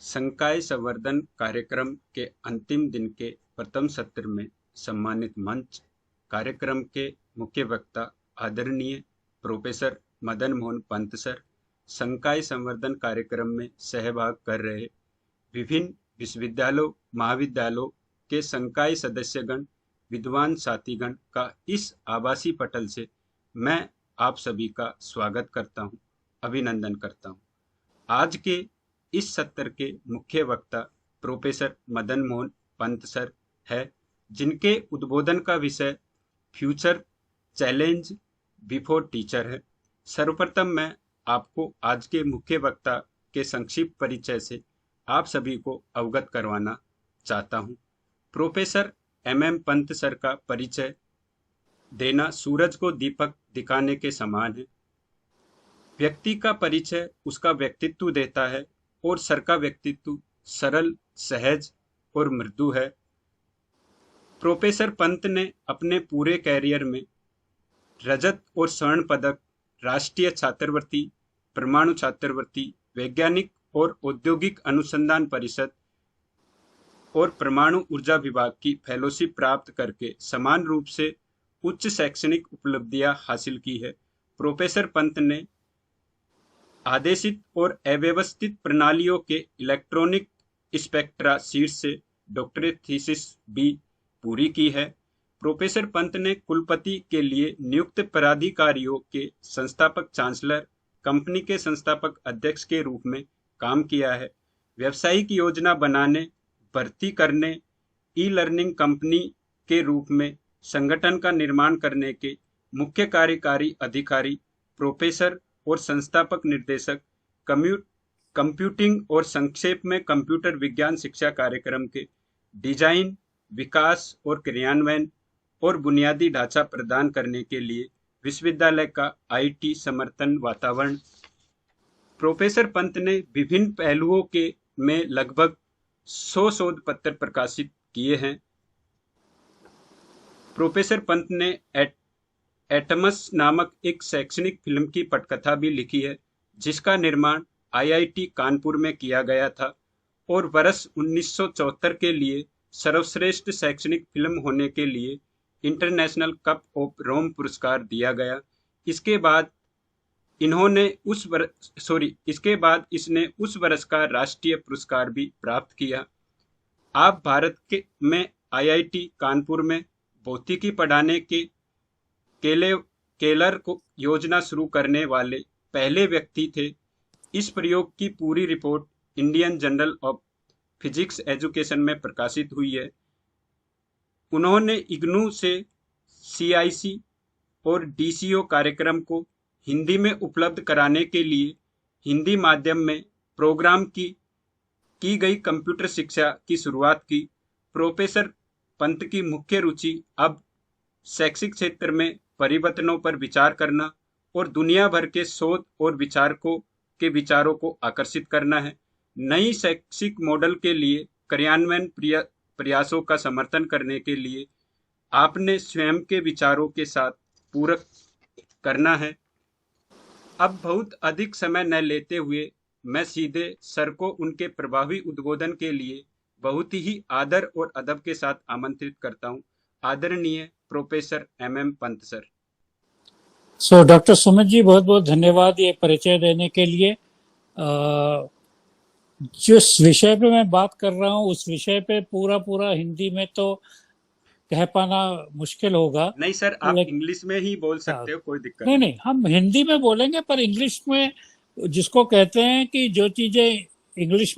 संकाय संवर्धन कार्यक्रम के अंतिम दिन के प्रथम सत्र में सम्मानित मंच कार्यक्रम के मुख्य वक्ता आदरणीय प्रोफेसर मदन मोहन पंत सर, संकाय संवर्धन कार्यक्रम में सहभाग कर रहे विभिन्न विश्वविद्यालयों महाविद्यालयों के संकाय सदस्यगण, विद्वान साथीगण का इस आभासी पटल से मैं आप सभी का स्वागत करता हूं, अभिनंदन करता हूं। आज के इस सत्र के मुख्य वक्ता प्रोफेसर मदन मोहन पंत सर है, जिनके उद्बोधन का विषय फ्यूचर चैलेंज बिफोर टीचर है। सर्वप्रथम मैं आपको आज के मुख्य वक्ता के संक्षिप्त परिचय से आप सभी को अवगत करवाना चाहता हूं। प्रोफेसर एम पंत सर का परिचय देना सूरज को दीपक दिखाने के समान है। व्यक्ति का परिचय उसका व्यक्तित्व देता है और सर का व्यक्तित्व सरल, सहज और मृदु है। प्रोफेसर पंत ने अपने पूरे कैरियर में रजत और स्वर्ण पदक, राष्ट्रीय छात्रवृत्ति, परमाणु छात्रवृत्ति, वैज्ञानिक और औद्योगिक अनुसंधान परिषद और परमाणु ऊर्जा विभाग की फेलोशिप प्राप्त करके समान रूप से उच्च शैक्षणिक उपलब्धियां हासिल की है। प्रोफेसर पंत ने आदेशित और अव्यवस्थित प्रणालियों के इलेक्ट्रॉनिक स्पेक्ट्रा शीर्ष से डॉक्टरेट थीसिस भी पूरी की है। प्रोफेसर पंत ने कुलपति के लिए नियुक्त पदाधिकारियों के संस्थापक चांसलर, कंपनी के संस्थापक अध्यक्ष के रूप में काम किया है। व्यावसायिक योजना बनाने, भर्ती करने, ई लर्निंग कंपनी के रूप में संगठन का निर्माण करने के मुख्य कार्यकारी अधिकारी, प्रोफेसर और संस्थापक निर्देशक, कंप्यूटिंग और संक्षेप में कंप्यूटर विज्ञान शिक्षा कार्यक्रम के डिजाइन, विकास और क्रियान्वयन और बुनियादी ढांचा प्रदान करने के लिए विश्वविद्यालय का आईटी समर्थन वातावरण। प्रोफेसर पंत ने विभिन्न पहलुओं के में लगभग 100 शोध पत्र प्रकाशित किए हैं। प्रोफेसर पंत ने एटमस नामक एक शैक्षणिक फिल्म की पटकथा भी लिखी है, जिसका निर्माण आईआईटी कानपुर में किया गया था और वर्ष 1974 के लिए सर्वश्रेष्ठ शैक्षणिक फिल्म होने के लिए इंटरनेशनल कप ऑफ रोम पुरस्कार दिया गया। इसके बाद इसने उस वर्ष का राष्ट्रीय पुरस्कार भी प्राप्त किया। आप भारत में आईआईटी कानपुर में भौतिकी पढ़ाने के केलर को योजना शुरू करने वाले पहले व्यक्ति थे। इस प्रयोग की पूरी report Indian journal of physics education में प्रकाशित हुई है। उन्होंने इग्नू से सीआईसी और डीसीओ कार्यक्रम को हिंदी में उपलब्ध कराने के लिए हिंदी माध्यम में प्रोग्राम की गई कंप्यूटर शिक्षा की शुरुआत की। प्रोफेसर पंत की मुख्य रुचि अब शैक्षिक क्षेत्र में परिवर्तनों पर विचार करना और दुनिया भर के शोध और विचारकों के विचारों को आकर्षित करना है। नई शैक्षिक मॉडल के लिए कार्यान्वयन प्रयासों का समर्थन करने के लिए आपने स्वयं के विचारों के साथ पूरक करना है। अब बहुत अधिक समय न लेते हुए मैं सीधे सर को उनके प्रभावी उद्बोधन के लिए बहुत ही आदर और अदब के साथ आमंत्रित करता हूं। आदरणीय professor M Pant sir. Doctor Sumit ji, बहुत बहुत धन्यवाद ये परिचय देने के लिए। जिस विषय पे मैं बात कर रहा हूँ उस विषय पे पूरा हिंदी में तो कह पाना मुश्किल होगा। नहीं सर, आप इंग्लिश में ही बोल सकते हो, कोई दिक्कत नहीं, हम हिंदी में बोलेंगे, पर इंग्लिश में जिसको कहते हैं कि जो चीजें इंग्लिश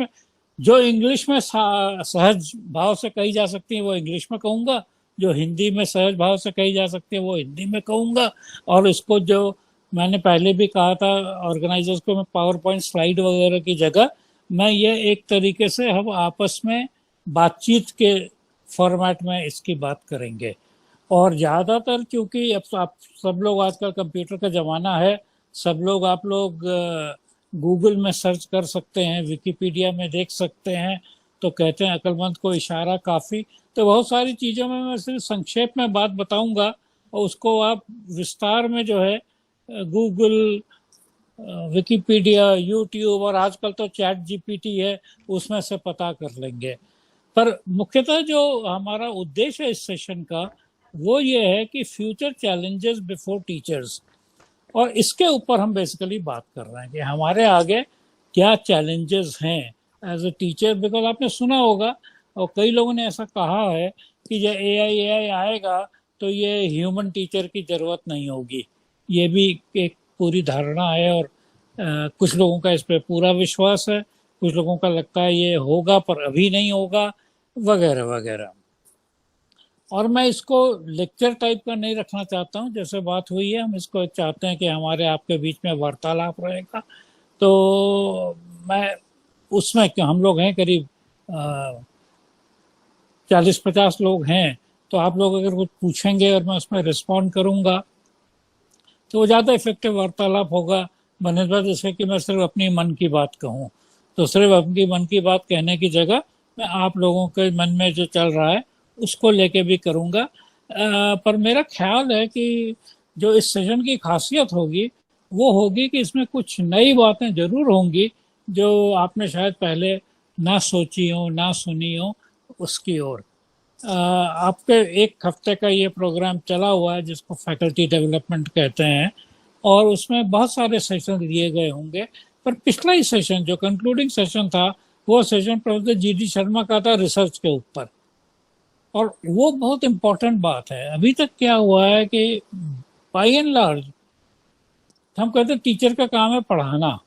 में सहज भाव से कही जा सकती है वो इंग्लिश में कहूंगा, जो हिंदी में सहज भाव से कही जा सकती है वो हिंदी में कहूंगा। और इसको जो मैंने पहले भी कहा था ऑर्गेनाइजर्स को, मैं पावर पॉइंट स्लाइड वगैरह की जगह मैं ये एक तरीके से हम आपस में बातचीत के फॉर्मेट में इसकी बात करेंगे। और ज़्यादातर क्योंकि अब आप सब लोग आजकल कंप्यूटर का ज़माना है, आप लोग गूगल में सर्च कर सकते हैं, विकिपीडिया में देख सकते हैं, तो कहते हैं अक्लमंद को इशारा काफ़ी। तो बहुत सारी चीज़ों में मैं सिर्फ संक्षेप में बात बताऊंगा और उसको आप विस्तार में जो है गूगल विकिपीडिया, यूट्यूब और आजकल तो चैट जीपीटी है, उसमें से पता कर लेंगे। पर मुख्यतः जो हमारा उद्देश्य है इस सेशन का, वो ये है कि फ्यूचर चैलेंजेस बिफोर टीचर्स, और इसके ऊपर हम बेसिकली बात कर रहे हैं कि हमारे आगे क्या चैलेंजेस हैं एज ए टीचर। बिकॉज आपने सुना होगा और कई लोगों ने ऐसा कहा है कि जब एआई आएगा तो ये ह्यूमन टीचर की जरूरत नहीं होगी। ये भी एक पूरी धारणा है, और कुछ लोगों का इस पर पूरा विश्वास है, कुछ लोगों का लगता है ये होगा पर अभी नहीं होगा, वगैरह वगैरह। और मैं इसको लेक्चर टाइप का नहीं रखना चाहता हूँ, जैसे बात हुई है हम इसको चाहते हैं कि हमारे आपके बीच में वार्तालाप रहेगा। तो मैं उसमें हम लोग हैं करीब 40-50 लोग हैं, तो आप लोग अगर कुछ पूछेंगे और मैं उसमें रिस्पॉन्ड करूंगा तो वो ज़्यादा इफेक्टिव वार्तालाप होगा बनस्बत इसके कि मैं सिर्फ अपनी मन की बात कहूँ। तो सिर्फ अपनी मन की बात कहने की जगह मैं आप लोगों के मन में जो चल रहा है उसको लेके भी करूँगा। पर मेरा ख्याल है कि जो इस सेशन की खासियत होगी वो होगी कि इसमें कुछ नई बातें जरूर होंगी जो आपने शायद पहले ना सोची हो, ना सुनी हो, उसकी ओर। आपके एक हफ्ते का ये प्रोग्राम चला हुआ है जिसको फैकल्टी डेवलपमेंट कहते हैं, और उसमें बहुत सारे सेशन दिए गए होंगे। पर पिछला ही सेशन जो कंक्लूडिंग सेशन था, वो सेशन प्रोफेसर जी शर्मा का था रिसर्च के ऊपर, और वो बहुत इम्पोर्टेंट बात है। अभी तक क्या हुआ है कि बाई एंड लार्ज हम कहते हैं टीचर का काम है पढ़ाना,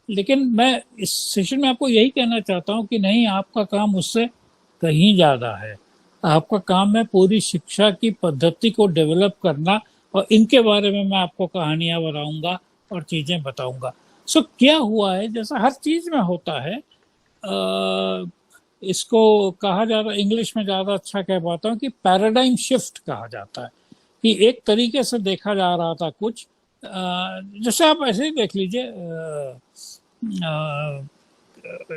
लेकिन मैं इस सेशन में आपको यही कहना चाहता हूँ कि नहीं, आपका काम उससे कहीं ज़्यादा है। आपका काम है पूरी शिक्षा की पद्धति को डेवलप करना, और इनके बारे में मैं आपको कहानियां बताऊंगा और चीज़ें बताऊंगा। सो क्या हुआ है, जैसा हर चीज़ में होता है, इसको कहा जाता है, इंग्लिश में ज़्यादा अच्छा कह पाता हूँ कि पैराडाइम शिफ्ट कहा जाता है, कि एक तरीके से देखा जा रहा था कुछ, जैसे आप ऐसे ही देख लीजिए,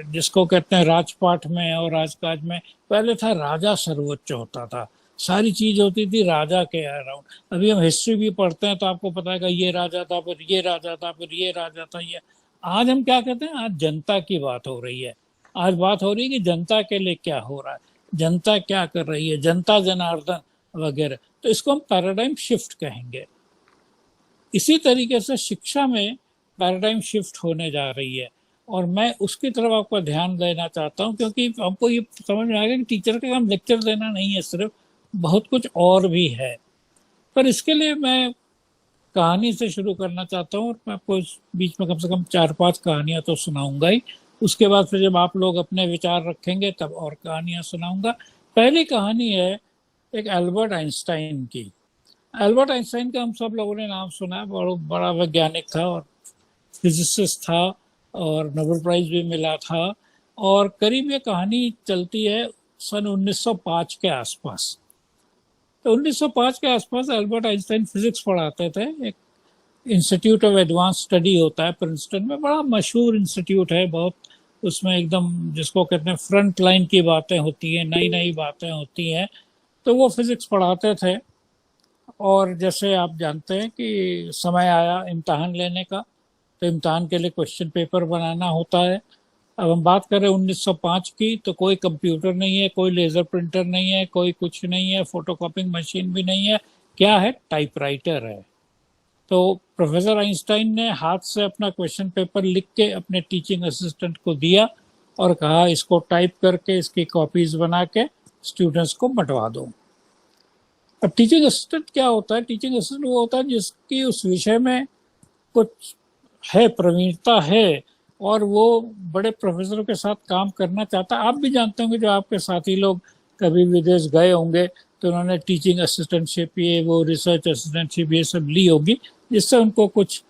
जिसको कहते हैं राजपाट में और राजकाज में पहले था राजा सर्वोच्च होता था, सारी चीज होती थी राजा के अराउंड। अभी हम हिस्ट्री भी पढ़ते हैं तो आपको पता है कि ये राजा था, फिर ये राजा था, फिर ये राजा था, ये। आज हम क्या कहते हैं, आज जनता की बात हो रही है। आज बात हो रही है कि जनता के लिए क्या हो रहा है, जनता क्या कर रही है, जनता जनार्दन वगैरह। तो इसको हम पैराडाइम शिफ्ट कहेंगे। इसी तरीके से शिक्षा में पैराडाइम शिफ्ट होने जा रही है, और मैं उसकी तरफ आपका ध्यान देना चाहता हूँ, क्योंकि हमको ये समझ में आएगा कि टीचर का काम लेक्चर देना नहीं है सिर्फ, बहुत कुछ और भी है। पर इसके लिए मैं कहानी से शुरू करना चाहता हूँ, और मैं आपको इस बीच में कम से कम 4-5 कहानियां तो सुनाऊंगा ही। उसके बाद फिर जब आप लोग अपने विचार रखेंगे तब और कहानियां सुनाऊंगा। पहली कहानी है एक एल्बर्ट आइंस्टाइन की। एल्बर्ट आइंस्टाइन का हम सब लोगों ने नाम सुना है, बहुत बड़ा वैज्ञानिक था और फिजिसिस्ट था, और नोबेल प्राइज भी मिला था। और करीब ये कहानी चलती है सन 1905 के आसपास। तो 1905 के आसपास एल्बर्ट आइंस्टाइन फिजिक्स पढ़ाते थे। एक इंस्टीट्यूट ऑफ एडवांस स्टडी होता है प्रिंसटन में, बड़ा मशहूर इंस्टीट्यूट है बहुत। उसमें एकदम जिसको कहते हैं फ्रंट लाइन की बातें होती हैं, नई नई बातें होती हैं। तो वो फिजिक्स पढ़ाते थे, और जैसे आप जानते हैं कि समय आया इम्तहान लेने का, तो इम्तहान के लिए क्वेश्चन पेपर बनाना होता है। अब हम बात करें 1905 की, तो कोई कंप्यूटर नहीं है, कोई लेजर प्रिंटर नहीं है, कोई कुछ नहीं है, फोटोकॉपिंग मशीन भी नहीं है। क्या है? टाइपराइटर है। तो प्रोफेसर आइंस्टाइन ने हाथ से अपना क्वेश्चन पेपर लिख के अपने टीचिंग असिस्टेंट को दिया और कहा इसको टाइप करके इसकी कॉपीज बना के स्टूडेंट्स को बंटवा दो। अब टीचिंग असिस्टेंट क्या होता है? टीचिंग असिस्टेंट वो होता है जिसकी उस विषय में कुछ है, प्रवीणता है, और वो बड़े प्रोफेसरों के साथ काम करना चाहता है। आप भी जानते होंगे, जो आपके साथी लोग कभी विदेश गए होंगे तो उन्होंने टीचिंग असिस्टेंटशिप, ये वो रिसर्च असिस्टेंटशिप ये सब ली होगी, जिससे उनको कुछ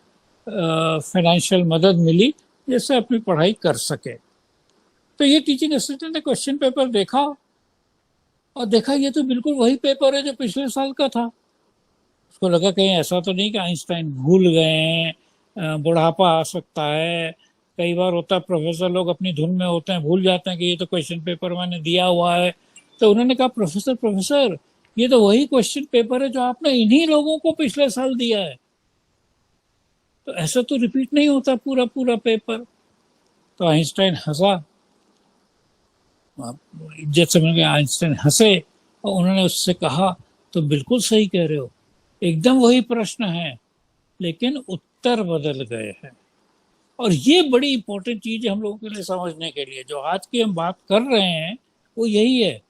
फाइनेंशियल मदद मिली जिससे अपनी पढ़ाई कर सके। तो ये टीचिंग असिस्टेंट ने क्वेश्चन पेपर देखा और देखा ये तो बिल्कुल वही पेपर है जो पिछले साल का था। उसको लगा कहीं ऐसा तो नहीं कि आइंस्टाइन भूल गए हैं, बुढ़ापा आ सकता है। कई बार होता है प्रोफेसर लोग अपनी धुन में होते हैं, भूल जाते हैं कि ये तो क्वेश्चन पेपर मैंने दिया हुआ है। तो उन्होंने कहा प्रोफेसर प्रोफेसर ये तो वही क्वेश्चन पेपर है जो आपने इन्हीं लोगों को पिछले साल दिया है। तो ऐसा तो रिपीट नहीं होता पूरा पूरा पेपर। तो आइंस्टाइन हंसा, इज्जत समझ के आइंस्टाइन हंसे और उन्होंने उससे कहा, तो बिल्कुल सही कह रहे हो, एकदम वही प्रश्न है, लेकिन उत्तर बदल गए हैं। और ये बड़ी इंपॉर्टेंट चीज है हम लोगों के लिए समझने के लिए। जो आज की हम बात कर रहे हैं वो यही है,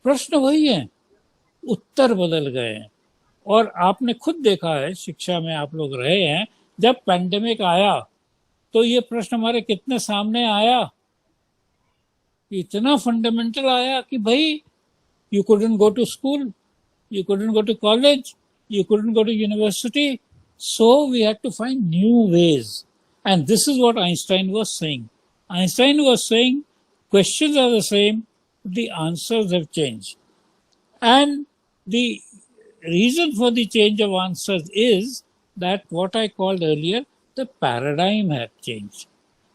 प्रश्न वही है, उत्तर बदल गए हैं। और आपने खुद देखा है, शिक्षा में आप लोग रहे हैं, जब पैंडेमिक आया तो ये प्रश्न हमारे कितने सामने आया, इतना फंडामेंटल आया कि भाई you couldn't go to school, you couldn't go to college, you couldn't go to university, so we had to find new ways. And this is what Einstein was saying. Einstein was saying questions are the same, the answers have changed. And the reason for the change of answers is that what I called earlier, the paradigm had changed.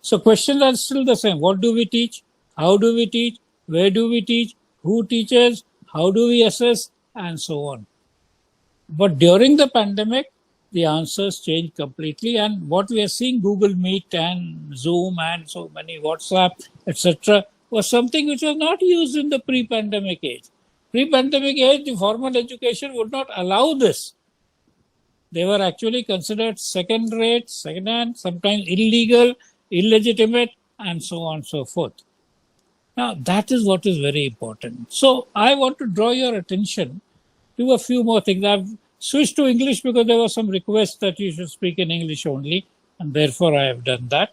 So questions are still the same. What do we teach? How do we teach? Where do we teach? Who teaches? How do we assess? And so on. But during the pandemic, the answers changed completely. And what we are seeing, Google Meet and Zoom and so many WhatsApp, etc., was something which was not used in the pre-pandemic age. Pre-pandemic age, the formal education would not allow this. They were actually considered second rate, second hand, sometimes illegal, illegitimate, and so on and so forth. Now, that is what is very important. So, I want to draw your attention to a few more things. I've switched to English because there was some request that you should speak in English only, and therefore I have done that.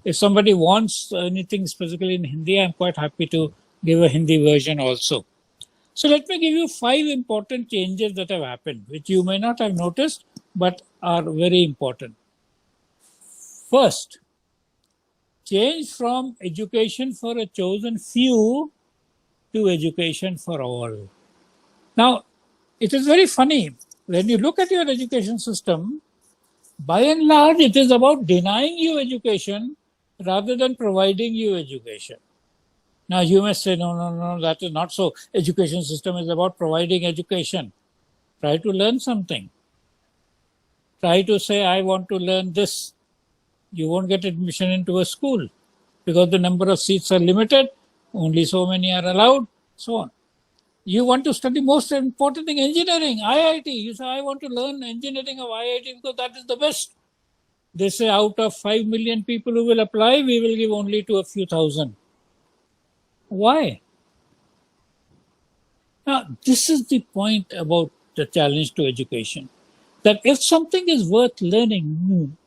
If somebody wants anything specifically in Hindi, I'm quite happy to give a Hindi version also. So let me give you 5 important changes that have happened, which you may not have noticed, but are very important. First, change from education for a chosen few to education for all. Now, it is very funny. When you look at your education system, by and large, it is about denying you education rather than providing you education. Now, you may say, no, that is not so. Education system is about providing education. Try to learn something. Try to say, I want to learn this. You won't get admission into a school because the number of seats are limited. Only so many are allowed, so on. You want to study most important thing, engineering, IIT. You say, I want to learn engineering of IIT because that is the best. They say out of 5 million people who will apply, we will give only to a few thousand. Why? Now, this is the point about the challenge to education. That if something is worth learning,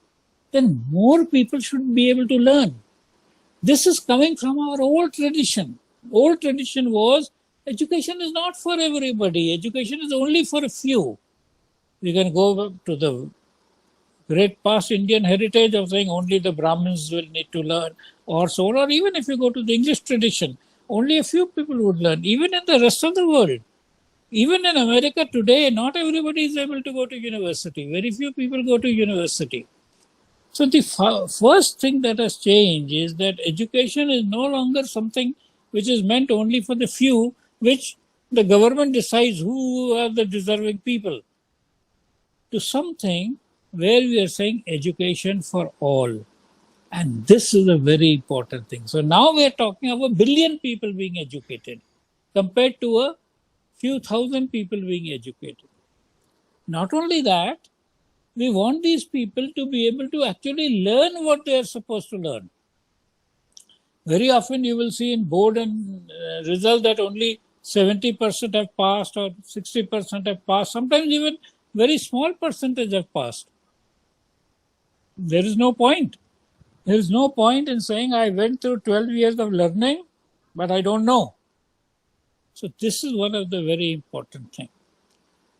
then more people should be able to learn. This is coming from our old tradition. Old tradition was education is not for everybody. Education is only for a few. We can go to the great past Indian heritage of saying only the Brahmins will need to learn or so on. Or even if you go to the English tradition, only a few people would learn. Even in the rest of the world, even in America today, not everybody is able to go to university. Very few people go to university. So the first thing that has changed is that education is no longer something which is meant only for the few, which the government decides who are the deserving people, to something where we are saying education for all. And this is a very important thing. So now we are talking of 1 billion people being educated compared to a few thousand people being educated. Not only that, we want these people to be able to actually learn what they are supposed to learn. Very often you will see in board and result that only 70% have passed or 60% have passed. Sometimes even very small percentage have passed. There is no point. There is no point in saying I went through 12 years of learning, but I don't know. So this is one of the very important things.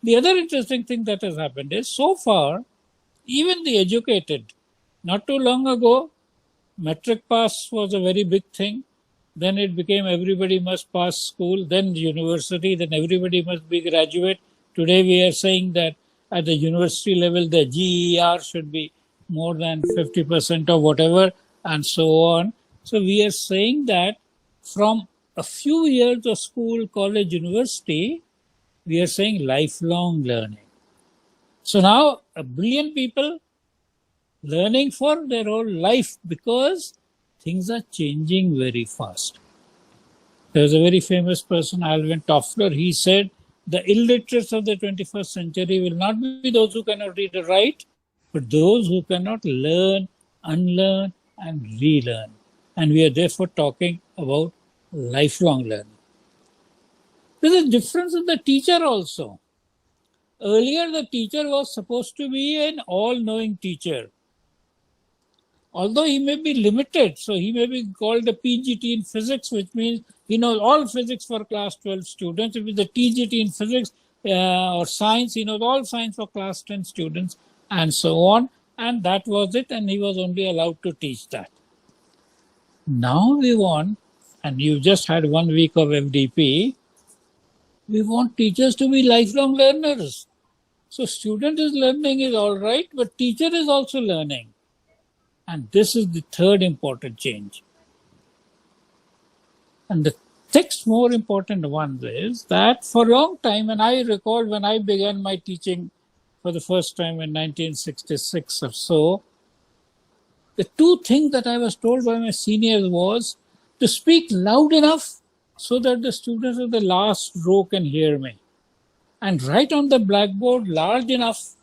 The other interesting thing that has happened is so far, even the educated, not too long ago, metric pass was a very big thing. Then it became everybody must pass school, then university, then everybody must be graduate. Today we are saying that at the university level, the GER should be more than 50% or whatever, and so on. So we are saying that from a few years of school, college, university, we are saying lifelong learning. So now 1 billion people learning for their whole life, because things are changing very fast. There's a very famous person, Alvin Toffler. He said, the illiterates of the 21st century will not be those who cannot read or write, but those who cannot learn, unlearn, and relearn. And we are therefore talking about lifelong learning. There's a difference in the teacher also. Earlier, the teacher was supposed to be an all-knowing teacher. Although he may be limited, so he may be called a PGT in physics, which means he knows all physics for class 12 students. If it's a TGT in physics or science, he knows all science for class 10 students, and so on. And that was it, and he was only allowed to teach that. Now we want, and you just had 1 week of FDP, we want teachers to be lifelong learners. So student is learning is all right, but teacher is also learning. And this is the third important change. And the sixth more important one is that for a long time, and I recall when I began my teaching for the first time in 1966 or so, the two things that I was told by my seniors was to speak loud enough so that the students of the last row can hear me, and write on the blackboard large enough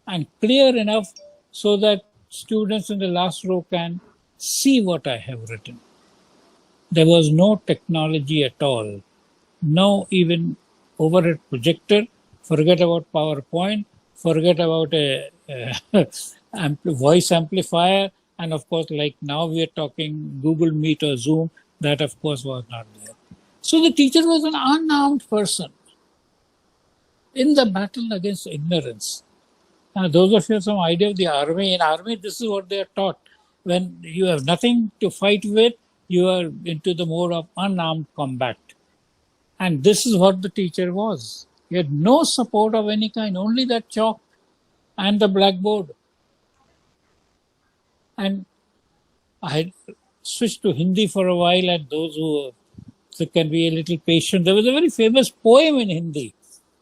and clear enough so that students in the last row can see what I have written. There was no technology at all, no even overhead projector, forget about PowerPoint, forget about a voice amplifier, and of course, like now we are talking Google Meet or Zoom, that of course was not there. So the teacher was an unarmed person in the battle against ignorance. Now, those of you have some idea of the army. In army, this is what they are taught. When you have nothing to fight with, you are into the mode of unarmed combat. And this is what the teacher was. He had no support of any kind, only that chalk and the blackboard. And I had switched to Hindi for a while, and those who can be a little patient. There was a very famous poem in Hindi,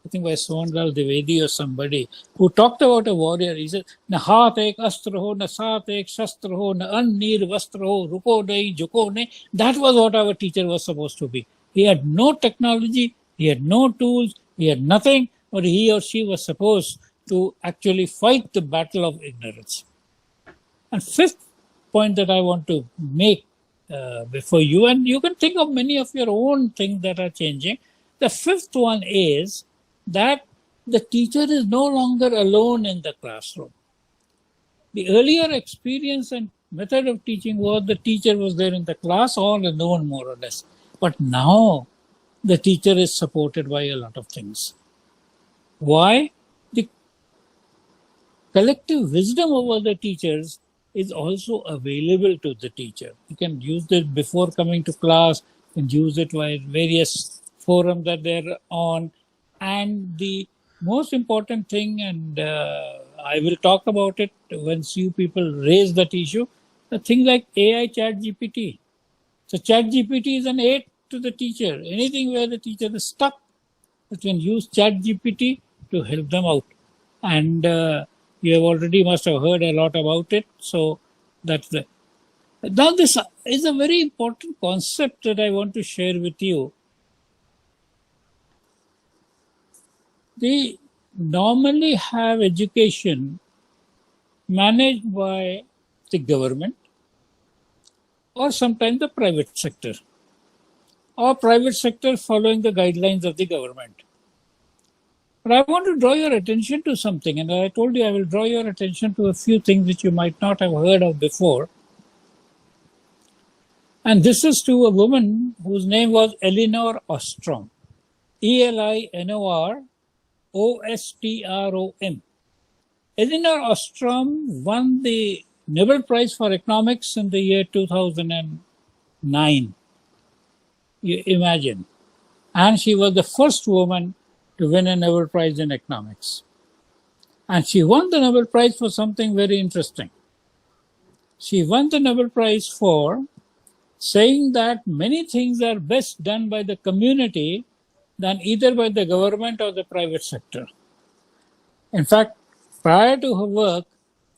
I think by Sonlal Dwivedi or somebody, who talked about a warrior. He said, "Na haath ek astra ho, na saath ek shastra ho, na an neer vastra ho, ruko nahi, jhuko nahi." That was what our teacher was supposed to be. He had no technology, he had no tools, he had nothing, but he or she was supposed to actually fight the battle of ignorance. And fifth point that I want to make before you, and you can think of many of your own things that are changing. The fifth one is that the teacher is no longer alone in the classroom. The earlier experience and method of teaching was the teacher was there in the class all alone, more or less. But now the teacher is supported by a lot of things. Why? The collective wisdom of all the teachers is also available to the teacher. You can use it before coming to class, you can use it via various forums that they're on. And the most important thing, and I will talk about it once you people raise that issue, the thing like AI Chat GPT. So Chat GPT is an aid to the teacher. Anything where the teacher is stuck, you can use Chat GPT to help them out. And you have already must have heard a lot about it. So that's the. Now this is a very important concept that I want to share with you. They normally have education managed by the government or sometimes the private sector, or private sector following the guidelines of the government. But I want to draw your attention to something, and I told you I will draw your attention to a few things which you might not have heard of before. And this is to a woman whose name was Elinor Ostrom. Elinor Ostrom. Elinor Ostrom won the Nobel Prize for Economics in the year 2009. You imagine. And she was the first woman to win a Nobel Prize in economics. And she won the Nobel Prize for something very interesting. She won the Nobel Prize for saying that many things are best done by the community than either by the government or the private sector. In fact, prior to her work,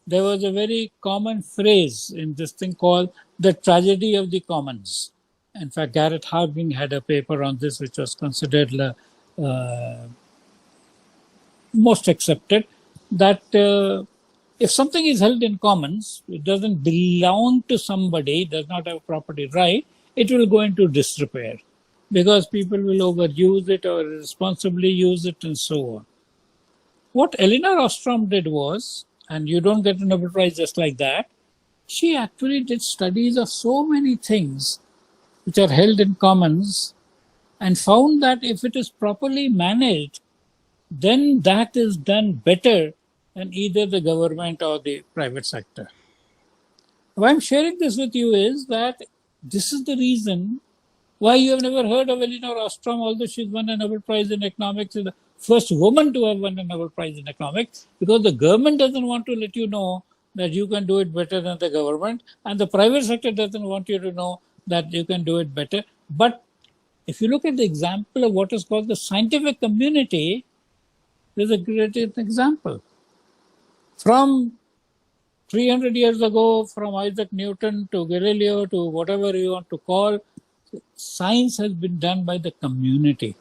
there was a very common phrase in this thing called the tragedy of the commons. In fact, Garrett Harding had a paper on this, which was considered most accepted, that if something is held in commons, it doesn't belong to somebody, does not have property right, it will go into disrepair because people will overuse it or irresponsibly use it and so on. What Elinor Ostrom did was, and you don't get a Nobel Prize just like that, she actually did studies of so many things which are held in commons and found that if it is properly managed, then that is done better than either the government or the private sector. Why I'm sharing this with you is that this is the reason why you have never heard of Elinor Ostrom, although she's won a Nobel Prize in economics, is the first woman to have won a Nobel Prize in economics, because the government doesn't want to let you know that you can do it better than the government, and the private sector doesn't want you to know that you can do it better. But if you look at the example of what is called the scientific community, there's a great example. From 300 years ago, from Isaac Newton to Galileo to whatever you want to call, science has been done by the community.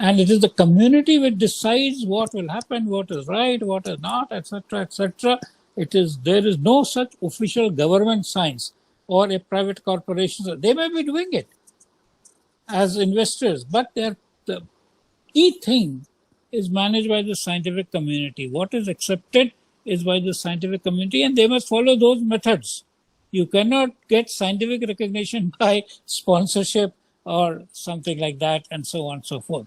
And it is the community which decides what will happen, what is right, what is not, etc., etc. There is no such official government science or a private corporation. They may be doing it as investors, but the key thing is managed by the scientific community. What is accepted is by the scientific community, and they must follow those methods. You cannot get scientific recognition by sponsorship or something like that, and so on and so forth.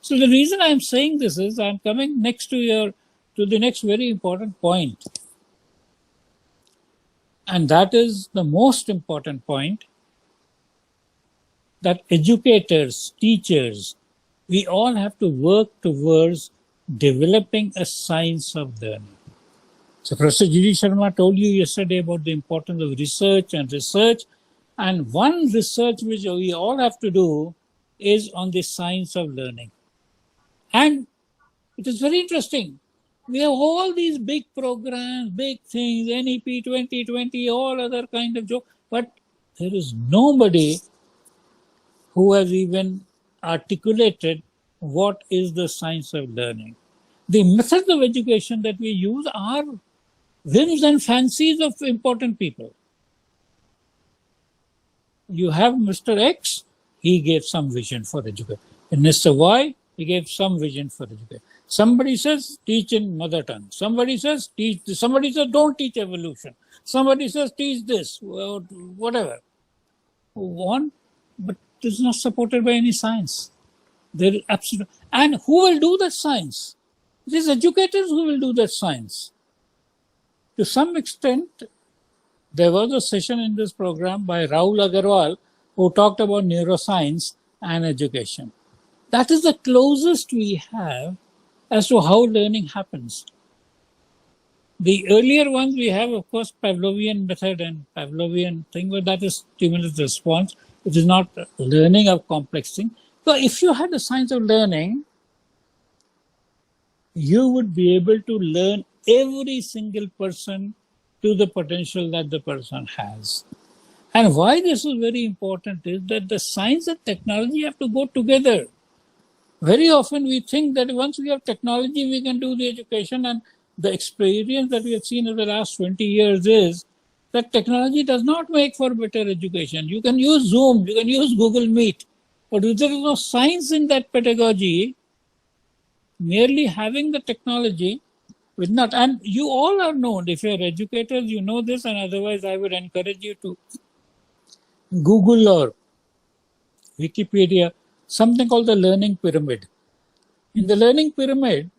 So the reason I'm saying this is I'm coming next to the next very important point. And that is the most important point, that educators, teachers, we all have to work towards developing a science of learning. So Professor G.D. Sharma told you yesterday about the importance of research. And one research which we all have to do is on the science of learning. And it is very interesting. We have all these big programs, big things, NEP 2020, all other kind of joke, but there is nobody who has even articulated what is the science of learning. The methods of education that we use are whims and fancies of important people. You have Mr. X, he gave some vision for education. And Mr. Y, he gave some vision for education. Somebody says teach in mother tongue. Somebody says teach this. Somebody says don't teach evolution. Somebody says teach this, whatever. One, but it is not supported by any science. There is absolutely, and who will do that science? It is educators who will do that science. To some extent, there was a session in this program by Rahul Agarwal who talked about neuroscience and education. That is the closest we have as to how learning happens. The earlier ones we have, of course, Pavlovian method and Pavlovian thing, but that is stimulus response. It is not learning of complex things. So if you had a science of learning, you would be able to learn every single person to the potential that the person has. And why this is very important is that the science and technology have to go together. Very often we think that once we have technology, we can do the education, and the experience that we have seen in the last 20 years is that technology does not make for better education. You can use Zoom, you can use Google Meet, but if there is no science in that pedagogy, merely having the technology will not. And you all are known, if you're educators, you know this, and otherwise I would encourage you to Google or Wikipedia something called the learning pyramid. In the learning pyramid,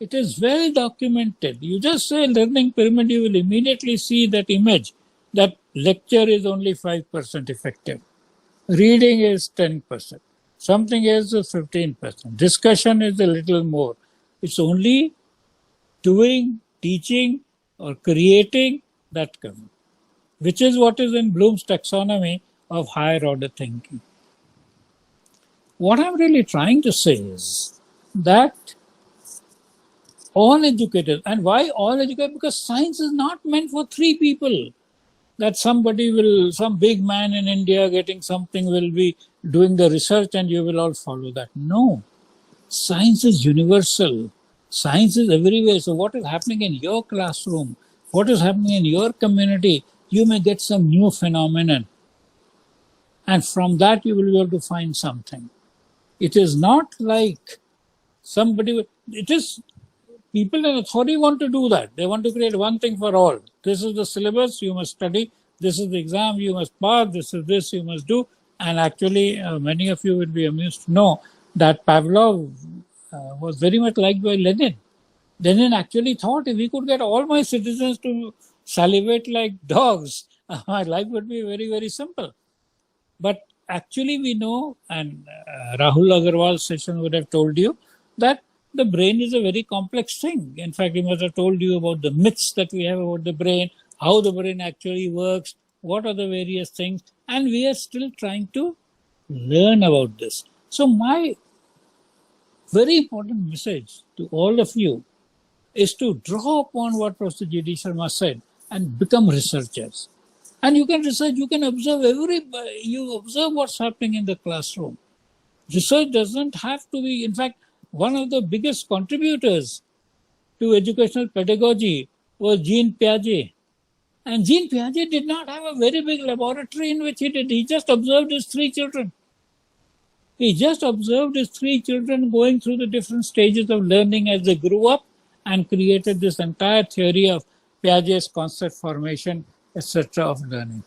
it is well documented. You just say learning pyramid, you will immediately see that image, that lecture is only 5% effective. Reading is 10%. Something else is 15%. Discussion is a little more. It's only doing, teaching, or creating that comes, which is what is in Bloom's taxonomy of higher order thinking. What I'm really trying to say is that all educators. And why all educators? Because science is not meant for three people. That somebody will, some big man in India getting something will be doing the research and you will all follow that. No. Science is universal. Science is everywhere. So what is happening in your classroom, what is happening in your community, you may get some new phenomenon. And from that you will be able to find something. It is not like somebody, it is people in authority want to do that. They want to create one thing for all. This is the syllabus, you must study. This is the exam, you must pass. This is this, you must do. And actually, many of you will be amused to know that Pavlov was very much liked by Lenin. Lenin actually thought if he could get all my citizens to salivate like dogs, my life would be very, very simple. But actually we know, and Rahul Agarwal's session would have told you, that the brain is a very complex thing. In fact, he must have told you about the myths that we have about the brain, how the brain actually works, what are the various things, and we are still trying to learn about this. So my very important message to all of you is to draw upon what Professor G.D. Sharma said and become researchers. And you can research, you can observe you observe what's happening in the classroom. Research doesn't have to be, in fact, one of the biggest contributors to educational pedagogy was Jean Piaget. And Jean Piaget did not have a very big laboratory in which he did. He just observed his three children. He just observed his three children going through the different stages of learning as they grew up and created this entire theory of Piaget's concept formation, etc. of learning.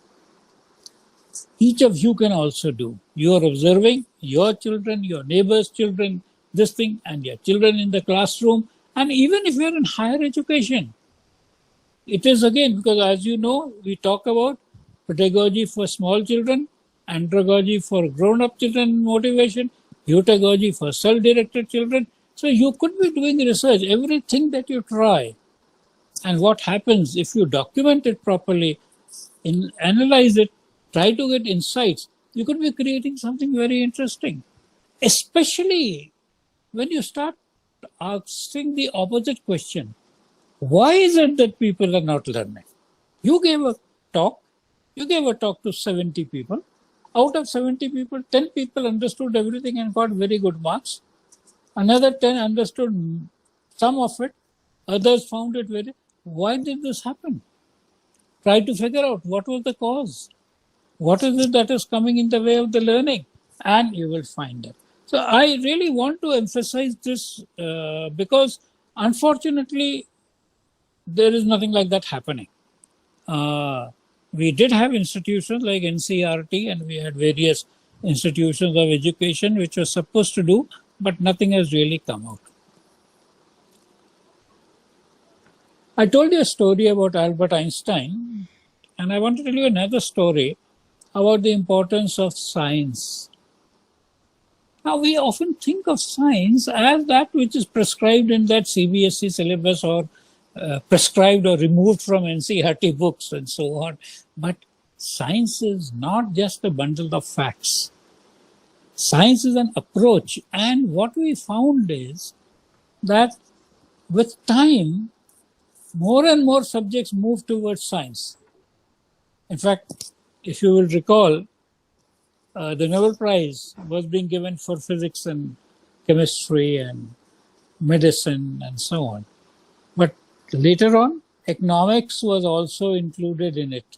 Each of you can also do. You are observing your children, your neighbors' children, this thing, and your children in the classroom. And even if you're in higher education, it is again, because as you know, we talk about pedagogy for small children, andragogy for grown-up children motivation, heutagogy for self-directed children. So you could be doing research, everything that you try. And what happens if you document it properly, analyze it, try to get insights, you could be creating something very interesting. Especially when you start asking the opposite question. Why is it that people are not learning? You gave a talk to 70 people. Out of 70 people, 10 people understood everything and got very good marks. Another 10 understood some of it. Others found it very... Why did this happen? Try to figure out what was the cause. What is it that is coming in the way of the learning? And you will find it. So I really want to emphasize this because unfortunately, there is nothing like that happening. We did have institutions like NCERT and we had various institutions of education which were supposed to do, but nothing has really come out. I told you a story about Albert Einstein, and I want to tell you another story about the importance of science. Now, we often think of science as that which is prescribed in that CBSE syllabus or prescribed or removed from NCERT books and so on. But science is not just a bundle of facts. Science is an approach. And what we found is that with time, more and more subjects move towards science. In fact, if you will recall, the Nobel Prize was being given for physics and chemistry and medicine and so on. But later on, economics was also included in it.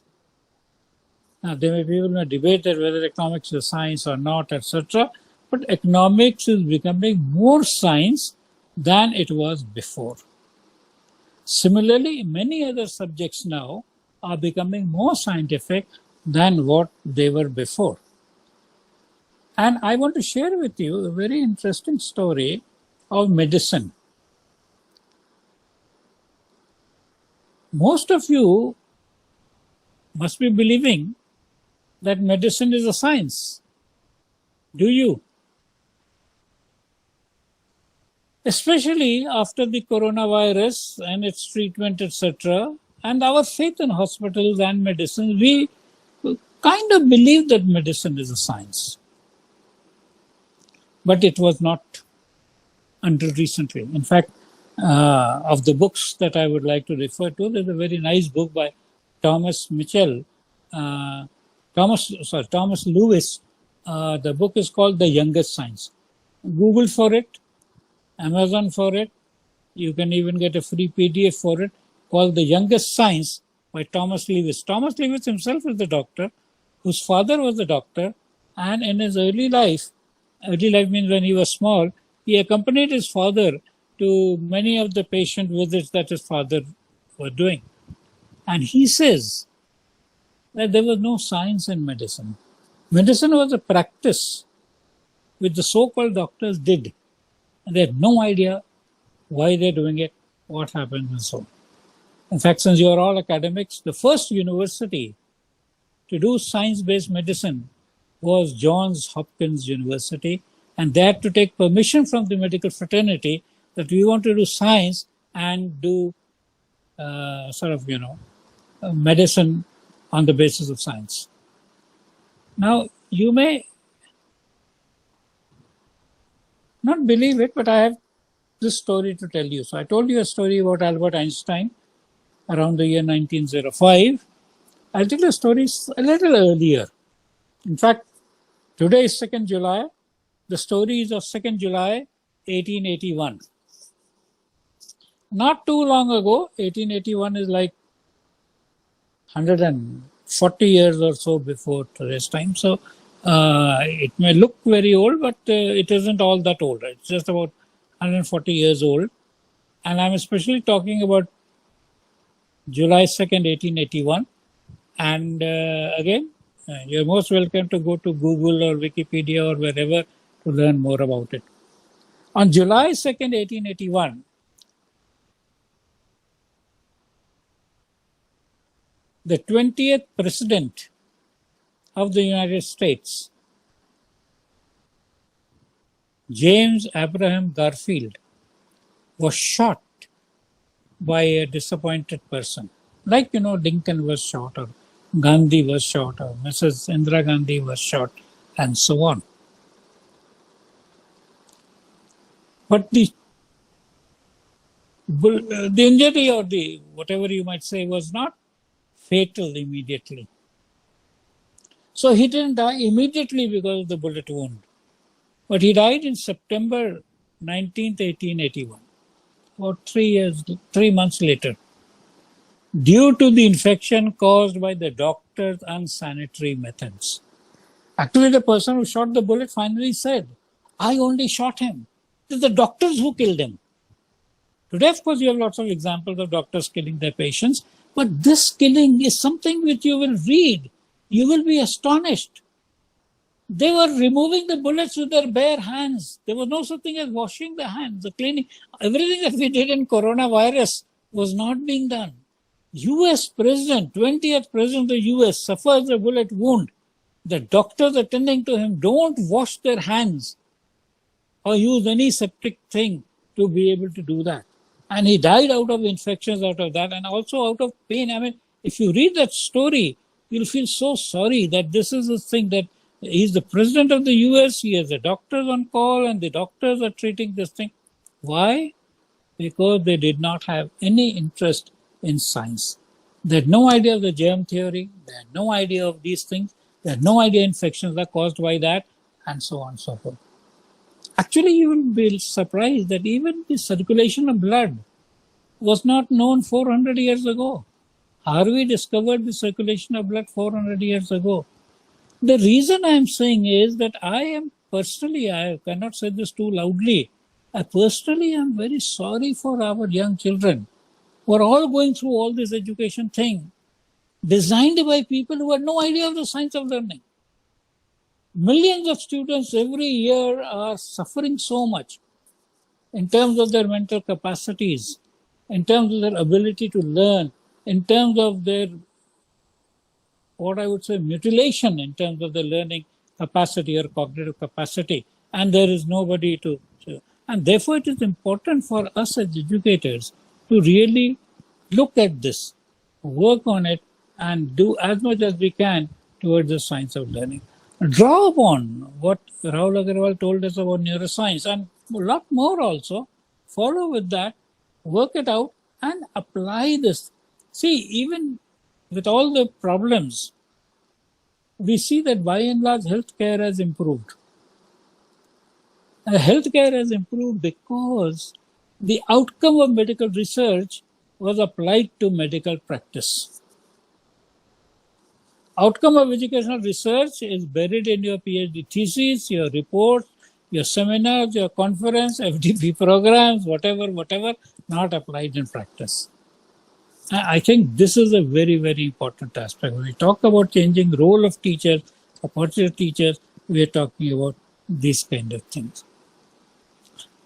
Now, there may be people may debate that whether economics is science or not, etc. But economics is becoming more science than it was before. Similarly, many other subjects now are becoming more scientific than what they were before. And I want to share with you a very interesting story of medicine. Most of you must be believing that medicine is a science. Do you? Especially after the coronavirus and its treatment, etc., and our faith in hospitals and medicine, we kind of believe that medicine is a science. But it was not until recently. In fact, of the books that I would like to refer to, there's a very nice book by Thomas Mitchell, uh, Thomas Lewis. The book is called The Youngest Science. Google for it, Amazon for it. You can even get a free PDF for it called The Youngest Science by Thomas Lewis. Thomas Lewis himself is the doctor, whose father was a doctor, and in his early life means when he was small, he accompanied his father to many of the patient visits that his father was doing. And he says that there was no science in medicine. Medicine was a practice which the so-called doctors did. And they had no idea why they're doing it, what happens, and so on. In fact, since you are all academics, the first university to do science-based medicine was Johns Hopkins University, and they had to take permission from the medical fraternity that we want to do science and do medicine on the basis of science. Now, you may not believe it, but I have this story to tell you. So I told you a story about Albert Einstein around the year 1905. I'll tell you a story a little earlier. In fact, today is 2nd July. The story is of 2nd July, 1881. Not too long ago, 1881 is like 140 years or so before today's time. So it may look very old, but it isn't all that old. It's just about 140 years old. And I'm especially talking about July 2nd, 1881. And again, you're most welcome to go to Google or Wikipedia or wherever to learn more about it. On July 2nd, 1881, the 20th President of the United States, James Abraham Garfield, was shot by a disappointed person. Like, Lincoln was shot, or Gandhi was shot, or Mrs. Indira Gandhi was shot, and so on. But the injury, or the whatever you might say, was not fatal immediately. So he didn't die immediately because of the bullet wound. But he died in September 19th, 1881, about 3 months later, due to the infection caused by the doctor's unsanitary methods. Actually, the person who shot the bullet finally said, I only shot him. It is the doctors who killed him. Today, of course, you have lots of examples of doctors killing their patients, but this killing is something which you will read. You will be astonished. They were removing the bullets with their bare hands. There was no such thing as washing the hands, the cleaning. Everything that we did in coronavirus was not being done. US President, 20th President of the US, suffers a bullet wound. The doctors attending to him don't wash their hands or use any septic thing to be able to do that. And he died out of infections out of that, and also out of pain. I mean, if you read that story, you'll feel so sorry that this is a thing that he's the president of the US, he has the doctors on call, and the doctors are treating this thing. Why? Because they did not have any interest in science. They had no idea of the germ theory, they had no idea of these things, they had no idea infections are caused by that, and so on and so forth. Actually, you will be surprised that even the circulation of blood was not known 400 years ago. Harvey discovered the circulation of blood 400 years ago. The reason I am saying is that I cannot say this too loudly, I personally am very sorry for our young children who are all going through all this education thing designed by people who had no idea of the science of learning. Millions of students every year are suffering so much in terms of their mental capacities, in terms of their ability to learn, in terms of their, what I would say, mutilation in terms of their learning capacity or cognitive capacity. And there is nobody to. And therefore, it is important for us as educators to really look at this, work on it, and do as much as we can towards the science of learning. Draw upon what Rahul Agarwal told us about neuroscience and a lot more also. Follow with that work it out and apply this. See, even with all the problems, we see that by and large healthcare has improved. Healthcare has improved because the outcome of medical research was applied to medical practice. Outcome of educational research is buried in your PhD thesis, your report, your seminars, your conference, FDP programs, whatever, not applied in practice. I think this is a very, very important aspect. When we talk about changing role of teachers, opportunity teachers, we are talking about these kind of things.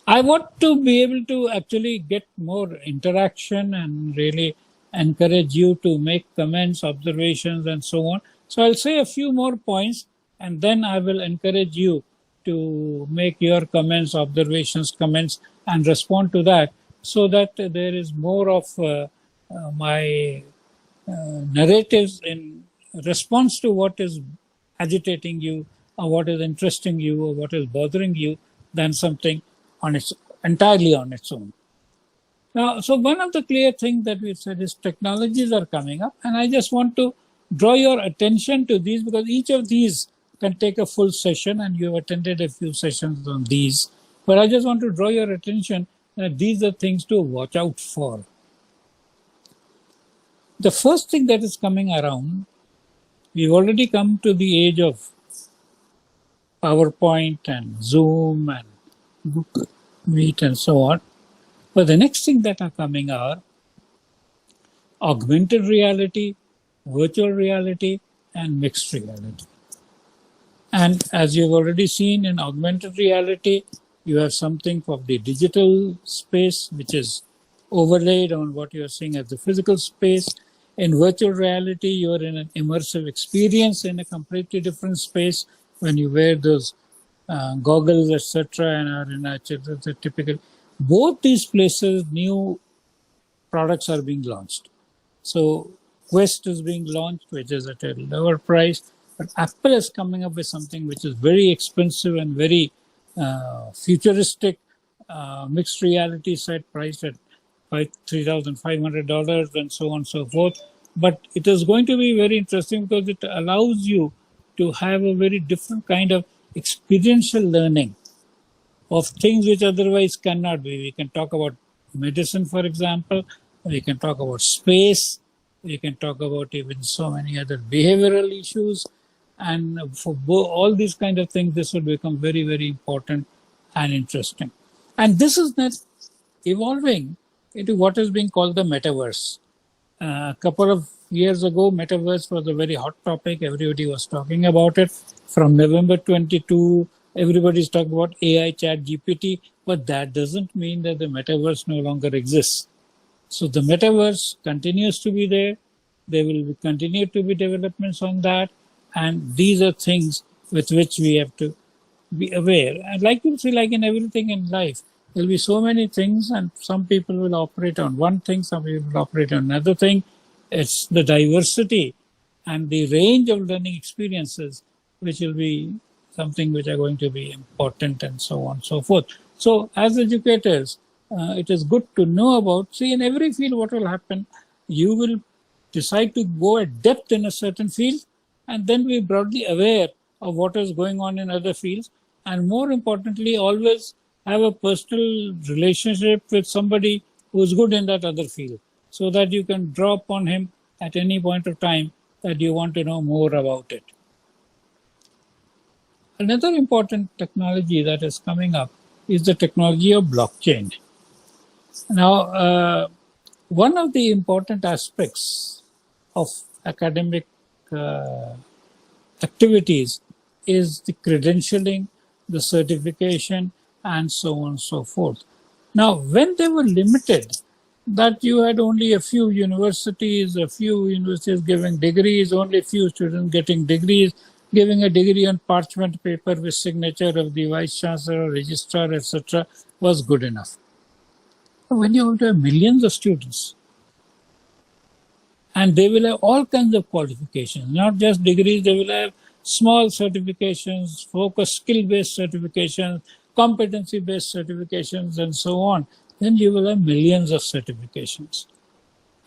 I want to be able to actually get more interaction and really encourage you to make comments, observations, and so on. So I'll say a few more points, and then I will encourage you to make your comments, observations, comments, and respond to that, so that there is more of my narratives in response to what is agitating you, or what is interesting you, or what is bothering you, than something entirely on its own. Now, so one of the clear things that we've said is technologies are coming up, and I just want to draw your attention to these, because each of these can take a full session, and you have attended a few sessions on these. But I just want to draw your attention that these are things to watch out for. The first thing that is coming around, we've already come to the age of PowerPoint and Zoom and Google Meet and so on. But the next thing that are coming are augmented reality, virtual reality, and mixed reality. And as you've already seen, in augmented reality, you have something from the digital space, which is overlaid on what you're seeing as the physical space. In virtual reality, you're in an immersive experience in a completely different space when you wear those goggles, etc., and are in a typical. Both these places, new products are being launched. So Quest is being launched, which is at a lower price, but Apple is coming up with something which is very expensive and very futuristic mixed reality set, priced at $3,500 and so on and so forth. But it is going to be very interesting because it allows you to have a very different kind of experiential learning of things which otherwise cannot be. We can talk about medicine, for example. We can talk about space. We can talk about even so many other behavioral issues. And for all these kind of things, this will become very, very important and interesting. And this is not evolving into what is being called the metaverse. A couple of years ago, metaverse was a very hot topic. Everybody was talking about it. From November 22, everybody's talking about AI chat GPT, but that doesn't mean that the metaverse no longer exists. So the metaverse continues to be there. There will continue to be developments on that. And these are things with which we have to be aware. And like you see, like in everything in life, there'll be so many things, and some people will operate on one thing, some people will operate on another thing. It's the diversity and the range of learning experiences which will be something which are going to be important, and so on and so forth. So as educators, it is good to know about, see, in every field what will happen, you will decide to go at depth in a certain field, and then be broadly aware of what is going on in other fields, and more importantly, always have a personal relationship with somebody who is good in that other field, so that you can draw upon him at any point of time that you want to know more about it. Another important technology that is coming up is the technology of blockchain. Now, one of the important aspects of academic activities is the credentialing, the certification, and so on and so forth. Now, when they were limited, that you had only a few universities giving degrees, only a few students getting degrees, giving a degree on parchment paper with signature of the vice chancellor, registrar, etc., was good enough. When you have millions of students, and they will have all kinds of qualifications, not just degrees, they will have small certifications, focus skill-based certifications, competency-based certifications, and so on. then you will have millions of certifications.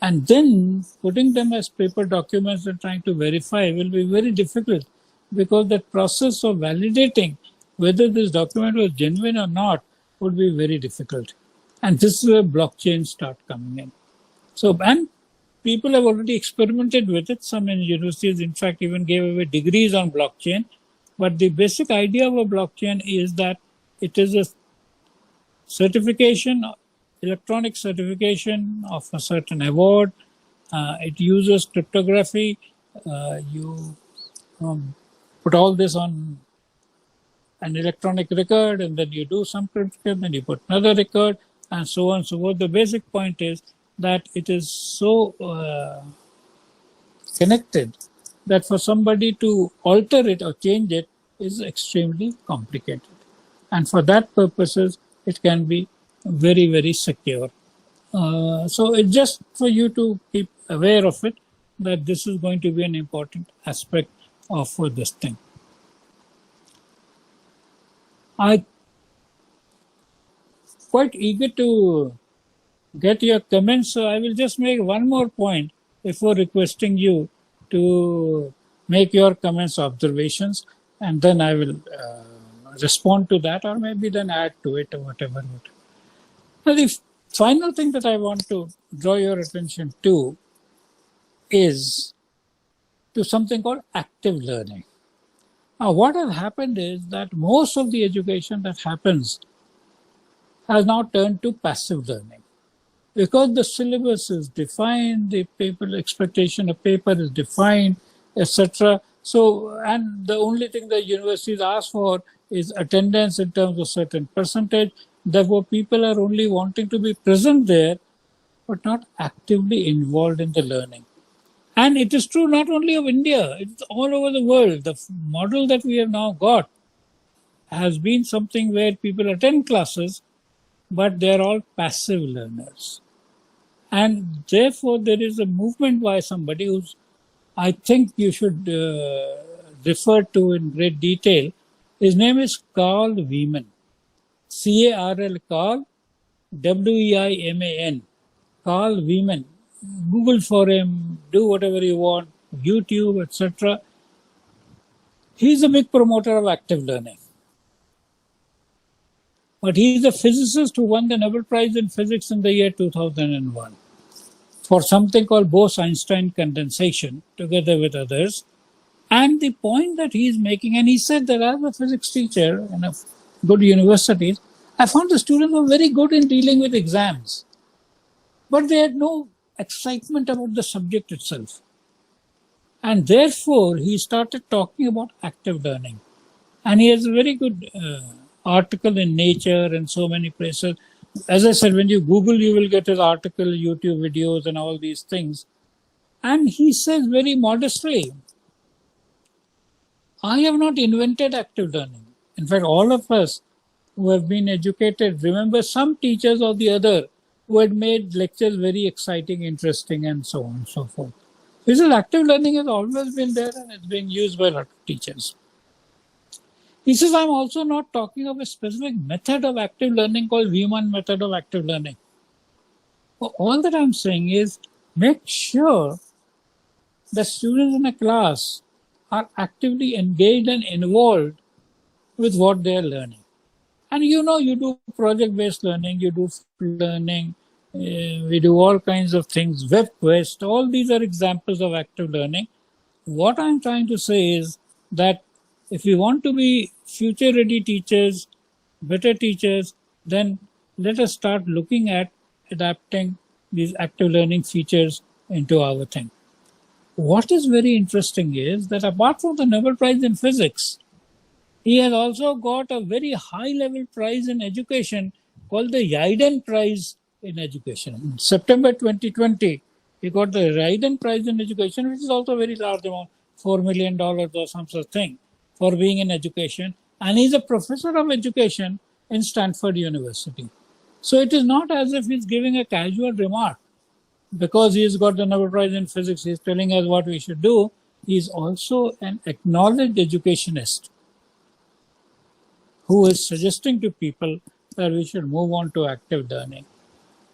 And then putting them as paper documents and trying to verify will be very difficult, because the process of validating whether this document was genuine or not would be very difficult. And this is where blockchains start coming in. So, and people have already experimented with it. Some universities, in fact, even gave away degrees on blockchain. But the basic idea of a blockchain is that it is a certification, electronic certification of a certain award. It uses cryptography. You put all this on an electronic record, and then you do some cryptography, then you put another record, and so on and so forth. The basic point is that it is so connected that for somebody to alter it or change it is extremely complicated. And for that purposes, it can be very, very secure. So it's just for you to keep aware of it, that this is going to be an important aspect of this thing. I'm quite eager to get your comments, so I will just make one more point before requesting you to make your comments, observations, and then I will respond to that, or maybe then add to it or whatever. Now, the final thing that I want to draw your attention to is to something called active learning. Now, what has happened is that most of the education that happens has now turned to passive learning. Because the syllabus is defined, the paper expectation of paper is defined, etc. So, and the only thing the universities ask for is attendance in terms of certain percentage. Therefore, people are only wanting to be present there, but not actively involved in the learning. And it is true not only of India, it's all over the world. The model that we have now got has been something where people attend classes, but they're all passive learners. And therefore, there is a movement by somebody who's, I think you should refer to in great detail. His name is Carl Wieman. C-A-R-L, Carl, W-E-I-M-A-N. Carl Wieman. Google for him, do whatever you want, YouTube, etc. He's a big promoter of active learning. But he's a physicist who won the Nobel Prize in Physics in the year 2001 for something called Bose-Einstein condensation, together with others. And the point that he's making, and he said that as a physics teacher in a good university, I found the students were very good in dealing with exams, but they had no excitement about the subject itself. And therefore, he started talking about active learning. And he has a very good article in Nature and so many places. As I said, when you Google, you will get his article, YouTube videos, and all these things. And he says very modestly, I have not invented active learning. In fact, all of us who have been educated remember some teachers or the other who had made lectures very exciting, interesting, and so on and so forth. This is active learning has always been there, and it's being used by a lot of teachers. He says, I'm also not talking of a specific method of active learning called Wieman method of active learning. So all that I'm saying is make sure the students in a class are actively engaged and involved with what they are learning. And you know, you do project-based learning, you do learning, we do all kinds of things, web quest, all these are examples of active learning. What I'm trying to say is that if we want to be future-ready teachers, better teachers, then let us start looking at adapting these active learning features into our thing. What is very interesting is that apart from the Nobel Prize in Physics, he has also got a very high-level prize in education called the Yiden Prize in Education. In September 2020, he got the Yiden Prize in Education, which is also a very large amount, $4 million or some such thing, for being in education. And he's a professor of education in Stanford University. So it is not as if he's giving a casual remark. Because he's got the Nobel Prize in Physics, he's telling us what we should do. He's also an acknowledged educationist who is suggesting to people that we should move on to active learning.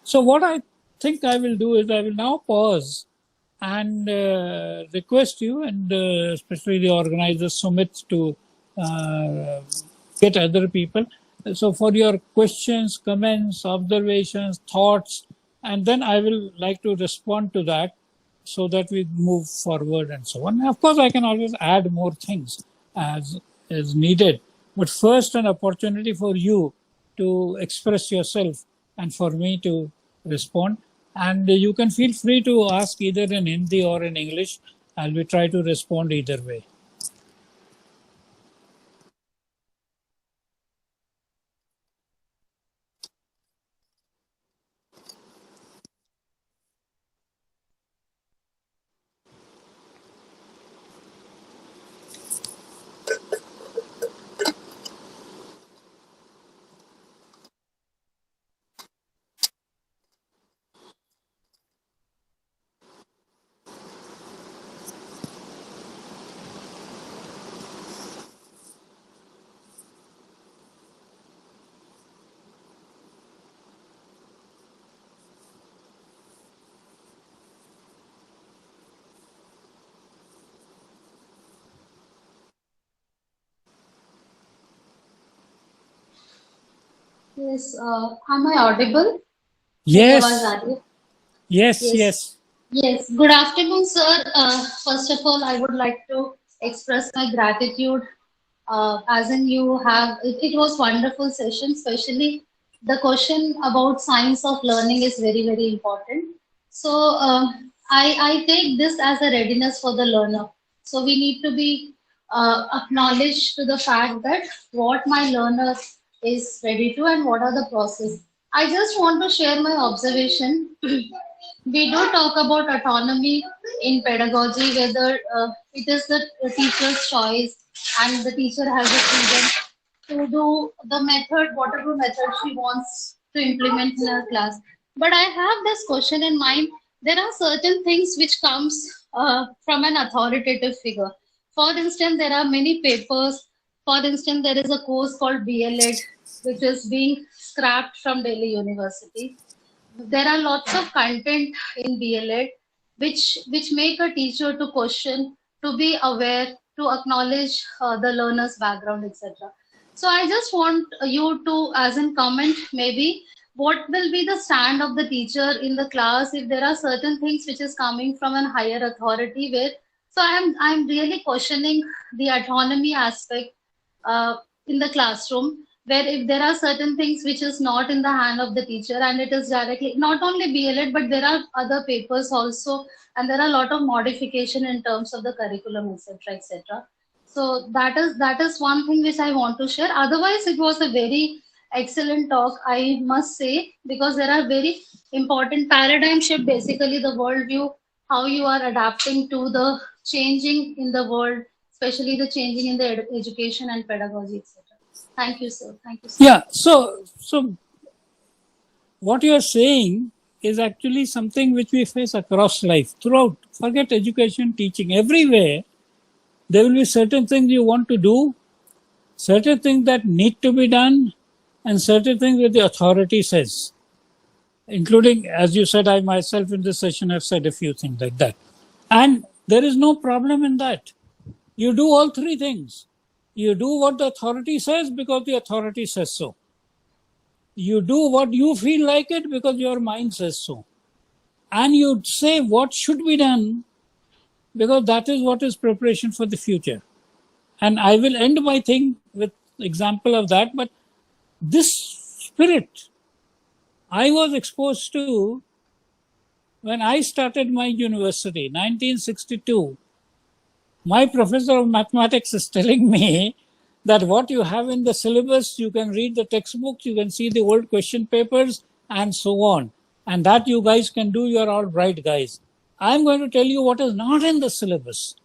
So what I think I will do is I will now pause and request you, and especially the organizer Sumit, to uh, get other people. So for your questions, comments, observations, thoughts, and then I will like to respond to that so that we move forward and so on. Of course, I can always add more things as needed, but first an opportunity for you to express yourself and for me to respond. And you can feel free to ask either in Hindi or in English. I will try to respond either way. Yes, am I audible? मेरी आवाज आ Yes, रही है? yes, Yes. yes. Yes. Good afternoon, sir. First of all, I would like to express my gratitude. As in, you have it was wonderful session. Especially the question about science of learning is very very important. So I take this as a readiness for the learner. So we need to be acknowledged to the fact that what my learner is ready to and what are the process. I just want to share my observation. We do talk about autonomy in pedagogy, whether it is the teacher's choice and the teacher has the freedom to do the method, whatever method she wants to implement in her class. But I have this question in mind. There are certain things which comes from an authoritative figure. For instance, there are many papers. For instance, there is a course called BLED, which is being scrapped from Delhi University. There are lots of content in DLED which make a teacher to question, to be aware, to acknowledge the learner's background, etc. So I just want you to, as in comment, maybe what will be the stand of the teacher in the class if there are certain things which is coming from a higher authority where. So I'm really questioning the autonomy aspect uh, in the classroom, where if there are certain things which is not in the hand of the teacher and it is directly not only BLED but there are other papers also, and there are a lot of modification in terms of the curriculum, etc., etc. So that is one thing which I want to share. Otherwise, it was a very excellent talk, I must say, because there are very important paradigm shift, basically the worldview, how you are adapting to the changing in the world, especially the changing in the education and pedagogy, etc. Thank you, sir. Thank you so Yeah. much. So what you are saying is actually something which we face across life throughout. Forget education, teaching, everywhere. There will be certain things you want to do, certain things that need to be done, and certain things that the authority says, including, as you said, I myself in this session have said a few things like that. And there is no problem in that. You do all three things. You do what the authority says because the authority says so. You do what you feel like it because your mind says so. And you say what should be done because that is what is preparation for the future. And I will end my thing with example of that. But this spirit I was exposed to when I started my university, 1962. My professor of mathematics is telling me that what you have in the syllabus, you can read the textbooks, you can see the old question papers, and so on. And that you guys can do, you're all bright guys. I'm going to tell you what is not in the syllabus.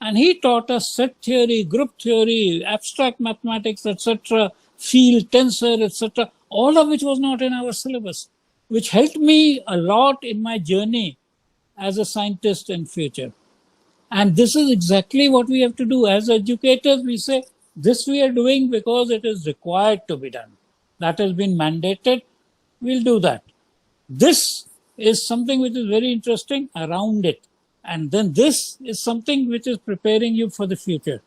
And he taught us set theory, group theory, abstract mathematics, etc., field, tensor, etc., all of which was not in our syllabus, which helped me a lot in my journey as a scientist in future. And this is exactly what we have to do. As educators, we say, this we are doing because it is required to be done. That has been mandated. We'll do that. This is something which is very interesting around it. And then this is something which is preparing you for the future.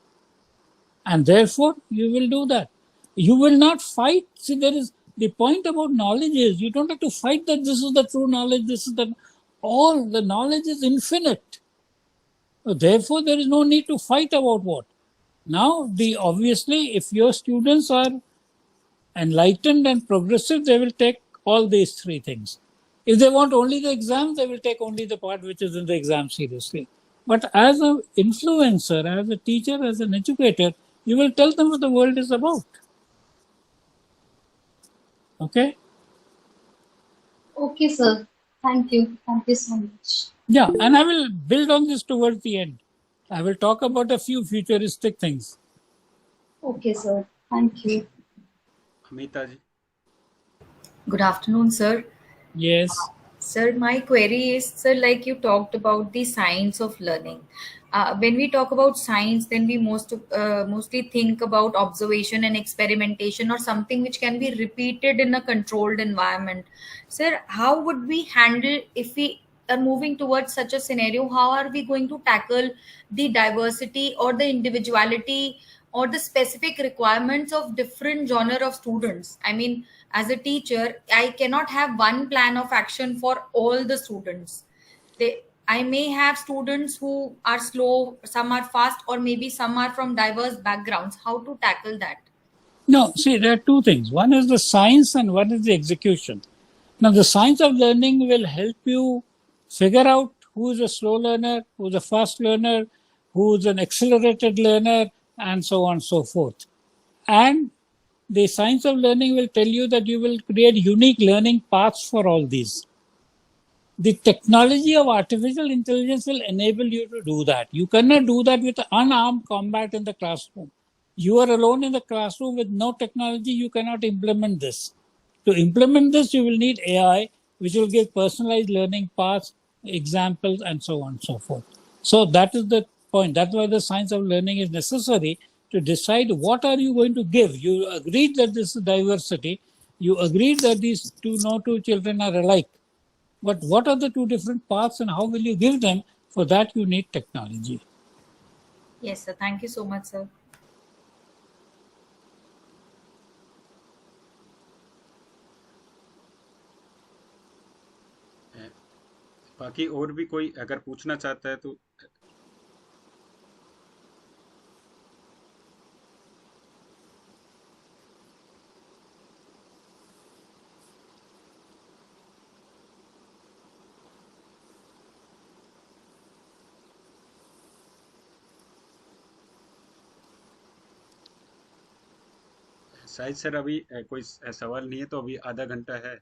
And therefore, you will do that. You will not fight. See, there is the point about knowledge is you don't have to fight that this is the true knowledge, this is the all the knowledge is infinite. So therefore, there is no need to fight about what. Now, the obviously, if your students are enlightened and progressive, they will take all these three things. If they want only the exam, they will take only the part which is in the exam seriously. But as an influencer, as a teacher, as an educator, you will tell them what the world is about. Okay? Okay, sir. Thank you. Thank you so much. Yeah, and I will build on this towards the end. I will talk about a few futuristic things. Okay, sir. Thank you. Amita ji. Good afternoon, sir. Yes. Sir, my query is, sir, like you talked about the science of learning. When we talk about science, then we mostly think about observation and experimentation or something which can be repeated in a controlled environment. Sir, how would we handle if we are moving towards such a scenario? How are we going to tackle the diversity or the individuality or the specific requirements of different genre of students? I mean, as a teacher, I cannot have one plan of action for all the students. I may have students who are slow, some are fast, or maybe some are from diverse backgrounds. How to tackle that? No, see, there are two things. One is the science and one is the execution. Now, the science of learning will help you figure out who is a slow learner, who is a fast learner, who is an accelerated learner, and so on and so forth. And the science of learning will tell you that you will create unique learning paths for all these. The technology of artificial intelligence will enable you to do that. You cannot do that with unarmed combat in the classroom. You are alone in the classroom with no technology, you cannot implement this. To implement this, you will need AI, which will give personalized learning paths, examples, and so on and so forth. So that is the point. That's why the science of learning is necessary to decide what are you going to give. You agreed that this is diversity. You agreed that these no two children are alike. But what are the two different paths and how will you give them? For that, you need technology. Yes, sir. Thank you so much, sir. बाकी और भी कोई अगर पूछना चाहता है तो शायद सर अभी कोई सवाल नहीं है तो अभी आधा घंटा है.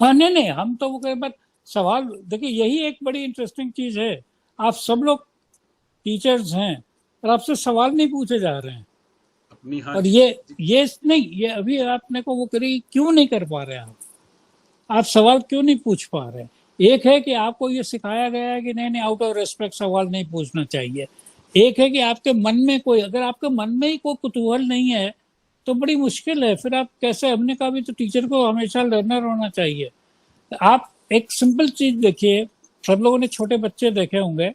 हाँ नहीं हम तो वो कहें बट सवाल देखिए यही एक बड़ी इंटरेस्टिंग चीज है. आप सब लोग टीचर्स हैं और आपसे सवाल नहीं पूछे जा रहे हैं अपनी और ये नहीं ये अभी आपने को वो करी क्यों नहीं कर पा रहे आप सवाल क्यों नहीं पूछ पा रहे. एक है कि आपको ये सिखाया गया है कि नहीं आउट ऑफ रेस्पेक्ट सवाल नहीं पूछना चाहिए. एक है कि आपके मन में कोई अगर आपके मन में ही कोई कुतूहल नहीं है तो बड़ी मुश्किल है. फिर आप कैसे हमने कहा भी तो टीचर को हमेशा लर्नर होना चाहिए. आप एक सिंपल चीज देखिए सब लोगों ने छोटे बच्चे देखे होंगे.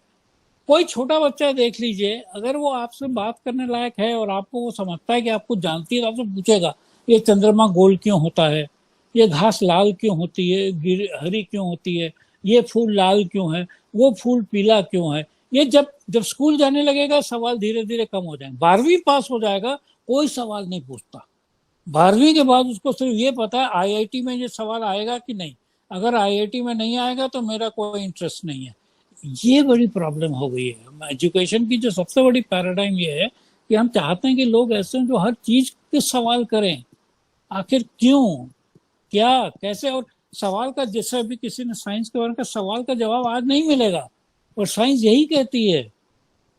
कोई छोटा बच्चा देख लीजिए अगर वो आपसे बात करने लायक है और आपको वो समझता है कि आपको जानती है तो आपसे पूछेगा ये चंद्रमा गोल क्यों होता है, ये घास लाल क्यों होती है, हरी क्यों होती है, ये फूल लाल क्यों है, वो फूल पीला क्यों है. ये जब स्कूल जाने लगेगा सवाल धीरे धीरे कम हो जाएंगे. 12वीं पास हो जाएगा कोई सवाल नहीं पूछता. 12वीं के बाद उसको सिर्फ ये पता है आईआईटी में ये सवाल आएगा कि नहीं. अगर आईआईटी में नहीं आएगा तो मेरा कोई इंटरेस्ट नहीं है. ये बड़ी प्रॉब्लम हो गई है एजुकेशन की. जो सबसे बड़ी पैराडाइम ये है कि हम चाहते हैं कि लोग ऐसे हैं जो हर चीज के सवाल करें. आखिर क्यों, क्या, कैसे. और सवाल का जैसे अभी किसी ने साइंस के बारे में सवाल का जवाब आज नहीं मिलेगा और साइंस यही कहती है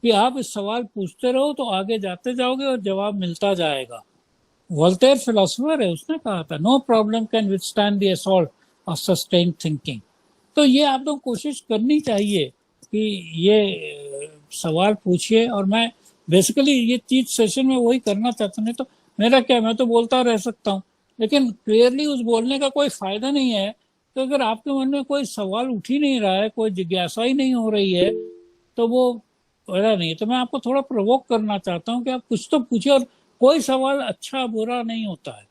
कि आप इस सवाल पूछते रहो तो आगे जाते जाओगे और जवाब मिलता जाएगा. वोल्टेयर फिलोसोफर है, उसने कहा था no problem can withstand the assault of sustained thinking. तो ये आप लोग कोशिश करनी चाहिए कि ये सवाल पूछिए. और मैं बेसिकली ये चीज सेशन में वही करना चाहता हूँ. नहीं तो मेरा क्या, मैं तो बोलता रह सकता हूँ लेकिन क्लियरली उस बोलने का कोई फायदा नहीं है तो अगर आपके मन में कोई सवाल उठ ही नहीं रहा है, कोई जिज्ञासा ही नहीं हो रही है, तो वो फायदा नहीं। तो मैं आपको थोड़ा प्रोवोक करना चाहता हूँ कि आप कुछ तो पूछिए, और कोई सवाल अच्छा बुरा नहीं होता है।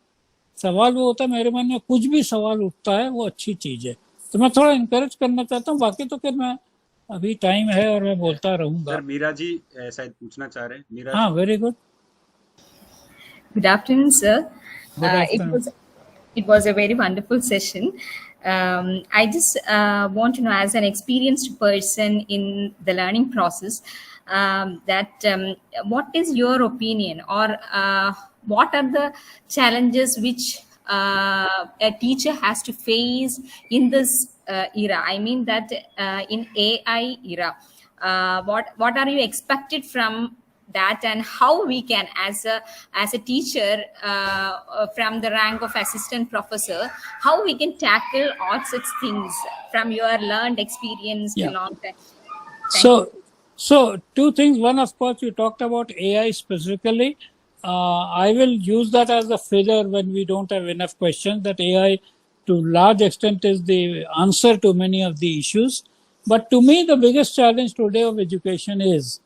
सवाल वो होता है, मेरे मन में कुछ भी सवाल उठता है वो अच्छी चीज है। तो मैं थोड़ा इंकरेज करना चाहता हूँ। बाकी तो फिर मैं, अभी टाइम है और मैं बोलता सर रहूंगा। मीरा जी शायद पूछना चाह रहे हैं, मीरा हाँ, जी। Very good. Good afternoon, sir. Good It afternoon. was a very wonderful session. I just want to know, as an experienced person in the learning process, that what is your opinion, or what are the challenges which a teacher has to face in this era? I mean that in AI era, what are you expected from that, and how we can, as a teacher, from the rank of assistant professor, how we can tackle all such things from your learned experience Yeah. long time. Thank you. So two things. One, of course, you talked about AI specifically. I will use that as a filler when we don't have enough questions. That AI, to large extent, is the answer to many of the issues. But to me, the biggest challenge today of education is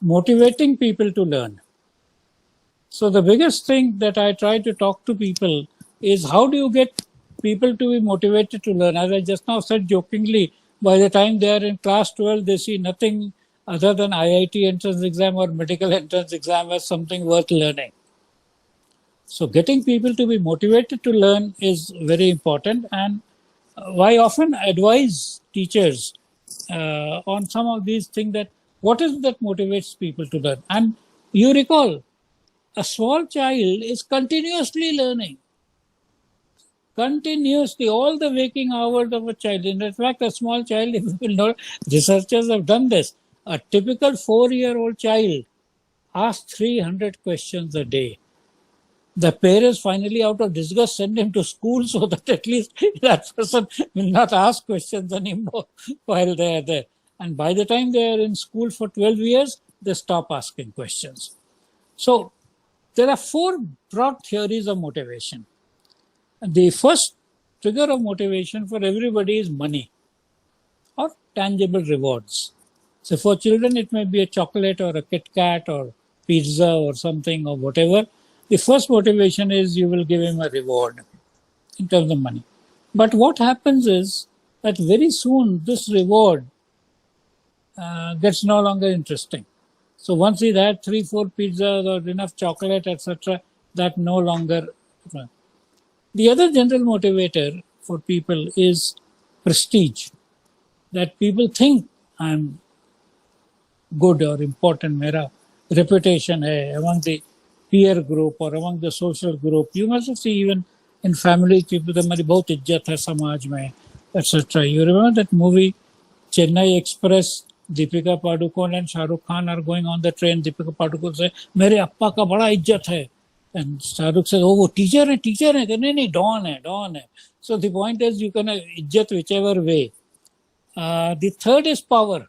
motivating people to learn. So the biggest thing that I try to talk to people is, how do you get people to be motivated to learn? As I just now said jokingly, by the time they are in class 12, they see nothing other than IIT entrance exam or medical entrance exam as something worth learning. So getting people to be motivated to learn is very important. And I often advise teachers on some of these things, that what is that motivates people to learn. And you recall, a small child is continuously learning, continuously, all the waking hours of a child. In fact, a small child, if you will know, researchers have done this. A typical 4-year-old child asks 300 questions a day. The parents finally, out of disgust, send him to school so that at least that person will not ask questions anymore while they are there. And by the time they are in school for 12 years, they stop asking questions. So there are 4 broad theories of motivation. The first trigger of motivation for everybody is money or tangible rewards. So for children, it may be a chocolate or a Kit Kat or pizza or something or whatever. The first motivation is you will give him a reward in terms of money. But what happens is that very soon this reward gets no longer interesting. So once he's had 3-4 pizzas or enough chocolate, etc., that no longer. The other general motivator for people is prestige. That people think I'm good or important, मेरा reputation है among the peer group or among the social group. You must see even in family, people, हमारी बहुत इज्जत है समाज में, etc. You remember that movie Chennai Express? Deepika Padukone and Shah Rukh Khan are going on the train. Deepika Padukone says, मेरे अप्पा का बड़ा इज्जत है. And Shahrukh says, oh, वो टीचर है, टीचर है. नहीं नहीं, डॉन है, डॉन है. So the point is, you can इज्जत whichever way. The third is power,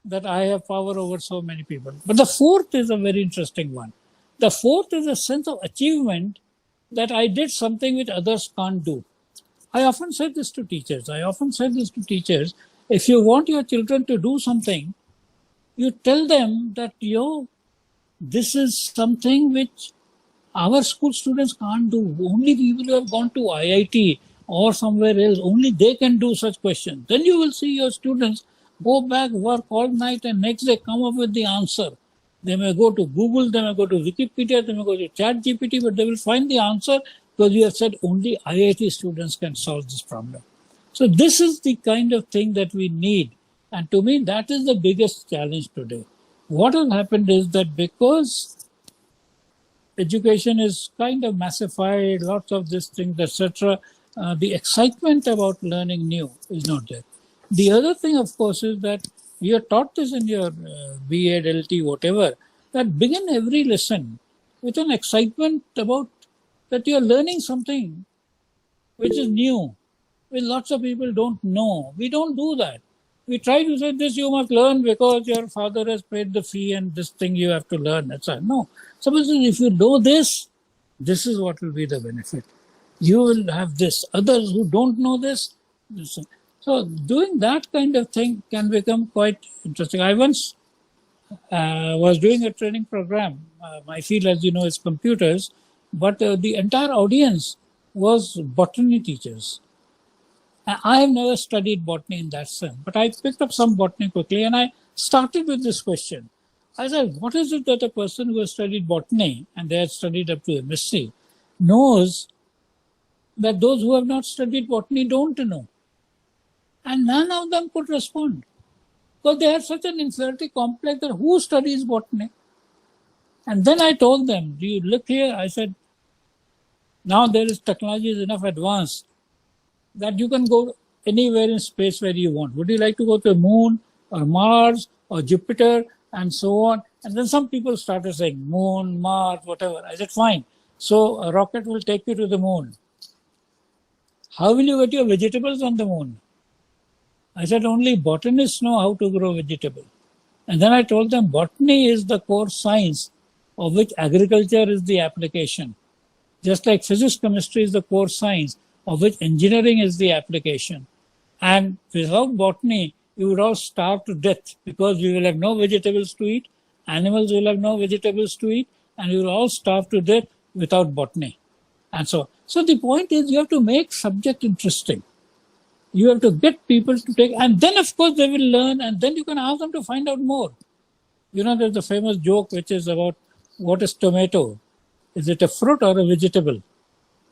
that I have power over so many people. But the fourth is a very interesting one. The fourth is a sense of achievement, that I did something which others can't do. I often say this to teachers. If you want your children to do something, you tell them that, this is something which our school students can't do. Only people who have gone to IIT or somewhere else, only they can do such questions. Then you will see your students go back, work all night, and next day come up with the answer. They may go to Google, they may go to Wikipedia, they may go to ChatGPT, but they will find the answer, because you have said only IIT students can solve this problem. So this is the kind of thing that we need. And to me, that is the biggest challenge today. What has happened is that because education is kind of massified, lots of these things, etc., the excitement about learning new is not there. The other thing, of course, is that you are taught this in your B.Ed, LT, whatever, that begin every lesson with an excitement about that you are learning something which is new, which lots of people don't know. We don't do that. We try to say, this you must learn because your father has paid the fee and this thing you have to learn. Etc. No. Suppose if you know this, this is what will be the benefit. You will have this. Others who don't know this, So doing that kind of thing can become quite interesting. I once was doing a training program. My field, as you know, is computers, but the entire audience was botany teachers. I have never studied botany in that sense, but I picked up some botany quickly, and I started with this question. I said, what is it that a person who has studied botany, and they have studied up to MSc, knows that those who have not studied botany don't know? And none of them could respond, because they had such an inferiority complex that who studies botany? And then I told them, do you look here? I said, now there is technology is enough advanced that you can go anywhere in space where you want. Would you like to go to the moon or Mars or Jupiter and so on? And then some people started saying moon, Mars, whatever. I said, fine. So a rocket will take you to the moon. How will you get your vegetables on the moon? I said, only botanists know how to grow vegetable. And then I told them botany is the core science of which agriculture is the application. Just like physics, chemistry is the core science of which engineering is the application. And without botany, you would all starve to death, because we will have no vegetables to eat, animals will have no vegetables to eat, and you will all starve to death without botany. And so the point is, you have to make subject interesting. You have to get people to take, and then of course they will learn, and then you can ask them to find out more. You know, there's a famous joke which is about what is tomato? Is it a fruit or a vegetable?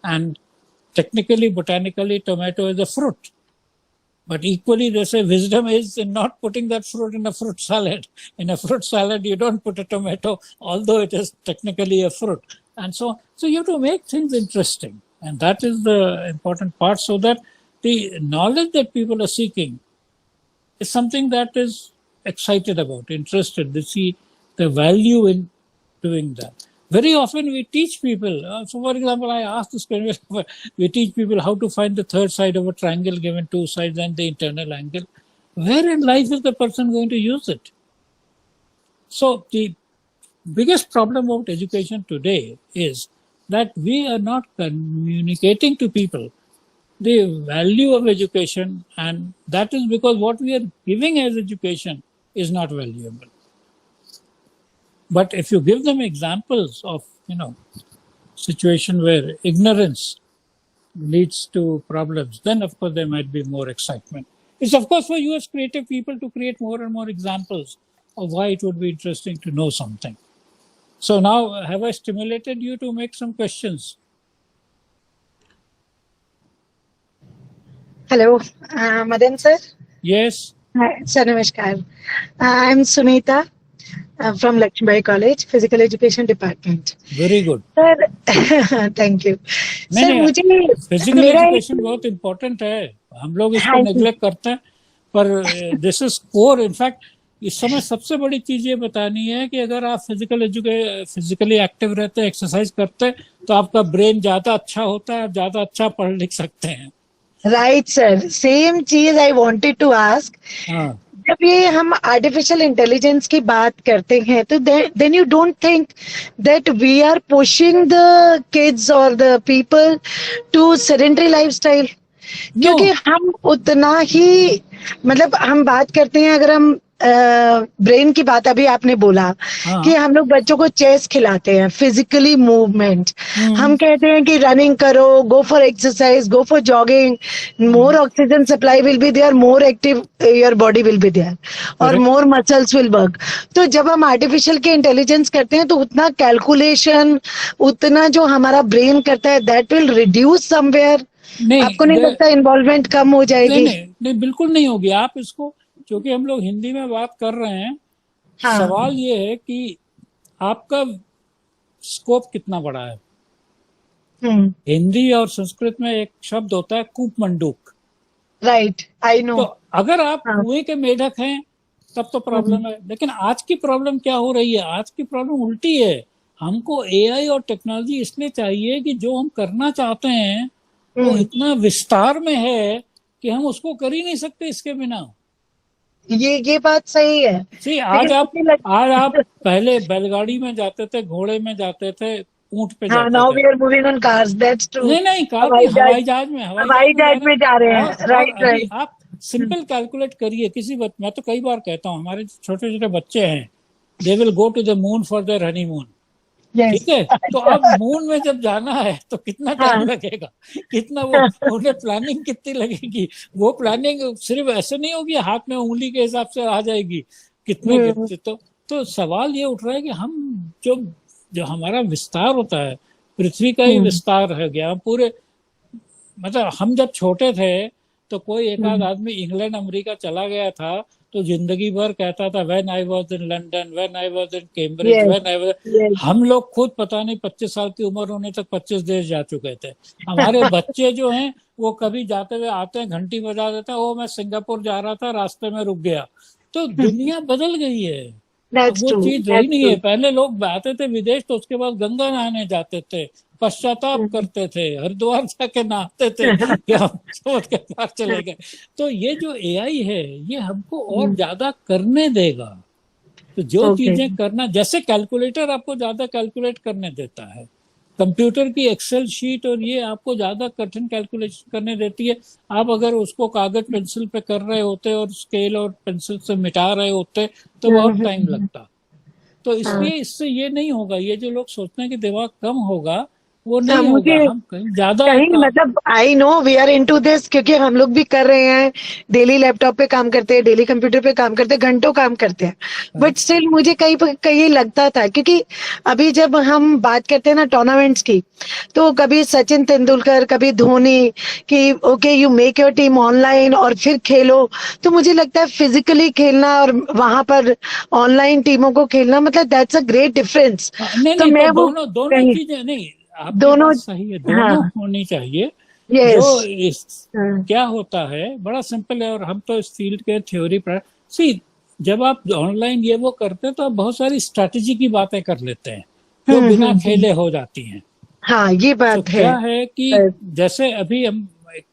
And technically, botanically, tomato is a fruit. But equally, they say wisdom is in not putting that fruit in a fruit salad. In a fruit salad, you don't put a tomato, although it is technically a fruit. And so you have to make things interesting. And that is the important part, so that the knowledge that people are seeking is something that is excited about, interested. They see the value in doing that. Very often we teach people, so for example, I asked this question, we teach people how to find the third side of a triangle given two sides and the internal angle. Where in life is the person going to use it? So the biggest problem about education today is that we are not communicating to people the value of education, and that is because what we are giving as education is not valuable. But if you give them examples of, situation where ignorance leads to problems, then of course there might be more excitement. It's of course for you as creative people to create more and more examples of why it would be interesting to know something. So now, have I stimulated you to make some questions? Hello, Madan sir. Yes. Hi, sir, namaskar. I'm Sunita from Lakshmi College, Physical Education Department. Very good. Sir, thank you. Sir मुझे physical मेरा education बहुत important है, हम लोग इसको neglect करते हैं, पर दिस इज कोर. इनफैक्ट इस समय सबसे बड़ी चीज ये बतानी है कि अगर आप फिजिकली एक्टिव रहते हैं, एक्सरसाइज करते हैं, तो आपका ब्रेन ज्यादा अच्छा होता है, आप ज्यादा अच्छा पढ़ लिख सकते हैं. राइट सर, सेम चीज आई वांटेड टू आस्क. जब ये हम आर्टिफिशियल इंटेलिजेंस की बात करते हैं, तो then you don't think that we are pushing the kids और the people to sedentary lifestyle? क्योंकि हम उतना ही, मतलब हम बात करते हैं, अगर हम ब्रेन की बात अभी आपने बोला कि हम लोग बच्चों को चेस खिलाते हैं, फिजिकली मूवमेंट, हम कहते हैं कि रनिंग करो, go for exercise, go for jogging, more oxygen supply will be there, more active your body will be there, और मोर मसल्स विल वर्क. तो जब हम आर्टिफिशियल के इंटेलिजेंस करते हैं, तो उतना कैलकुलेशन, उतना जो हमारा ब्रेन करता है, दैट विल रिड्यूस समवेयर. आपको नहीं लगता इन्वॉल्वमेंट कम हो जाएगी? नहीं, बिल्कुल नहीं होगी. आप इसको, क्योंकि हम लोग हिंदी में बात कर रहे हैं, सवाल ये है कि आपका स्कोप कितना बड़ा है. हिंदी और संस्कृत में एक शब्द होता है कूप मंडूक. Right, I know. तो अगर आप कुएं के मेढक हैं तब तो प्रॉब्लम है. लेकिन आज की प्रॉब्लम क्या हो रही है? आज की प्रॉब्लम उल्टी है. हमको एआई और टेक्नोलॉजी इसलिए चाहिए कि जो हम करना चाहते हैं वो इतना विस्तार में है कि हम उसको कर ही नहीं सकते इसके बिना. ये बात सही है. आज आप पहले बैलगाड़ी में जाते थे, घोड़े में जाते थे, ऊंट पे हाँ, जाते नाउ थे। We are moving on cars, that's true. नहीं नहीं, कार नहीं, हवाई जहाज, हवाई जहाज हवाई में जा जहाज रहे में जा रहे हैं। हैं, और राइट अभी राइट। आप सिंपल कैलकुलेट करिए, मैं तो कई बार कहता हूँ, हमारे छोटे छोटे बच्चे हैं, they will go to the moon for their honeymoon. Yes. ठीक है, तो अब मून में जब जाना है तो कितना टाइम हाँ। लगेगा, कितना वो, उन्हें प्लानिंग कितनी लगेगी। वो प्लानिंग सिर्फ ऐसे नहीं होगी, हाथ में उंगली के हिसाब से आ जाएगी, कितने हम्म कितने। तो सवाल ये उठ रहा है कि हम जो जो हमारा विस्तार होता है, पृथ्वी का ही हम्म विस्तार है गया पूरे। मतलब हम जब छोटे थे तो कोई एक आध हम्म आदमी इंग्लैंड अमेरिका चला गया था तो जिंदगी भर कहता था when I was in London, when I was in Cambridge, yes when I was. Yes. हम लोग खुद पता नहीं 25 साल की उम्र होने तक 25 देश जा चुके थे। हमारे बच्चे जो हैं वो कभी जाते हुए आते हैं, घंटी बजा देते हैं, ओ मैं सिंगापुर जा रहा था रास्ते में रुक गया। तो दुनिया बदल गई है। अब दैट्स वो ट्रू, चीज रही दैट्स नहीं ट्रू। है। पहले लोग आते थे विदेश तो उसके बाद गंगा नहाने जाते थे, पश्चाताप करते थे, हरिद्वार जाके नहाते थे कि हम समझ के पार चले गए। तो ये जो एआई है ये हमको और ज्यादा करने देगा। तो जो ओके। चीजें करना, जैसे कैलकुलेटर आपको ज्यादा कैलकुलेट करने देता है, कंप्यूटर की एक्सेल शीट और ये आपको ज्यादा कठिन कैलकुलेशन करने देती है। आप अगर उसको कागज पेंसिल पे कर रहे होते और स्केल और पेंसिल से मिटा रहे होते तो बहुत टाइम लगता। तो हाँ इसलिए इससे ये नहीं होगा, ये जो लोग सोचते हैं कि दिमाग कम होगा, वो हाँ, नहीं होगा। मुझे हम कहीं ज्यादा कहीं काम। मतलब I know we are into this, क्योंकि हम लोग भी कर रहे हैं, डेली लैपटॉप पे काम करते हैं, डेली कंप्यूटर पे काम करते हैं, घंटों काम करते हैं। बट स्टिल मुझे कहीं कहीं लगता था, क्योंकि अभी जब हम बात करते हैं ना टूर्नामेंट्स की, तो कभी सचिन तेंदुलकर, कभी धोनी, कि okay you make your team online और फिर खेलो। तो मुझे लगता है फिजिकली खेलना और वहां पर ऑनलाइन टीमों को खेलना, मतलब दैट्स अ ग्रेट डिफरेंस। नहीं तो नहीं, तो मैं वो दोनों दोनों कहीं चीजें नहीं, आपकी दोनों। बात सही है, हाँ। दोनों होनी चाहिए। जो यस। इस क्या होता है बड़ा सिंपल है, और हम तो इस फील्ड के थ्योरी पर सी, जब आप ऑनलाइन ये वो करते हैं तो आप बहुत सारी स्ट्रैटेजी की बातें कर लेते हैं जो बिना हम्म। खेले हो जाती हैं। हाँ, ये तो बात है। क्या है कि जैसे अभी हम एक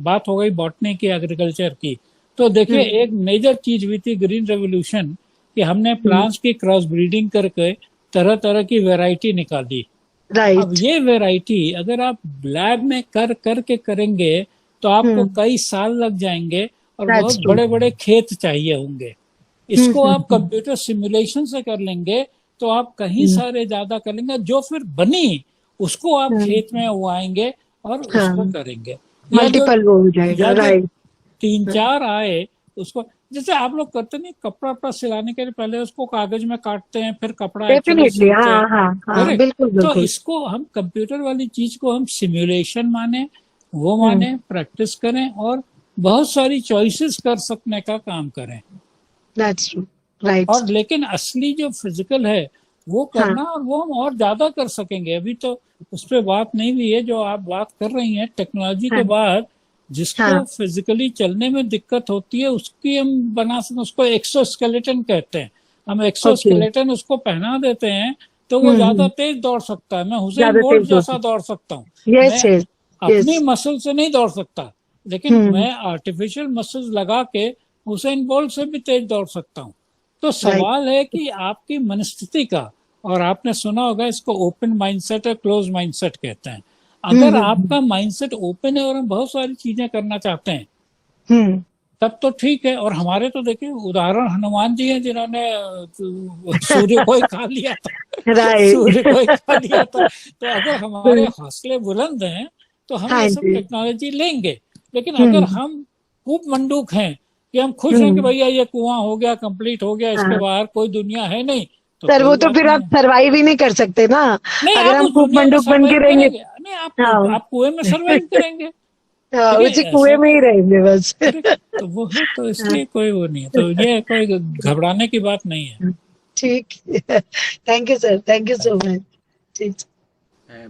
बात हो गई बॉटनी की, एग्रीकल्चर की, तो देखिए हम्म एक मेजर चीज हुई थी ग्रीन रेवोल्यूशन, कि हमने प्लांट्स की क्रॉस ब्रीडिंग करके तरह तरह की वैरायटी निकाली। अब राइट। ये वैरायटी अगर आप लैब में कर करके करेंगे तो आपको हम्म। कई साल लग जाएंगे और बहुत दैट्स ट्रू। बड़े बड़े खेत चाहिए होंगे। इसको आप कंप्यूटर सिमुलेशन से कर लेंगे तो आप कहीं हम्म, सारे ज्यादा कर लेंगे, जो फिर बनी उसको आप हम्म, खेत में उगाएंगे और उसको हाँ, करेंगे। या जो मल्टीपल वो हो जाएगा, या जो राइट। तीन चार आए उसको, जैसे आप लोग करते नहीं, कपड़ा वपड़ा सिलाने के लिए पहले उसको कागज में काटते हैं फिर कपड़ा एक्चुअली डेफिनेटली, सिलते हाँ हैं। हाँ हाँ, करेक्ट। बिल्कुल तो बिल्कुल। इसको हम कंप्यूटर वाली चीज को हम सिमुलेशन माने, वो हम्म। माने, प्रैक्टिस करें और बहुत सारी चॉइसेस कर सकने का काम करें। That's true. राइट। और लेकिन असली जो फिजिकल है वो हाँ करना, और वो हम और ज्यादा कर सकेंगे। अभी तो उस पर बात नहीं हुई है जो आप बात कर रही हैं, टेक्नोलॉजी के हाँ बाद जिसको हाँ। फिजिकली चलने में दिक्कत होती है उसकी हम बना सकते, उसको एक्सोस्केलेटन कहते हैं। हम ओके। एक्सोस्केलेटन उसको पहना देते हैं तो वो ज्यादा हम्म। तेज दौड़ सकता है। मैं हुसैन ज्यादा बोल्ट तेज हो जैसा सकता। दौड़ सकता हूँ। यस मैं यस अपनी यस। मसल से नहीं दौड़ सकता, लेकिन हम्म। मैं आर्टिफिशियल मसल्स लगा के हुसैन बोल्ट से भी तेज दौड़ सकता हूँ। तो राइट। सवाल है कि आपकी मनस्थिति का, और आपने सुना होगा इसको ओपन माइंडसेट और क्लोज माइंडसेट कहते हैं। अगर हम्म। आपका माइंडसेट ओपन है और हम बहुत सारी चीजें करना चाहते हैं हम्म। तब तो ठीक है। और हमारे तो देखिए उदाहरण हनुमान जी हैं जिन्होंने सूर्य को ही खा लिया था सूर्य को ही राइट। खा लिया था। तो अगर हमारे हौसले बुलंद हैं तो हम हाँ ये सब जी। टेक्नोलॉजी लेंगे। लेकिन अगर हम्म हम खूब मंडूक हैं कि हम खुश हैं कि हम्म। भैया ये कुआं हो गया, कंप्लीट हो गया, इसके हाँ बाहर कोई दुनिया है नहीं, तो सर, वो कोई तो बात फिर नहीं आप है। सरवाइव ही नहीं कर सकते ना, नहीं, अगर आप हम उस खूब दुनिया में मंडूक बन के सरवाइव रहेंगे। करेंगे, नहीं हाँ आप कुएं में सरवाइव करेंगे। हाँ, ठीक है, उसी कुएं ऐसा में ही रहेंगे बस। करेक्ट। तो वो है, तो इसलिए कोई वो नहीं है, तो ये कोई घबराने की बात नहीं है। ठीक। Thank you sir, thank you so much. ठीक।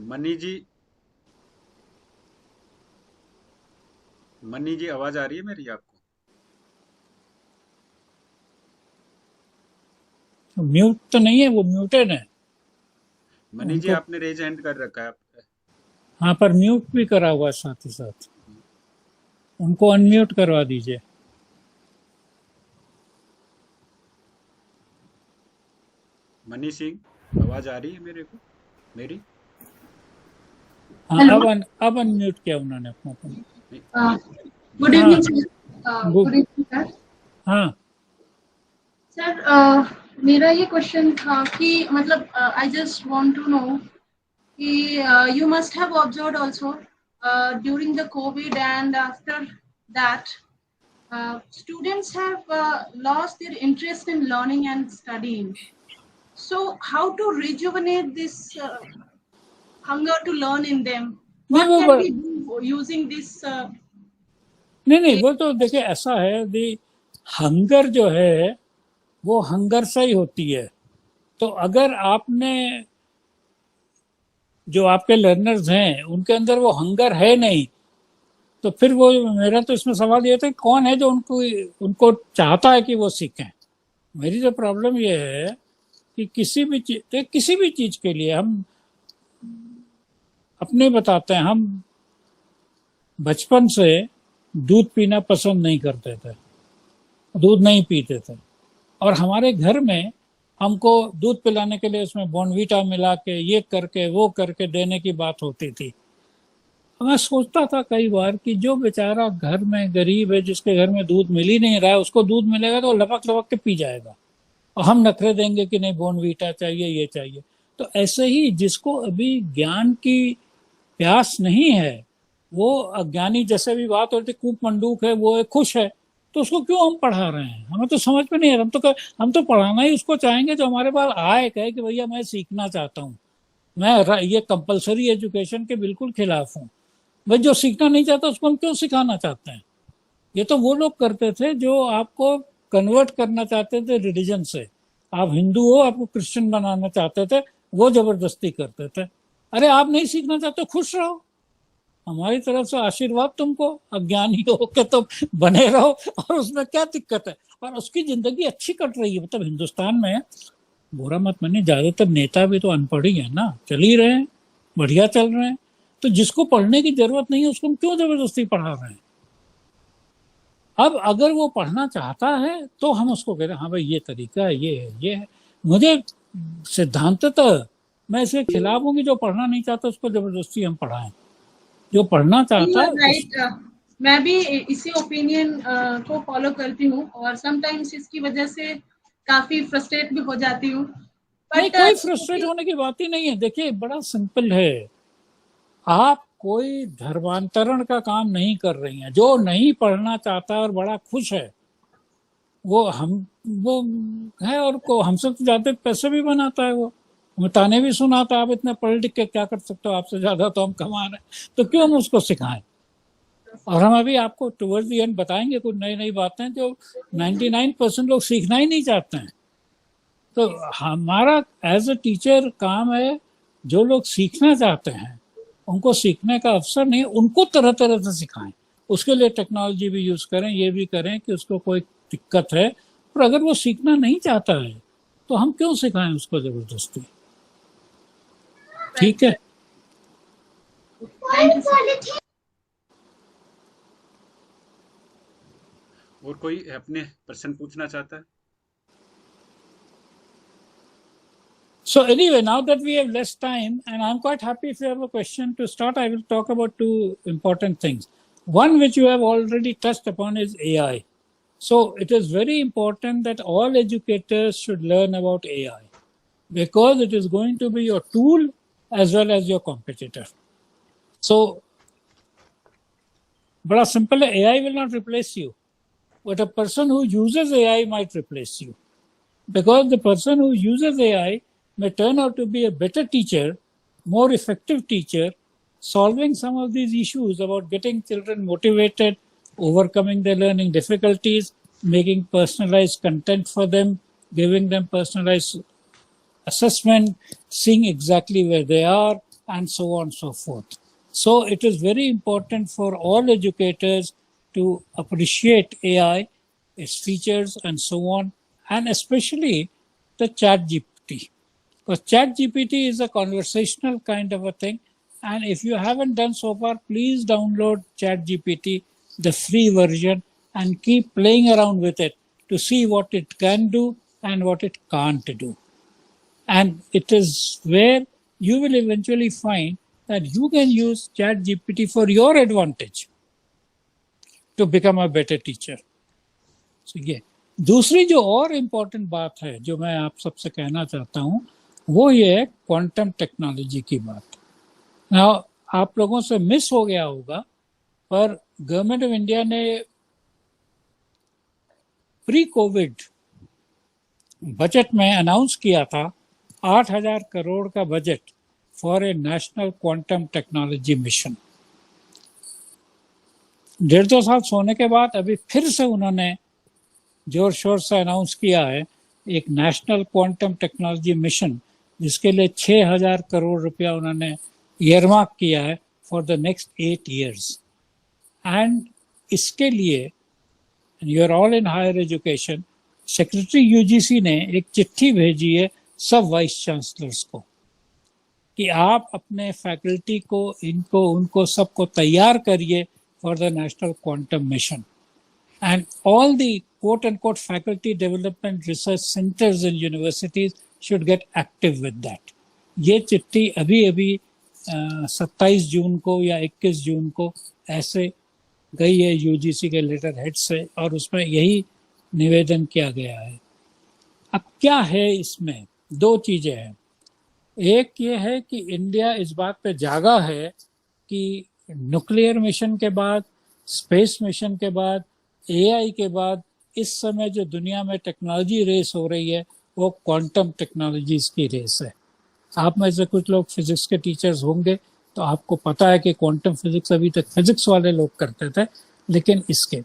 मनी जी, मनी जी आवाज आ रही है मेरी आपको? म्यूट तो नहीं है, वो म्यूटेड है मनी जी उनको। आपने रेज हैंड कर रखा है आप। हाँ, पर म्यूट भी करा हुआ है साथ ही साथ, उनको अनम्यूट करवा दीजिए। मनी सिंह, आवाज आ रही है मेरे को? मेरी हाँ, हेलो, अब अनम्यूट किया उन्होंने अपना फोन। गुड हाँ, evening sir. Good. Good evening sir. हाँ, सर, मेरा ये क्वेश्चन था कि मतलब I just want to know कि you must have observed also during the COVID and after that students have lost their interest in learning and studying. So how to rejuvenate this hunger to learn in them? नहीं What वो can we do using this? नहीं वो तो देखिए ऐसा है, the hunger जो है वो हंगर से ही होती है। तो अगर आपने जो आपके लर्नर्स हैं उनके अंदर वो हंगर है नहीं, तो फिर वो, मेरा तो इसमें सवाल ये था कि कौन है जो उनको उनको चाहता है कि वो सीखें। मेरी जो प्रॉब्लम ये है कि किसी भी चीज के लिए हम अपने बताते हैं, हम बचपन से दूध पीना पसंद नहीं करते थे, दूध नहीं पीते थे, और हमारे घर में हमको दूध पिलाने के लिए उसमें बॉर्नवीटा मिला के ये करके वो करके देने की बात होती थी। मैं सोचता था कई बार कि जो बेचारा घर में गरीब है, जिसके घर में दूध मिल ही नहीं रहा है, उसको दूध मिलेगा तो लपक लपक के पी जाएगा, और हम नखरे देंगे कि नहीं बॉर्नवीटा चाहिए, ये चाहिए। तो ऐसे ही जिसको अभी ज्ञान की प्यास नहीं है, वो अज्ञानी, जैसे भी बात होती कूप मंडूक है, वो खुश है, तो उसको क्यों हम पढ़ा रहे हैं? हमें तो समझ में नहीं आ रहा। हम तो पढ़ाना ही उसको चाहेंगे जो हमारे पास आए, कहे कि भैया मैं सीखना चाहता हूँ। मैं ये कंपलसरी एजुकेशन के बिल्कुल खिलाफ हूँ। भाई जो सीखना नहीं चाहता उसको हम क्यों सिखाना चाहते हैं? ये तो वो लोग करते थे जो आपको कन्वर्ट करना चाहते थे रिलीजन से। आप हिंदू हो, आपको क्रिश्चियन बनाना चाहते थे, वो जबरदस्ती करते थे। अरे आप नहीं सीखना चाहते, खुश रहो, हमारी तरफ से आशीर्वाद तुमको, अज्ञानी हो के तो बने रहो, और उसमें क्या दिक्कत है? और उसकी जिंदगी अच्छी कट रही है। मतलब हिंदुस्तान में, बुरा मत मानिए, ज्यादातर नेता भी तो अनपढ़ ही है ना, चल ही रहे हैं, बढ़िया चल रहे हैं। तो जिसको पढ़ने की जरूरत नहीं है उसको हम क्यों जबरदस्ती पढ़ा रहे हैं? अब अगर वो पढ़ना चाहता है तो हम उसको कह रहे हैं हाँ भाई ये तरीका है, ये है। मुझे सिद्धांततः मैं इसके खिलाफ हूँ कि जो पढ़ना नहीं चाहता उसको जबरदस्ती हम पढ़ाएं। जो पढ़ना चाहता है राइट, मैं भी इसी ओपिनियन को फॉलो करती हूँ, और समटाइम्स इसकी वजह से काफी फ्रस्ट्रेट भी हो जाती हूँ। नहीं, कोई फ्रस्ट्रेट होने की बात ही नहीं है। देखिए बड़ा सिंपल है, आप कोई धर्मांतरण का काम नहीं कर रही हैं। जो नहीं पढ़ना चाहता और बड़ा खुश है वो है, और को हमसे तो ज्यादा पैसे भी बनाता है, वो हमें ताने भी सुनाता है, आप इतना पढ़ लिख के क्या कर सकते हो, आपसे ज्यादा तो हम कमा रहे हैं, तो क्यों हम उसको सिखाएं? और हम अभी आपको टुवर्ड्स द एंड बताएंगे कुछ नई नई बातें जो 99% लोग सीखना ही नहीं चाहते हैं। तो हमारा एज अ टीचर काम है, जो लोग सीखना चाहते हैं उनको सीखने का अवसर नहीं, उनको तरह तरह से सिखाएं। उसके लिए टेक्नोलॉजी भी यूज करें, ये भी करें कि उसको कोई दिक्कत है, और अगर वो सीखना नहीं चाहता है तो हम क्यों सिखाएं उसको जबरदस्ती? ठीक है। और कोई अपने प्रश्न पूछना चाहता है? So anyway, now that we have less time, and I'm quite happy if you have a question to start, I will talk about two important things. One which you have already touched upon is AI. So it is very important that all educators should learn about AI, because it is going to be your tool as well as your competitor. So, bada simple hai, AI will not replace you, but a person who uses AI might replace you, because the person who uses AI may turn out to be a better teacher, more effective teacher, solving some of these issues about getting children motivated, overcoming their learning difficulties, making personalized content for them, giving them personalized assessment, seeing exactly where they are, and so on and so forth. So it is very important for all educators to appreciate AI, its features, and so on, and especially the chat GPT. Because chat GPT is a conversational kind of a thing. And if you haven't done so far, please download chat GPT, the free version, and keep playing around with it to see what it can do and what it can't do. And it is where you will eventually find that you can use ChatGPT for your advantage to become a better teacher. ठीक है। दूसरी जो और important बात है जो मैं आप सबसे कहना चाहता हूं वो ये है क्वांटम टेक्नोलॉजी की बात। नाउ आप लोगों से मिस हो गया होगा पर गवर्नमेंट ऑफ इंडिया ने प्री कोविड बजट में अनाउंस किया था 8,000 करोड़ का budget for a national quantum technology mission. 1.5-2 साल सोने के बाद अभी फिर से उन्होंने जोर शोर से अनाउंस किया है एक नेशनल क्वांटम टेक्नोलॉजी मिशन जिसके लिए 6,000 करोड़ रुपया उन्होंने ईयरमार्क किया है for the next 8 years। And इसके लिए you are all in higher education, secretary UGC ने एक चिट्ठी भेजी है सब वाइस चांसलर्स को कि आप अपने फैकल्टी को इनको उनको सबको तैयार करिए for the national quantum mission. And all the quote unquote faculty development research centers in universities should get active with that। ये चिट्ठी अभी अभी 27 जून को या 21 जून को ऐसे गई है यूजीसी के लेटर हेड से और उसमें यही निवेदन किया गया है। अब क्या है इसमें, दो चीजें हैं। एक ये है कि इंडिया इस बात पे जागा है कि न्यूक्लियर मिशन के बाद, स्पेस मिशन के बाद, एआई के बाद इस समय जो दुनिया में टेक्नोलॉजी रेस हो रही है वो क्वांटम टेक्नोलॉजीज की रेस है। आप में से कुछ लोग फिजिक्स के टीचर्स होंगे तो आपको पता है कि क्वांटम फिजिक्स अभी तक फिजिक्स वाले लोग करते थे, लेकिन इसके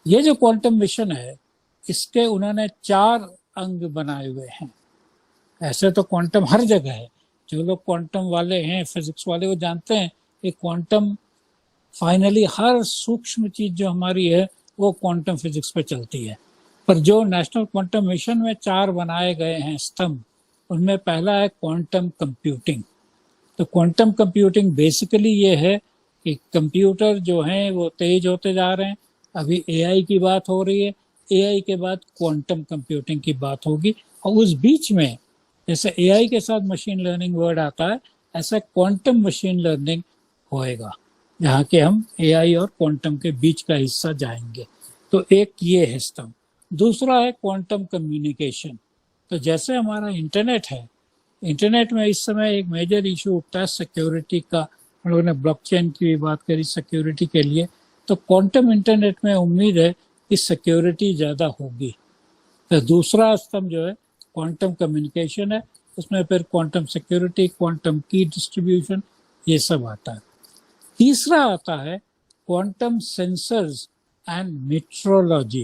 ये जो क्वांटम मिशन है इसके उन्होंने 4 अंग बनाए हुए हैं। ऐसे तो क्वांटम हर जगह है, जो लोग क्वांटम वाले हैं फिजिक्स वाले वो जानते हैं कि क्वांटम फाइनली हर सूक्ष्म चीज जो हमारी है वो क्वांटम फिजिक्स पे चलती है। पर जो नेशनल क्वांटम मिशन में 4 बनाए गए हैं स्तंभ, उनमें पहला है क्वांटम कंप्यूटिंग। तो क्वांटम कंप्यूटिंग बेसिकली ये है कि कंप्यूटर जो हैं वो तेज होते जा रहे हैं। अभी एआई की बात हो रही है, एआई के बाद क्वांटम कंप्यूटिंग की बात होगी और उस बीच में जैसे एआई के साथ मशीन लर्निंग वर्ड आता है ऐसा क्वांटम मशीन लर्निंग होएगा जहाँ के हम एआई और क्वांटम के बीच का हिस्सा जाएंगे। तो एक ये है स्तंभ। दूसरा है क्वांटम कम्युनिकेशन। तो जैसे हमारा इंटरनेट है, इंटरनेट में इस समय एक मेजर इशू उठता है सिक्योरिटी का। हम लोगों ने ब्लॉकचेन की भी बात करी सिक्योरिटी के लिए, तो क्वांटम इंटरनेट में उम्मीद है कि सिक्योरिटी ज़्यादा होगी। तो दूसरा स्तंभ जो है क्वांटम कम्युनिकेशन है, उसमें फिर क्वांटम सिक्योरिटी, क्वांटम की डिस्ट्रीब्यूशन, ये सब आता है। तीसरा आता है क्वांटम सेंसर्स एंड मेट्रोलॉजी।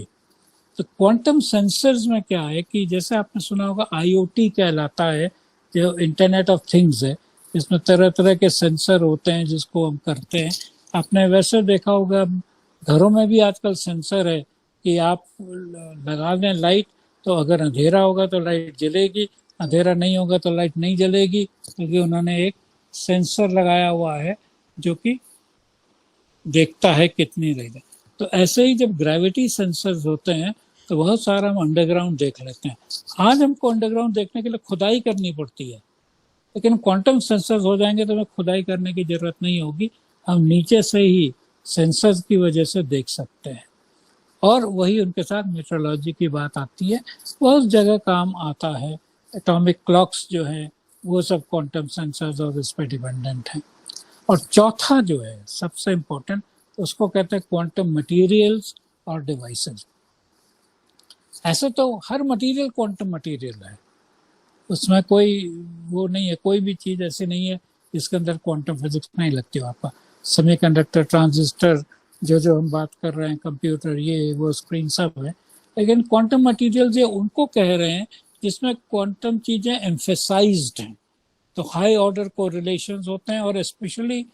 तो क्वांटम सेंसर्स में क्या है कि जैसे आपने सुना होगा आईओटी कहलाता है, जो इंटरनेट ऑफ थिंग्स है, इसमें तरह तरह के सेंसर होते हैं जिसको हम करते हैं। आपने वैसे देखा होगा घरों में भी आजकल सेंसर है कि आप लगा दें लाइट तो अगर अंधेरा होगा तो लाइट जलेगी, अंधेरा नहीं होगा तो लाइट नहीं जलेगी, क्योंकि उन्होंने एक सेंसर लगाया हुआ है जो कि देखता है कितनी रेंज है। तो ऐसे ही जब ग्रेविटी सेंसर्स होते हैं तो बहुत सारा हम अंडरग्राउंड देख लेते हैं। आज हमको अंडरग्राउंड देखने के लिए खुदाई करनी पड़ती है, लेकिन क्वांटम सेंसर्स हो जाएंगे तो हमें खुदाई करने की जरूरत नहीं होगी, हम नीचे से ही सेंसर्स की वजह से देख सकते हैं। और वही उनके साथ मेट्रोलॉजी की बात आती है, बहुत जगह काम आता है। एटॉमिक क्लॉक्स जो है वो सब क्वांटम सेंसर्स और इस पर डिपेंडेंट हैं। और चौथा जो है सबसे इम्पोर्टेंट, उसको कहते हैं क्वांटम मटेरियल्स और डिवाइसेस। ऐसे तो हर मटेरियल क्वांटम मटेरियल है, उसमें कोई वो नहीं है, कोई भी चीज़ ऐसी नहीं है जिसके अंदर क्वांटम फिजिक्स नहीं लगती हो। आपका सेमीकंडक्टर, ट्रांजिस्टर, जो हम बात कर रहे हैं, कंप्यूटर, ये वो स्क्रीन सब है। लेकिन क्वांटम मटेरियल्स ये उनको कह रहे हैं जिसमें क्वांटम चीज़ें एम्फेसाइज्ड हैं। तो हाई ऑर्डर को रिलेशंस होते हैं और स्पेशली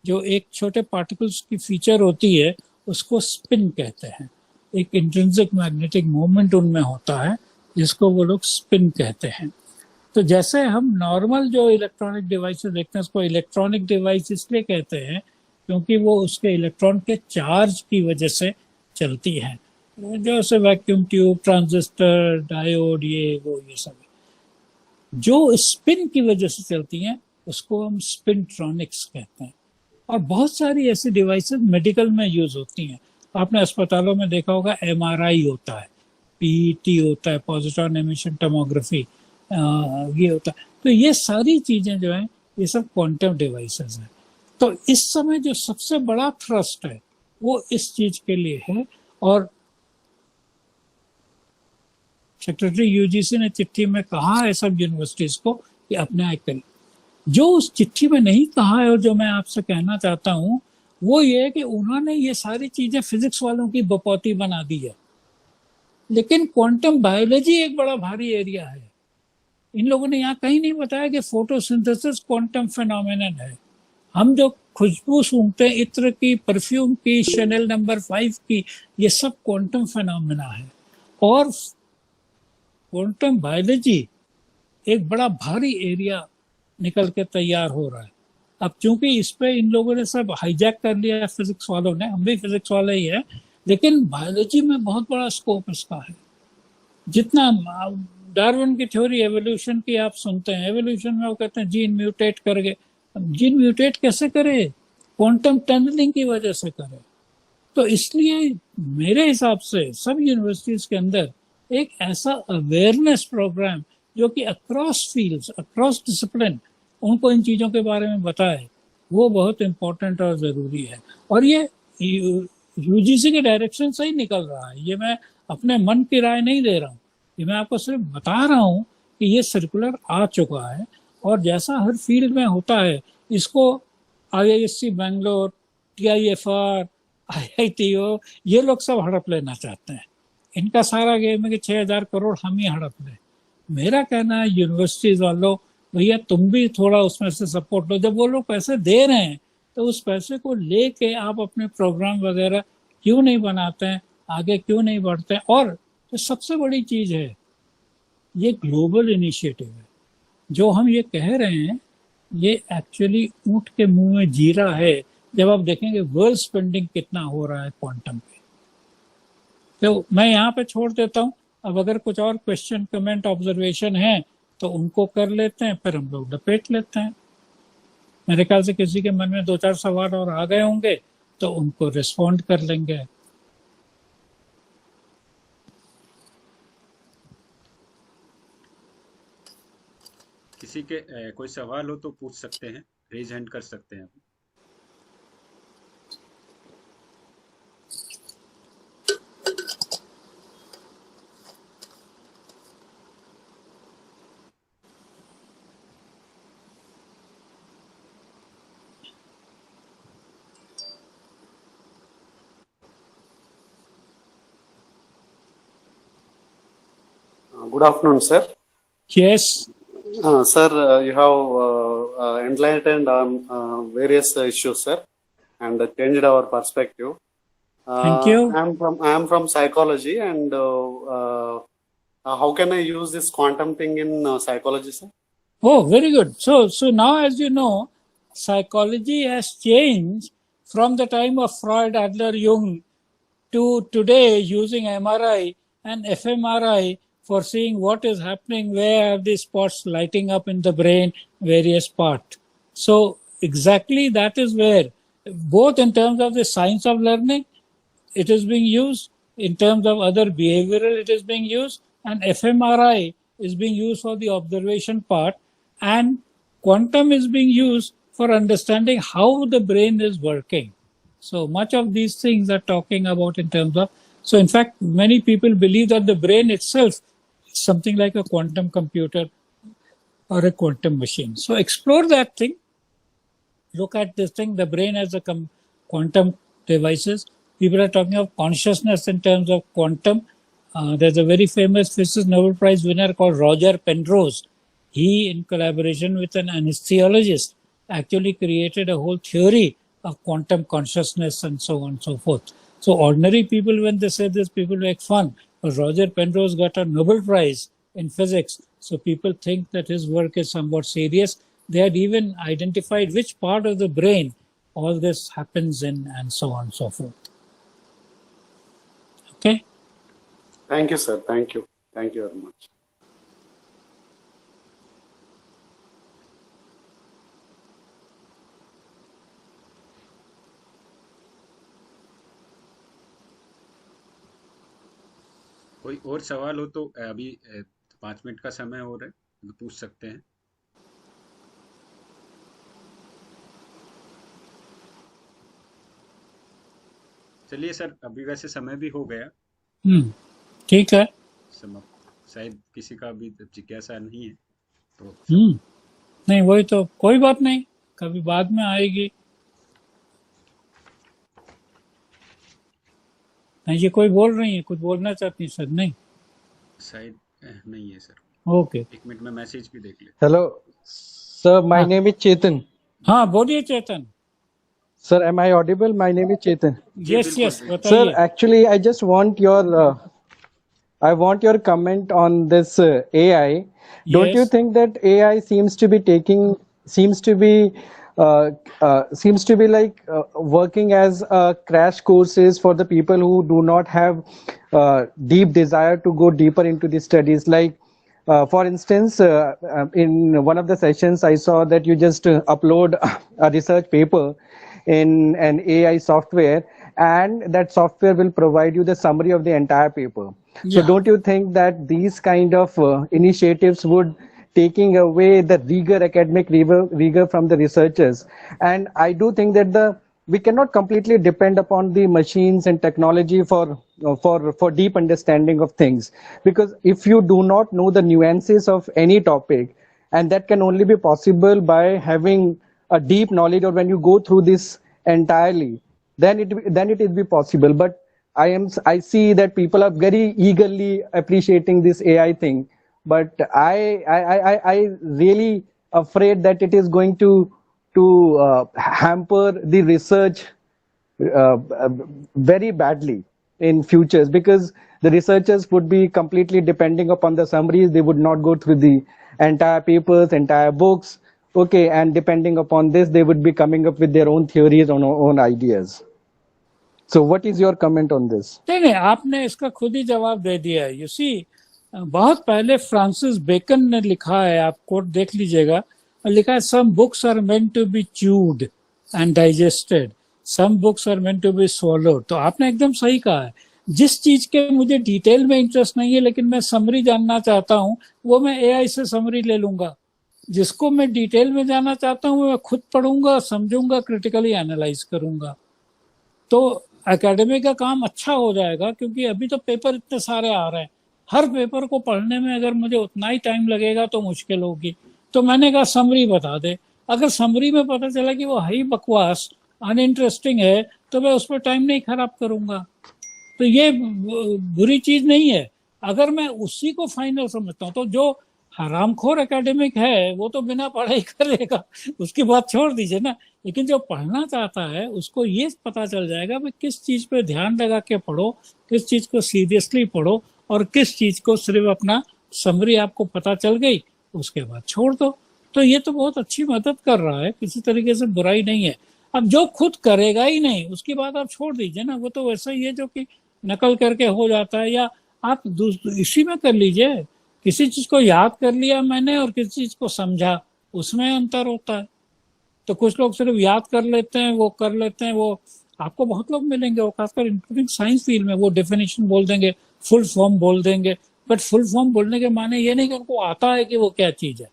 जो एक छोटे पार्टिकल्स की फीचर होती है उसको स्पिन कहते हैं। एक इंट्रिंसिक मैग्नेटिक मोमेंट उनमें होता है जिसको वो लोग स्पिन कहते हैं। तो जैसे हम नॉर्मल जो इलेक्ट्रॉनिक डिवाइसेस देखते हैं उसको इलेक्ट्रॉनिक डिवाइस इसलिए कहते हैं क्योंकि वो उसके इलेक्ट्रॉन के चार्ज की वजह से चलती हैं, जैसे वैक्यूम ट्यूब, ट्रांजिस्टर, डायोड, ये वो ये सब। जो स्पिन की वजह से चलती हैं उसको हम स्पिनट्रॉनिक्स कहते हैं। और बहुत सारी ऐसी डिवाइसेस मेडिकल में यूज होती हैं। आपने अस्पतालों में देखा होगा एमआरआई होता है, पीईटी होता है, पॉजिट्रॉन एमिशन टोमोग्राफी, ये होता है। तो ये सारी चीजें जो है ये सब क्वांटम डिवाइसेस हैं। तो इस समय जो सबसे बड़ा थ्रस्ट है वो इस चीज के लिए है। और सेक्रेटरी यूजीसी ने चिट्ठी में कहा है सब यूनिवर्सिटीज को कि अपने करें। जो उस चिट्ठी में नहीं कहा है और जो मैं आपसे कहना चाहता हूं वो ये है कि उन्होंने ये सारी चीजें फिजिक्स वालों की बपौती बना दी है, लेकिन क्वांटम बायोलॉजी एक बड़ा भारी एरिया है। इन लोगों ने यहाँ कहीं नहीं बताया कि फोटोसिंथेसिस क्वांटम फेनोमेनन है। हम जो खुशबू सूंघते हैं इत्र की, परफ्यूम की, शनेल नंबर 5 की, ये सब क्वांटम फेनोमेना है। और क्वांटम बायोलॉजी एक बड़ा भारी एरिया निकल के तैयार हो रहा है। अब चूंकि इस पे इन लोगों ने सब हाईजैक कर लिया है फिजिक्स वालों ने, हम भी फिजिक्स वाले ही है, लेकिन बायोलॉजी में बहुत बड़ा स्कोप इसका है। जितना डार्विन की थ्योरी एवोल्यूशन की आप सुनते हैं, एवोल्यूशन में वो कहते हैं जीन म्यूटेट कर गए। जीन म्यूटेट कैसे करे? क्वांटम टनलिंग की वजह से करे। तो इसलिए मेरे हिसाब से सब यूनिवर्सिटीज के अंदर एक ऐसा अवेयरनेस प्रोग्राम जो कि अक्रॉस फील्ड्स, अक्रॉस डिसिप्लिन उनको इन चीजों के बारे में बताए, वो बहुत इंपॉर्टेंट और जरूरी है। और ये यूजीसी के डायरेक्शन से ही निकल रहा है। ये मैं अपने मन की राय नहीं दे रहा हूँ, ये मैं आपको सिर्फ बता रहा हूँ कि ये सर्कुलर आ चुका है। और जैसा हर फील्ड में होता है, इसको आईआईएससी बैंगलोर, टीआईएफआर, आईआईटीओ, ये लोग सब हड़प लेना चाहते हैं। इनका सारा गेम है कि 6,000 करोड़ हम ही हड़प लें। मेरा कहना है यूनिवर्सिटीज वालों, भैया तुम भी थोड़ा उसमें से सपोर्ट लो। जब वो लोग पैसे दे रहे हैं तो उस पैसे को लेके आप अपने प्रोग्राम वगैरह क्यों नहीं बनाते हैं, आगे क्यों नहीं बढ़ते हैं। और तो सबसे बड़ी चीज है, ये ग्लोबल इनिशिएटिव है। जो हम ये कह रहे हैं ये एक्चुअली ऊंट के मुंह में जीरा है। जब आप देखेंगे वर्ल्ड स्पेंडिंग कितना हो रहा है क्वांटम पे। तो मैं यहाँ पे छोड़ देता हूँ। अब अगर कुछ और क्वेश्चन, कमेंट, ऑब्जर्वेशन है तो उनको कर लेते हैं, फिर हम लोग लपेट लेते हैं। मेरे ख्याल से किसी के मन में 2-4 सवाल और आ गए होंगे तो उनको रिस्पॉन्ड कर लेंगे। किसी के कोई सवाल हो तो पूछ सकते हैं, रेज हैंड कर सकते हैं। Good afternoon, sir. Yes. Sir, you have enlightened on various issues, sir, and changed our perspective. Thank you. I am from psychology, and how can I use this quantum thing in psychology, sir? Oh, very good. So now, as you know, psychology has changed from the time of Freud, Adler, Jung to today using MRI and fMRI for seeing what is happening, where are these spots lighting up in the brain, various parts. So exactly that is where, both in terms of the science of learning, it is being used, in terms of other behavioral, it is being used, and fMRI is being used for the observation part, and quantum is being used for understanding how the brain is working. So much of these things are talking about in terms of, so in fact, many people believe that the brain itself is something like a quantum computer or a quantum machine. So explore that thing. Look at this thing, the brain as a quantum devices. People are talking of consciousness in terms of quantum. There's a very famous physicist Nobel Prize winner called Roger Penrose. He, in collaboration with an anesthesiologist, actually created a whole theory of quantum consciousness and so on and so forth. So ordinary people, when they say this, people make fun. But Roger Penrose got a Nobel Prize in physics. So people think that his work is somewhat serious. They had even identified which part of the brain all this happens in and so on and so forth. Okay? Thank you, sir. Thank you. Thank you very much. कोई और सवाल हो तो अभी 5 minute का समय हो रहा है तो पूछ सकते हैं। चलिए सर, अभी वैसे समय भी हो गया ठीक है। समाप्त। शायद किसी का भी जिज्ञासा नहीं है तो नहीं वही तो, कोई बात नहीं, कभी बाद में आएगी। नहीं ये कोई बोल रही है, कुछ बोलना चाहती है सर? नहीं, शायद नहीं है सर। ओके। 1 मिनट में मैसेज भी देख ले। Hello, sir. My हाँ name is Chetan. हाँ बोलिए Chetan. Sir, am I audible? My name is Chetan. जी यस बिल्कुल यस बिल्कुल। Sir, बताइए। actually, I want your comment on this AI. Don't you yes think that AI seems to be like working as crash courses for the people who do not have deep desire to go deeper into the studies? Like, for instance, in one of the sessions, I saw that you just upload a research paper in an AI software, and that software will provide you the summary of the entire paper. So या don't you think that these kind of initiatives would taking away the academic rigor from the researchers? And I do think that we cannot completely depend upon the machines and technology for deep understanding of things, because if you do not know the nuances of any topic, and that can only be possible by having a deep knowledge, or when you go through this entirely, then it will be possible. But I see that people are very eagerly appreciating this AI thing, but I really afraid that it is going to hamper the research very badly in futures, because the researchers would be completely depending upon the summaries. They would not go through the entire papers, entire books. Okay, and depending upon this, they would be coming up with their own theories, own ideas. So what is your comment on this? नहीं, आपने इसका खुद ही जवाब दे दिया है। You see, बहुत पहले Francis bacon ने लिखा है, आप कोट देख लीजिएगा, लिखा है some books are meant to be chewed and digested, some books are meant to be swallowed। तो आपने एकदम सही कहा है। जिस चीज के मुझे डिटेल में इंटरेस्ट नहीं है लेकिन मैं समरी जानना चाहता हूं, वो मैं एआई से समरी ले लूंगा। जिसको मैं डिटेल में जानना चाहता हूं, मैं खुद पढ़ूंगा, समझूंगा, क्रिटिकली एनालाइज करूंगा। तो एकेडमी का काम अच्छा हो जाएगा, क्योंकि अभी तो पेपर इतने सारे आ रहे हैं, हर पेपर को पढ़ने में अगर मुझे उतना ही टाइम लगेगा तो मुश्किल होगी। तो मैंने कहा समरी बता दे। अगर समरी में पता चला कि वो है ही बकवास, अनइंटरेस्टिंग है, तो मैं उस पर टाइम नहीं खराब करूंगा। तो ये बुरी चीज नहीं है। अगर मैं उसी को फाइनल समझता हूँ, तो जो हरामखोर एकेडमिक है वो तो बिना पढ़े ही करेगा, उसकी बात छोड़ दीजिए ना। लेकिन जो पढ़ना चाहता है उसको ये पता चल जाएगा कि किस चीज पे ध्यान लगा के पढ़ो, किस चीज को सीरियसली पढ़ो, और किस चीज को सिर्फ अपना समरी आपको पता चल गई उसके बाद छोड़ दो। तो ये तो बहुत अच्छी मदद कर रहा है, किसी तरीके से बुराई नहीं है। अब जो खुद करेगा ही नहीं उसकी बात आप छोड़ दीजिए ना, वो तो वैसा ही है जो कि नकल करके हो जाता है। या आप इसी में कर लीजिए, किसी चीज को याद कर लिया मैंने और किसी चीज को समझा, उसमें अंतर होता है। तो कुछ लोग सिर्फ याद कर लेते हैं, वो कर लेते हैं, वो आपको बहुत लोग मिलेंगे, वो खासकर इंक्लूडिंग साइंस फील्ड में, वो डेफिनेशन बोल देंगे, फुल फॉर्म बोल देंगे, बट फुल फॉर्म बोलने के माने ये नहीं कि उनको आता है कि वो क्या चीज है।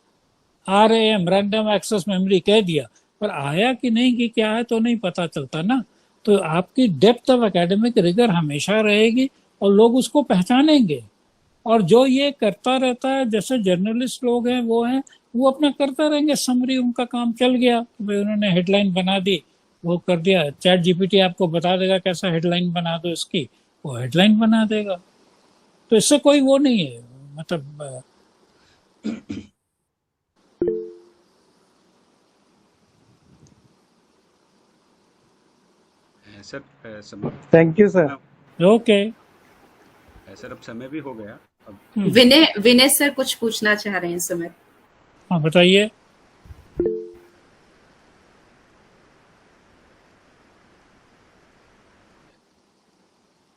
RAM रैंडम एक्सेस मेमोरी कह दिया, पर आया कि नहीं कि क्या है तो नहीं पता चलता ना। तो आपकी डेप्थ ऑफ एकेडमिक रिगर हमेशा रहेगी और लोग उसको पहचानेंगे। और जो ये करता रहता है, जैसे जर्नलिस्ट लोग हैं वो अपना करता रहेंगे, समरी उनका काम चल गया, भाई उन्होंने हेडलाइन बना दी, वो कर दिया। चैट जीपीटी आपको बता देगा कैसा हेडलाइन बना दो इसकी, वो हेडलाइन बना देगा। तो इससे कोई वो नहीं है, मतलब सर समाप्त। Thank you sir. Okay sir अब समय भी हो गया। अब विनय सर कुछ पूछना चाह रहे हैं इस समय। हाँ बताइए।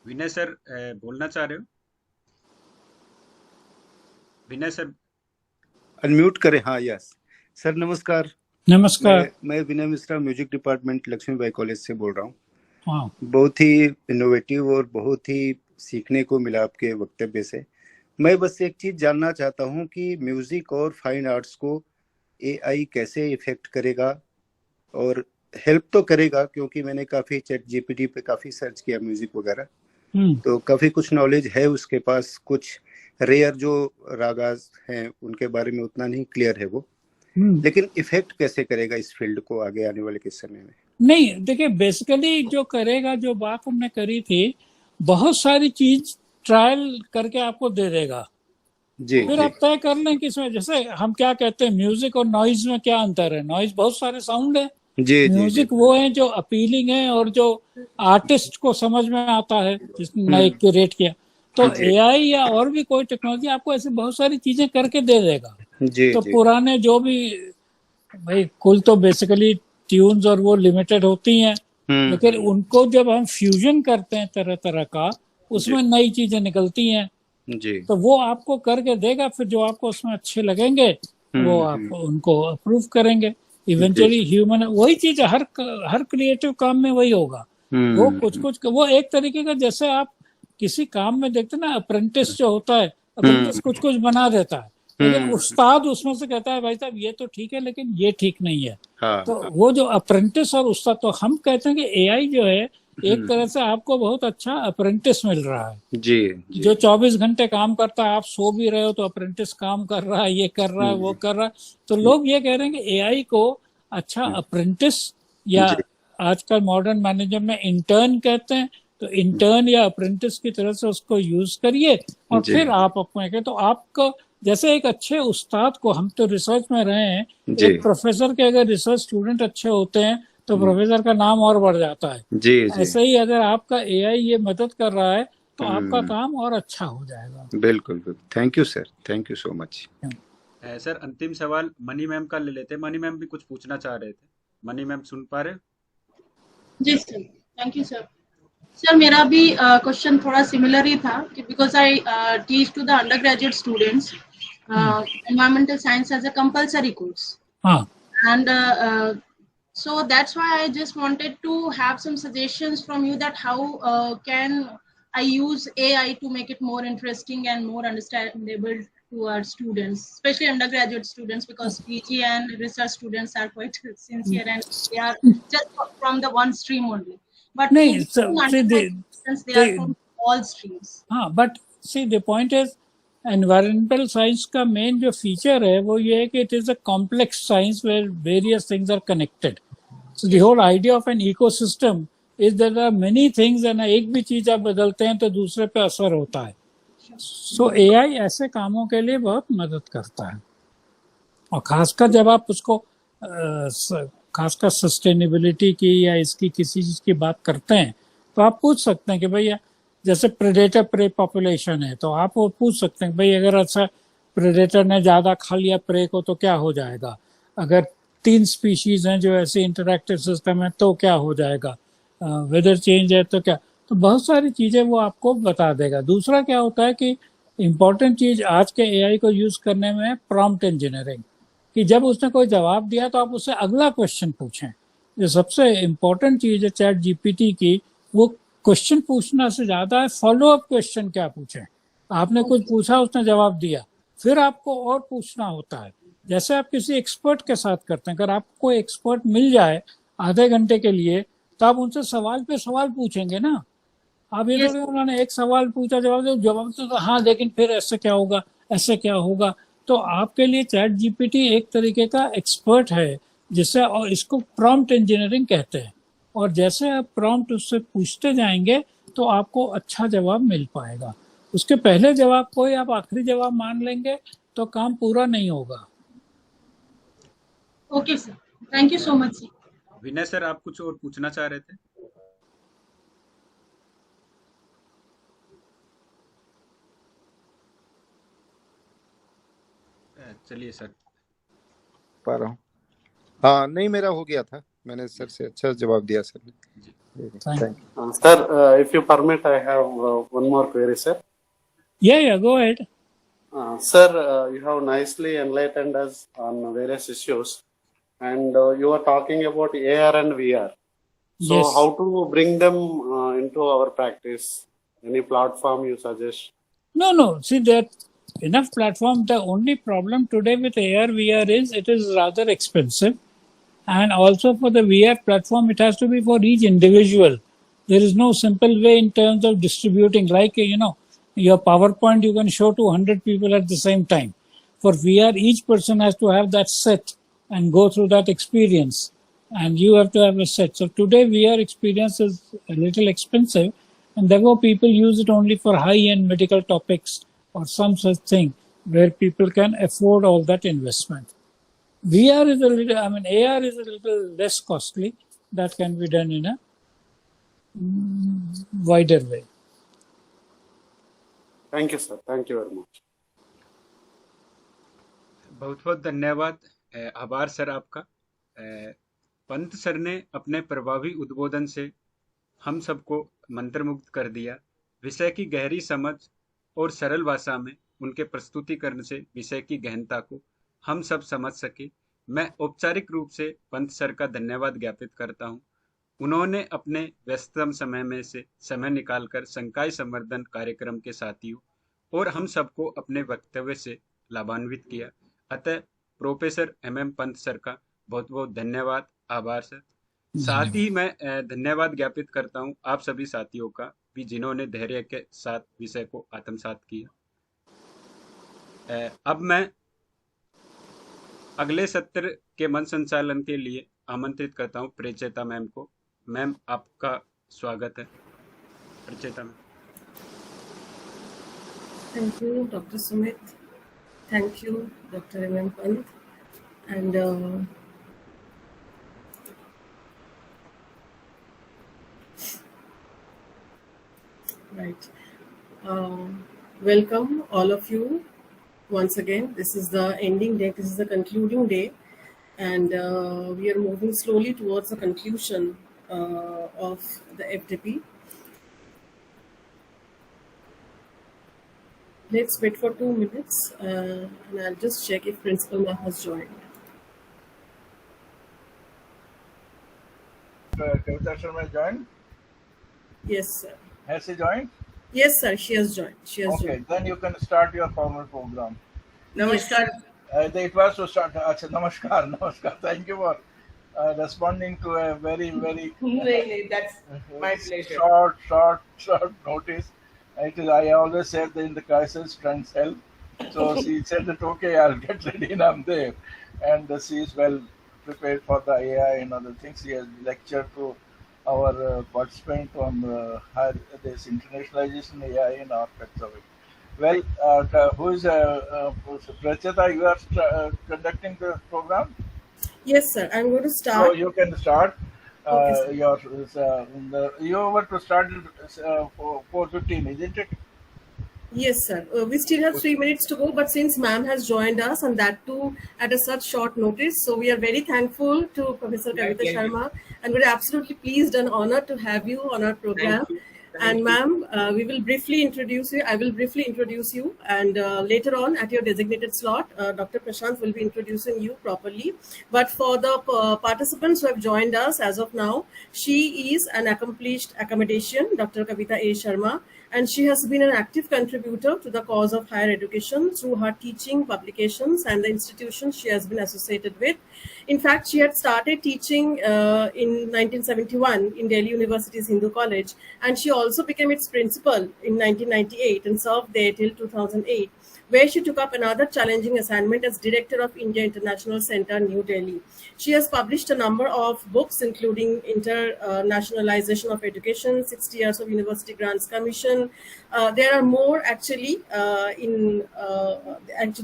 विनय सर बोलना चाह रहे हो? विनय सर अनम्यूट करें। हाँ यस सर, नमस्कार। नमस्कार। मैं Vinay Mishra, music department Laxmibai college से बोल रहा हूँ। हाँ बहुत ही इनोवेटिव और बहुत ही सीखने को मिला आपके वक्तव्य से। मैं बस एक चीज जानना चाहता हूँ कि म्यूजिक और फाइन आर्ट्स को एआई कैसे इफेक्ट करेगा, और हेल्प तो करेगा क्योंकि मैंने काफी चैट जीपीटी पे काफी सर्च किया म्यूजिक वगैरह, तो काफी कुछ नॉलेज है उसके पास। कुछ रेयर जो रागास हैं उनके बारे में उतना नहीं क्लियर है वो, लेकिन इफेक्ट कैसे करेगा इस फील्ड को आगे आने वाले के समय में? नहीं, देखिए बेसिकली जो करेगा, जो बात हमने करी थी, बहुत सारी चीज ट्रायल करके आपको दे देगा। जी फिर जी आप तय कर लें कि इसमें, जैसे हम क्या कहते हैं, म्यूजिक और नॉइज में क्या अंतर है। नॉइज बहुत सारे साउंड है, जी जी जी म्यूजिक वो है जो अपीलिंग है और जो आर्टिस्ट को समझ में आता है, जिसने क्रिएट किया। तो जी एआई या और भी कोई टेक्नोलॉजी आपको ऐसी बहुत सारी चीजें करके दे देगा। जी तो जी पुराने जो भी, भाई कुल तो बेसिकली ट्यून्स और वो लिमिटेड होती हैं, लेकिन उनको जब हम फ्यूजन करते हैं तरह तरह का, उसमें नई चीजें निकलती हैं, जी तो वो आपको करके देगा। फिर जो आपको उसमें अच्छे लगेंगे वो आप उनको अप्रूव करेंगे। इवेंचुअली ह्यूमन, वही चीज है, हर क्रिएटिव काम में वही होगा। वो कुछ वो एक तरीके का, जैसे आप किसी काम में देखते ना, अप्रेंटिस जो होता है, अप्रेंटिस कुछ कुछ बना देता है, लेकिन उस्ताद उसमें से कहता है भाई साहब ये तो ठीक है लेकिन ये ठीक नहीं है। हाँ तो वो जो अप्रेंटिस और उस्ताद, तो हम कहते हैं कि एआई जो है एक तरह से आपको बहुत अच्छा अप्रेंटिस मिल रहा है, जी जी जो 24 घंटे काम करता है। आप सो भी रहे हो तो अप्रेंटिस काम कर रहा है, ये कर रहा है, वो कर रहा है। तो लोग ये कह रहे हैं कि एआई को अच्छा अप्रेंटिस, या जी आजकल मॉडर्न मैनेजर में इंटर्न कहते हैं, तो इंटर्न या अप्रेंटिस की तरह से उसको यूज करिए और जी फिर आप अपने, तो आपको जैसे एक अच्छे उस्ताद को, हम तो रिसर्च में रहे हैं, जी एक प्रोफेसर के अगर रिसर्च स्टूडेंट अच्छे होते हैं तो प्रोफेसर का नाम और बढ़ जाता है। जी जी ऐसे ही अगर आपका एआई ये मदद कर रहा है तो आपका काम और अच्छा हो जाएगा। बिल्कुल बिल्कुल। Thank you sir, thank you so much. Sir अंतिम सवाल मनी मैम का ले लेते हैं। मनी मैम भी कुछ पूछना चाह रहे थे। मनी मैम सुन पा रहे हो? जी sir, thank you sir. Sir मेरा भी क्वेश्चन थोड़ा सिमिलर ही था कि because I teach to the undergraduate students environmental science as a compulsory course. And so that's why I just wanted to have some suggestions from you that how can I use AI to make it more interesting and more understandable to our students, especially undergraduate students, because PG and research students are quite sincere and they are just from the one stream only. But नहीं, students, they are from all streams. हाँ, but see the point is, environmental science का main जो feature है वो ये है कि it is a complex science where various things are connected. So the whole idea of an ecosystem is there are many things, and एक भी चीज आप बदलते हैं तो दूसरे पे असर होता है। सो एआई ऐसे कामों के लिए बहुत मदद करता है, और खासकर जब आप उसको खासकर सस्टेनेबिलिटी की या इसकी किसी चीज की बात करते हैं तो आप पूछ सकते हैं कि भैया, जैसे प्रेडेटर प्रे पॉपुलेशन है, तो आप वो पूछ सकते हैं भाई अगर अच्छा प्रेडेटर ने ज्यादा खा लिया प्रे को तो क्या हो जाएगा, अगर 3 स्पीशीज हैं जो ऐसे इंटरैक्टिव सिस्टम है तो क्या हो जाएगा, वेदर चेंज है तो क्या। तो बहुत सारी चीजें वो आपको बता देगा। दूसरा क्या होता है कि इम्पोर्टेंट चीज आज के एआई को यूज करने में प्रॉम्प्ट इंजीनियरिंग, कि जब उसने कोई जवाब दिया तो आप उससे अगला क्वेश्चन पूछें। जो सबसे इम्पोर्टेंट चीज है चैट जीपीटी की, वो क्वेश्चन पूछना से ज्यादा है फॉलो अप क्वेश्चन क्या पूछें। आपने कुछ पूछा, उसने जवाब दिया, फिर आपको और पूछना होता है। जैसे आप किसी एक्सपर्ट के साथ करते हैं, अगर आपको एक्सपर्ट मिल जाए आधे घंटे के लिए तो आप उनसे सवाल पे सवाल पूछेंगे ना। आप ये थोड़ी उन्होंने एक सवाल पूछा, जवाब तो हाँ लेकिन फिर ऐसे क्या होगा, ऐसे क्या होगा। तो आपके लिए चैट जीपीटी एक तरीके का एक्सपर्ट है जिससे, और इसको प्रॉम्प्ट इंजीनियरिंग कहते हैं। और जैसे आप प्रॉम्प्ट उससे पूछते जाएंगे तो आपको अच्छा जवाब मिल पाएगा। उसके पहले जवाब को ही आप आखिरी जवाब मान लेंगे तो काम पूरा नहीं होगा। Okay sir, thank you so much sir. Vinay sir, आप कुछ और पूछना चाह रहे थे? चलिए सर। पा रहा हूँ। हाँ नहीं, मेरा हो गया था, मैंने सर से अच्छा जवाब दिया सर ने। Sir, if you permit, I have one more query, sir. Yeah, go ahead. Sir, you have nicely enlightened us on various issues, and you are talking about AR and VR. So, Yes. how to bring them into our practice? Any platform you suggest? No. See, there enough platform. The only problem today with AR VR is it is rather expensive, and also for the VR platform, it has to be for each individual. There is no simple way in terms of distributing. Like your PowerPoint, you can show to 100 people at the same time. For VR, each person has to have that set and go through that experience, and you have to have a set. So today, VR experience is a little expensive, and therefore people use it only for high-end medical topics or some such thing where people can afford all that investment. VR is a little, AR is a little less costly. That can be done in a wider way. Thank you, sir. Thank you very much. बहुत बहुत धन्यवाद, आभार sir आपका। Pant sir ने अपने प्रभावी उद्बोधन से हम सबको मंत्रमुग्ध कर दिया। विषय की गहरी समझ और सरल भाषा में उनके प्रस्तुतिकरण से विषय की गहनता को हम सब समझ सके। मैं औपचारिक रूप से पंत सर का धन्यवाद ज्ञापित करता हूं। उन्होंने अपने व्यस्ततम समय में से समय निकालकर संकाय संवर्धन कार्यक्रम के साथियों और हम सबको अपने वक्तव्य से लाभान्वित किया। अतः प्रोफेसर MM पंत सर का बहुत बहुत धन्यवाद, आभार सर। साथ ही मैं धन्यवाद ज्ञापित करता हूं आप सभी साथियों का भी जिन्होंने धैर्य के साथ विषय को आत्मसात किया। अब मैं अगले सत्र के मंच संचालन के लिए आमंत्रित करता हूं प्रचेता मैम को। मैम, आपका स्वागत है। प्रचेता ma'am. Thank you, Dr. Sumit. Thank you, Dr. MM Pant. And right. Welcome all of you once again. This is the ending day. This is the concluding day. And we are moving slowly towards the conclusion of the FDP. Let's wait for 2 minutes and I'll just check if Principal Ma'am has joined. Kavita Sharma joined? Yes, sir. Has she joined? Yes, sir. She has joined. Okay, then you can start your formal program. Namaskar. It was to start. Namaskar. Thank you for responding to a very, very that's my pleasure. Short notice. I always said that in the crisis, strength help. So she said that, okay, I'll get ready and I'm there. And she is well prepared for the AI and other things. She has lectured to our participant on this internationalization AI and aspects of it. Well, who is Pracheta? You are conducting the program? Yes, sir. I'm going to start. So you can start. Okay, You were to start at 4:15, isn't it? Yes, sir. We still have 3 minutes to go, but since ma'am has joined us and that too at a such short notice, so we are very thankful to Professor Kavita Sharma and we're absolutely pleased and honored to have you on our program. And ma'am, we will briefly introduce you. I will briefly introduce you, and later on at your designated slot, Dr. Prashant will be introducing you properly. But for the participants who have joined us as of now, she is an accomplished academician, Dr. Kavita A. Sharma, and she has been an active contributor to the cause of higher education through her teaching, publications, and the institutions she has been associated with. In fact, she had started teaching in 1971 in Delhi University's Hindu College, and she also became its principal in 1998 and served there till 2008, where she took up another challenging assignment as director of India International Center, New Delhi. She has published a number of books, including Internationalization of Education, 60 Years of University Grants Commission. There are more actually, actually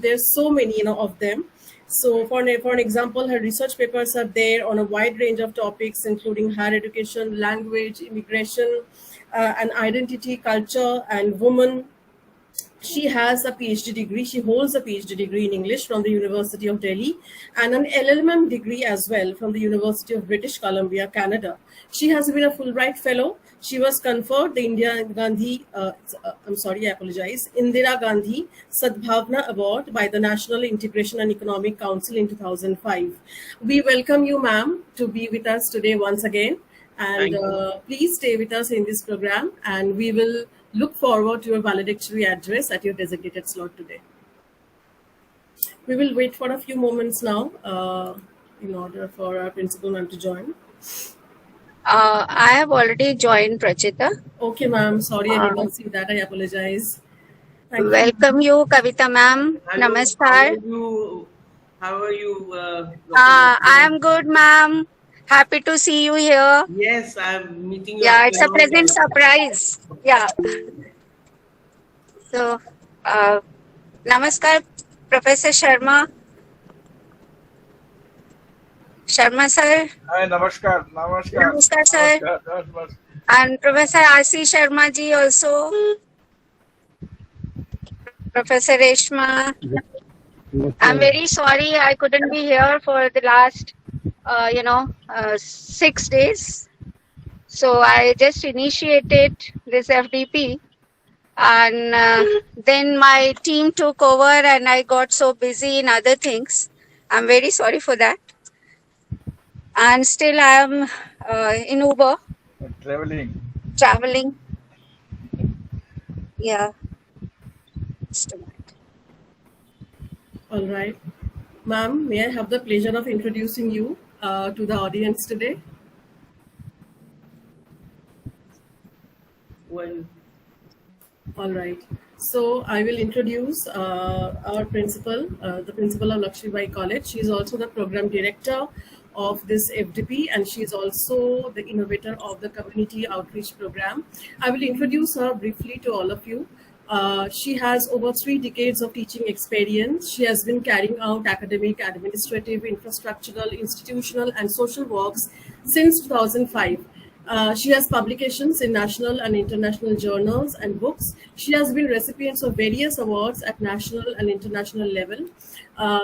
there's so many of them. So for an example, her research papers are there on a wide range of topics, including higher education, language, immigration, and identity, culture, and women. She has a PhD degree. She holds a PhD degree in English from the University of Delhi and an LLM degree as well from the University of British Columbia, Canada. She has been a Fulbright Fellow. She was conferred the Indira Gandhi Sadbhavna Award by the National Integration and Economic Council in 2005. We welcome you, ma'am, to be with us today once again. And please stay with us in this program, and we will look forward to your valedictory address at your designated slot today. We will wait for a few moments now in order for our principal ma'am to join. I have already joined, Prachita. Okay, ma'am. Sorry, I did not see that. I apologize. Thank Welcome you, Kavita ma'am. Hello, Namaskar. How are you? I am good, ma'am. Happy to see you here. Yes, I'm meeting you. Yeah, it's a pleasant surprise. Yeah. So, Namaskar, Professor Sharma. Sharma sir. Hi, namaskar. Namaskar, sir. Namaskar. And Professor R.C. Sharma ji also. Professor Reshma. I'm very sorry I couldn't be here for the last, 6 days. So I just initiated this FDP, and then my team took over and I got so busy in other things. I'm very sorry for that. And still I am in Uber. Traveling. Yeah. Just a minute. All right. Ma'am, may I have the pleasure of introducing you to the audience today? Well, all right. So I will introduce our principal, the principal of Lakshmibai College. She is also the program director of this FDP, and she is also the innovator of the community outreach program. I will introduce her briefly to all of you. She has over 3 decades of teaching experience. She has been carrying out academic, administrative, infrastructural, institutional, and social works since 2005. She has publications in national and international journals and books. She has been recipient of various awards at national and international level.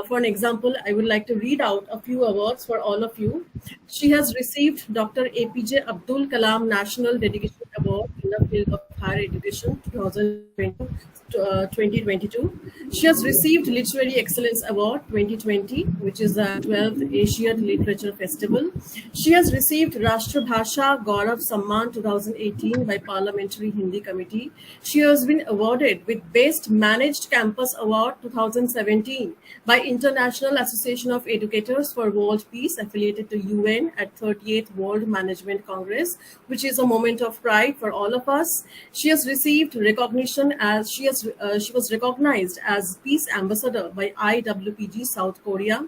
For an example, I would like to read out a few awards for all of you. She has received Dr. APJ Abdul Kalam National Dedication Award in the field of higher education 2022. She has received Literary Excellence Award 2020, which is the 12th Asian Literature Festival. She has received Rashtra Bhasha Gaurav Samman 2018 by Parliamentary Hindi Committee. She has been awarded with Best Managed Campus Award 2017 by International Association of Educators for World Peace, affiliated to UN at 38th World Management Congress, which is a moment of pride for all of us. She has received recognition as she was recognized as Peace Ambassador by IWPG South Korea.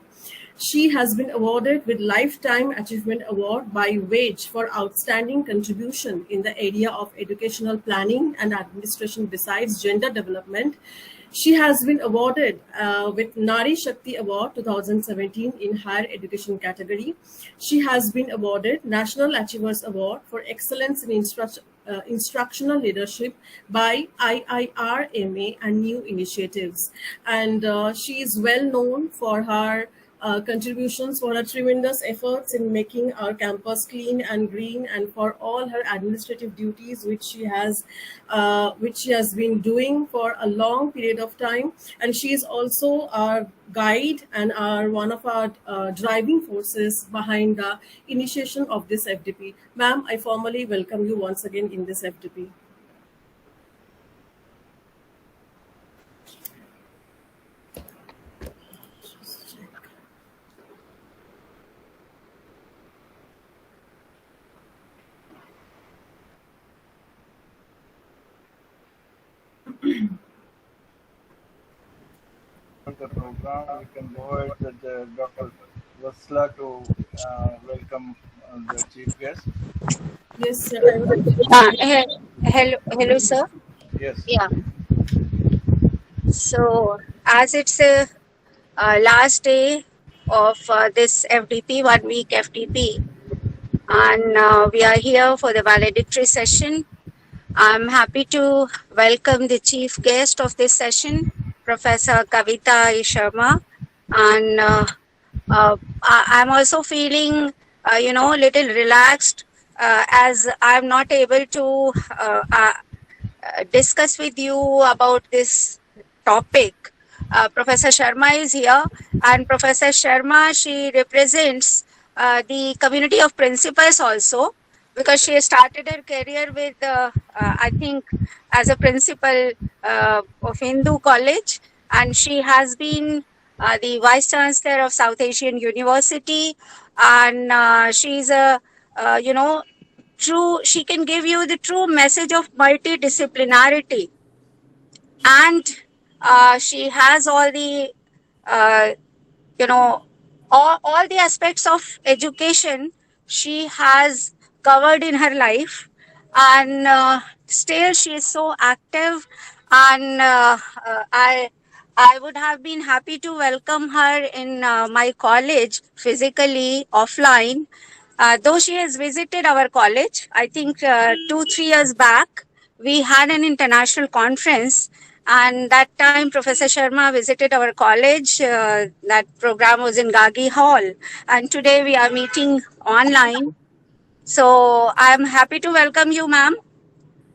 She has been awarded with Lifetime Achievement Award by WAGE for outstanding contribution in the area of educational planning and administration besides gender development. She has been awarded with Nari Shakti Award 2017 in higher education category. She has been awarded National Achievers Award for excellence in instructional leadership by IIRMA and new initiatives. And she is well known for her contributions, for her tremendous efforts in making our campus clean and green, and for all her administrative duties which she has been doing for a long period of time. And she is also our guide and one of our driving forces behind the initiation of this FDP. Ma'am, I formally welcome you once again in this FDP. The program, we can go ahead with Dr. Vasla to welcome the chief guest. Yes, sir. Hello, sir. Yes. Yeah. So, as it's a last day of this FDP, 1 week FDP, and we are here for the valedictory session. I'm happy to welcome the chief guest of this session, Professor Kavita Sharma, and I'm also feeling, little relaxed as I'm not able to discuss with you about this topic. Professor Sharma is here, and Professor Sharma, she represents the community of principals also, because she started her career with, I think, as a principal of Hindu College, and she has been the Vice Chancellor of South Asian University, and she's a, she can give you the true message of multidisciplinarity, and she has all the, uh, you know, all the aspects of education she has covered in her life, and still she is so active, and I would have been happy to welcome her in my college physically offline, though she has visited our college. I think 2-3 years back we had an international conference, and that time Professor Sharma visited our college. That program was in Gagi Hall, and today we are meeting online. So I'm happy to welcome you, ma'am.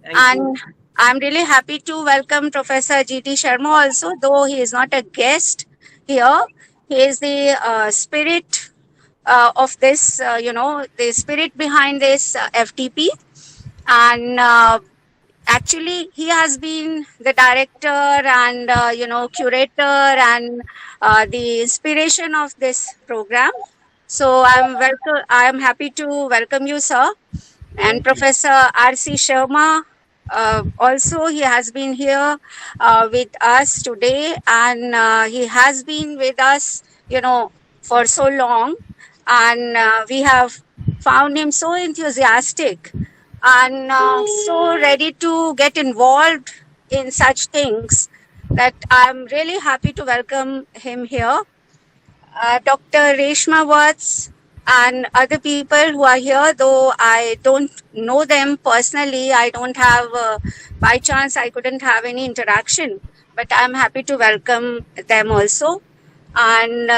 And I'm really happy to welcome Professor G.T. Sharma also, though he is not a guest here. He is the spirit of this, the spirit behind this FTP. And actually, he has been the director and, curator and the inspiration of this program. So I'm happy to welcome you, sir. And Professor R.C. Sharma, also he has been here with us today, and he has been with us, for so long, and we have found him so enthusiastic and so ready to get involved in such things that I'm really happy to welcome him here. Dr. Reshma Watts and other people who are here, though I don't know them personally, I don't have, by chance, I couldn't have any interaction, but I'm happy to welcome them also. And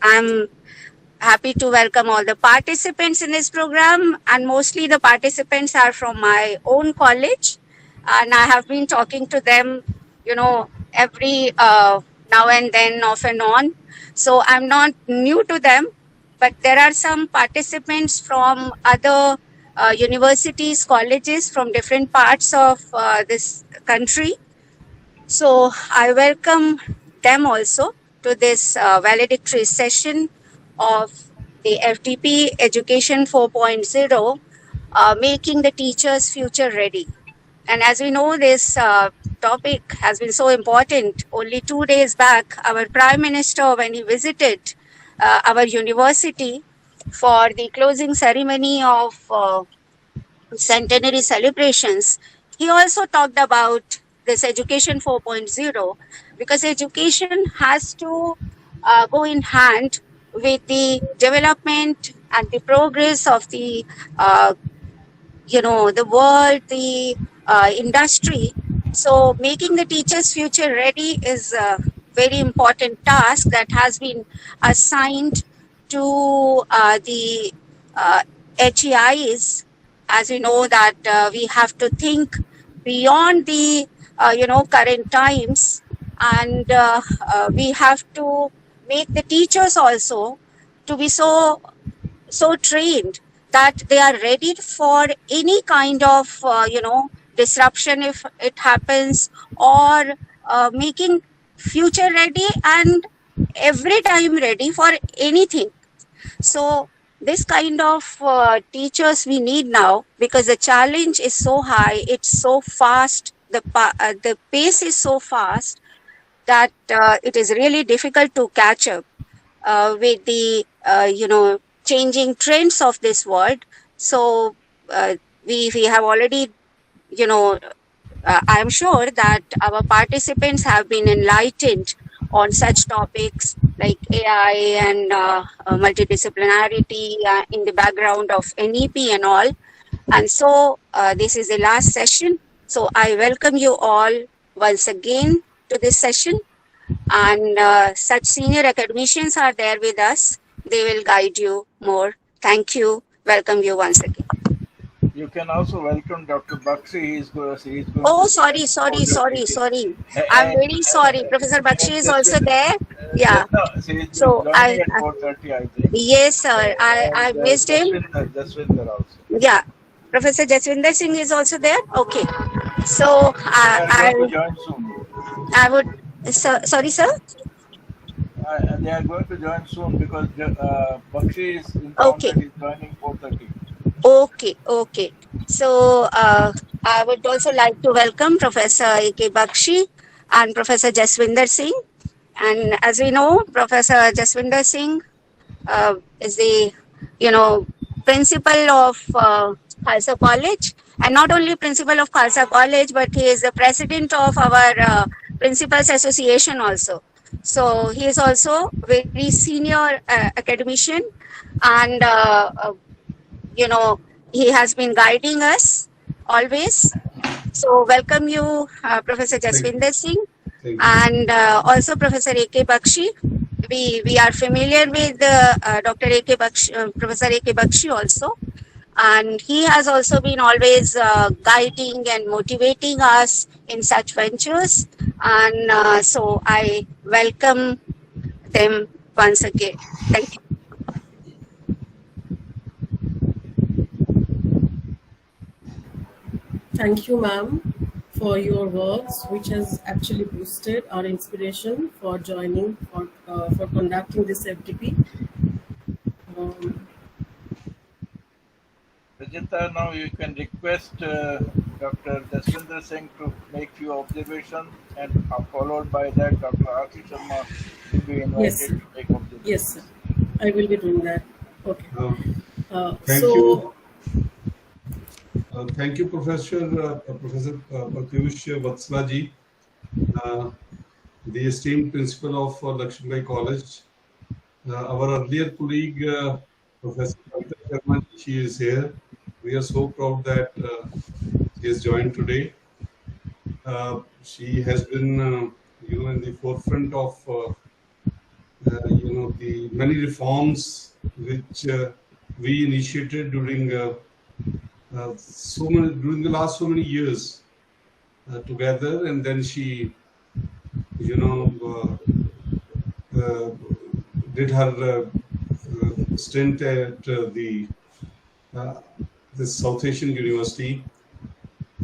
I'm happy to welcome all the participants in this program, and mostly the participants are from my own college, and I have been talking to them, every now and then, off and on. So I'm not new to them, but there are some participants from other universities, colleges from different parts of this country. So I welcome them also to this valedictory session of the FTP Education 4.0, making the teachers future ready. And as we know, this topic has been so important. Only 2 days back, our Prime Minister, when he visited our university for the closing ceremony of centenary celebrations, he also talked about this Education 4.0, because education has to go in hand with the development and the progress of the the world, the industry. So making the teachers future ready is a very important task that has been assigned to the HEIs. As we know that we have to think beyond the current times, and we have to make the teachers also to be so trained that they are ready for any kind of disruption if it happens, or making future ready and every time ready for anything. So this kind of teachers we need now, because the challenge is so high, it's so fast, the pace is so fast that it is really difficult to catch up with the changing trends of this world. So we have already, I'm sure that our participants have been enlightened on such topics like AI and multidisciplinarity in the background of NEP and all. And so this is the last session. So I welcome you all once again to this session. And such senior academicians are there with us. They will guide you more. Thank you. Welcome you once again. You can also welcome Dr. Bakshi. He's going Oh, to sorry. I'm very sorry. Professor Bakshi is also there. Yeah. no, he's So joining at 4:30, I think. yes, sir. I And missed him. Jaswinder also. Yeah. Professor Jaswinder Singh is also there. Okay. So They are going to join soon. I would. Sorry, sir. They are going to join soon because Bakshi is informed that he's joining 4:30. Okay. So I would also like to welcome Professor A.K. Bakshi and Professor Jaswinder Singh. And as we know, Professor Jaswinder Singh is the, principal of Khalsa College, and not only principal of Khalsa College, but he is the president of our Principals Association also. So he is also very senior academician, and he has been guiding us always. So welcome you, Professor Jaswinder Singh, and also Professor A.K. Bakshi. We are familiar with Dr. A.K. Bakshi, Professor A.K. Bakshi also, and he has also been always guiding and motivating us in such ventures. And so I welcome them once again. Thank you. Thank you, ma'am, for your words, which has actually boosted our inspiration for joining, for conducting this FDP. Rajita, now you can request Dr. Jaswinder Singh to make few observations, and followed by that, Dr. Aarti Sharma will be invited to make observations. Yes, sir. I will be doing that. Okay. Thank you. Thank you, Professor Pratyush Vatsala ji, the esteemed principal of Lakshmibai College. Our earlier colleague, Professor Kavita Sharma, she is here. We are so proud that she has joined today. She has been, in the forefront of, the many reforms which we initiated during during the last so many years together, and then she, did her stint at the South Asian University,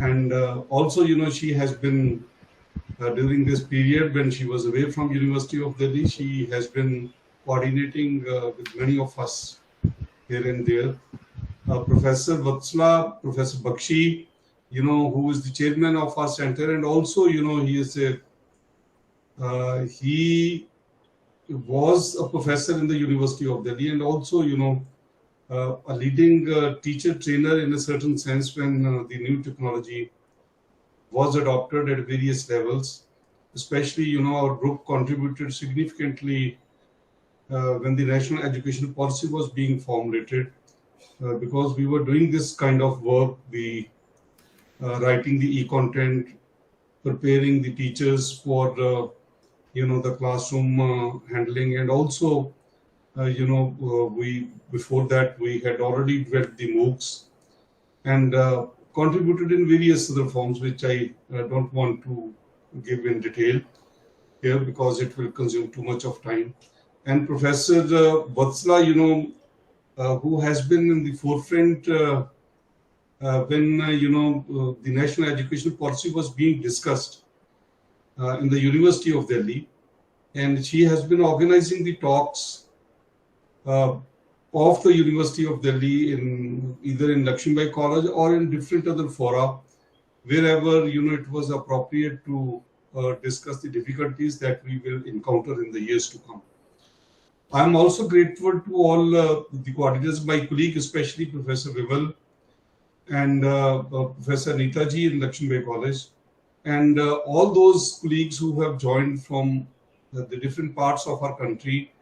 and also, she has been during this period when she was away from University of Delhi, she has been coordinating with many of us here and there. Professor Vatsala, Professor Bakshi, who is the chairman of our center, and also, he is he was a professor in the University of Delhi, and also, a leading teacher trainer in a certain sense when the new technology was adopted at various levels. Especially, our group contributed significantly when the national education policy was being formulated. Because we were doing this kind of work, the writing the e-content, preparing the teachers for the classroom handling, and also we before that we had already developed the MOOCs and contributed in various other forms, which I don't want to give in detail here because it will consume too much of time. And Professor Vatsala, who has been in the forefront when the national education policy was being discussed in the University of Delhi, and she has been organizing the talks of the University of Delhi either in Lakshmibai College or in different other fora, wherever it was appropriate to discuss the difficulties that we will encounter in the years to come. I am also grateful to all the coordinators, my colleague, especially Professor Vimal and Professor Neetaji in Lakshmibai College, and all those colleagues who have joined from the different parts of our country,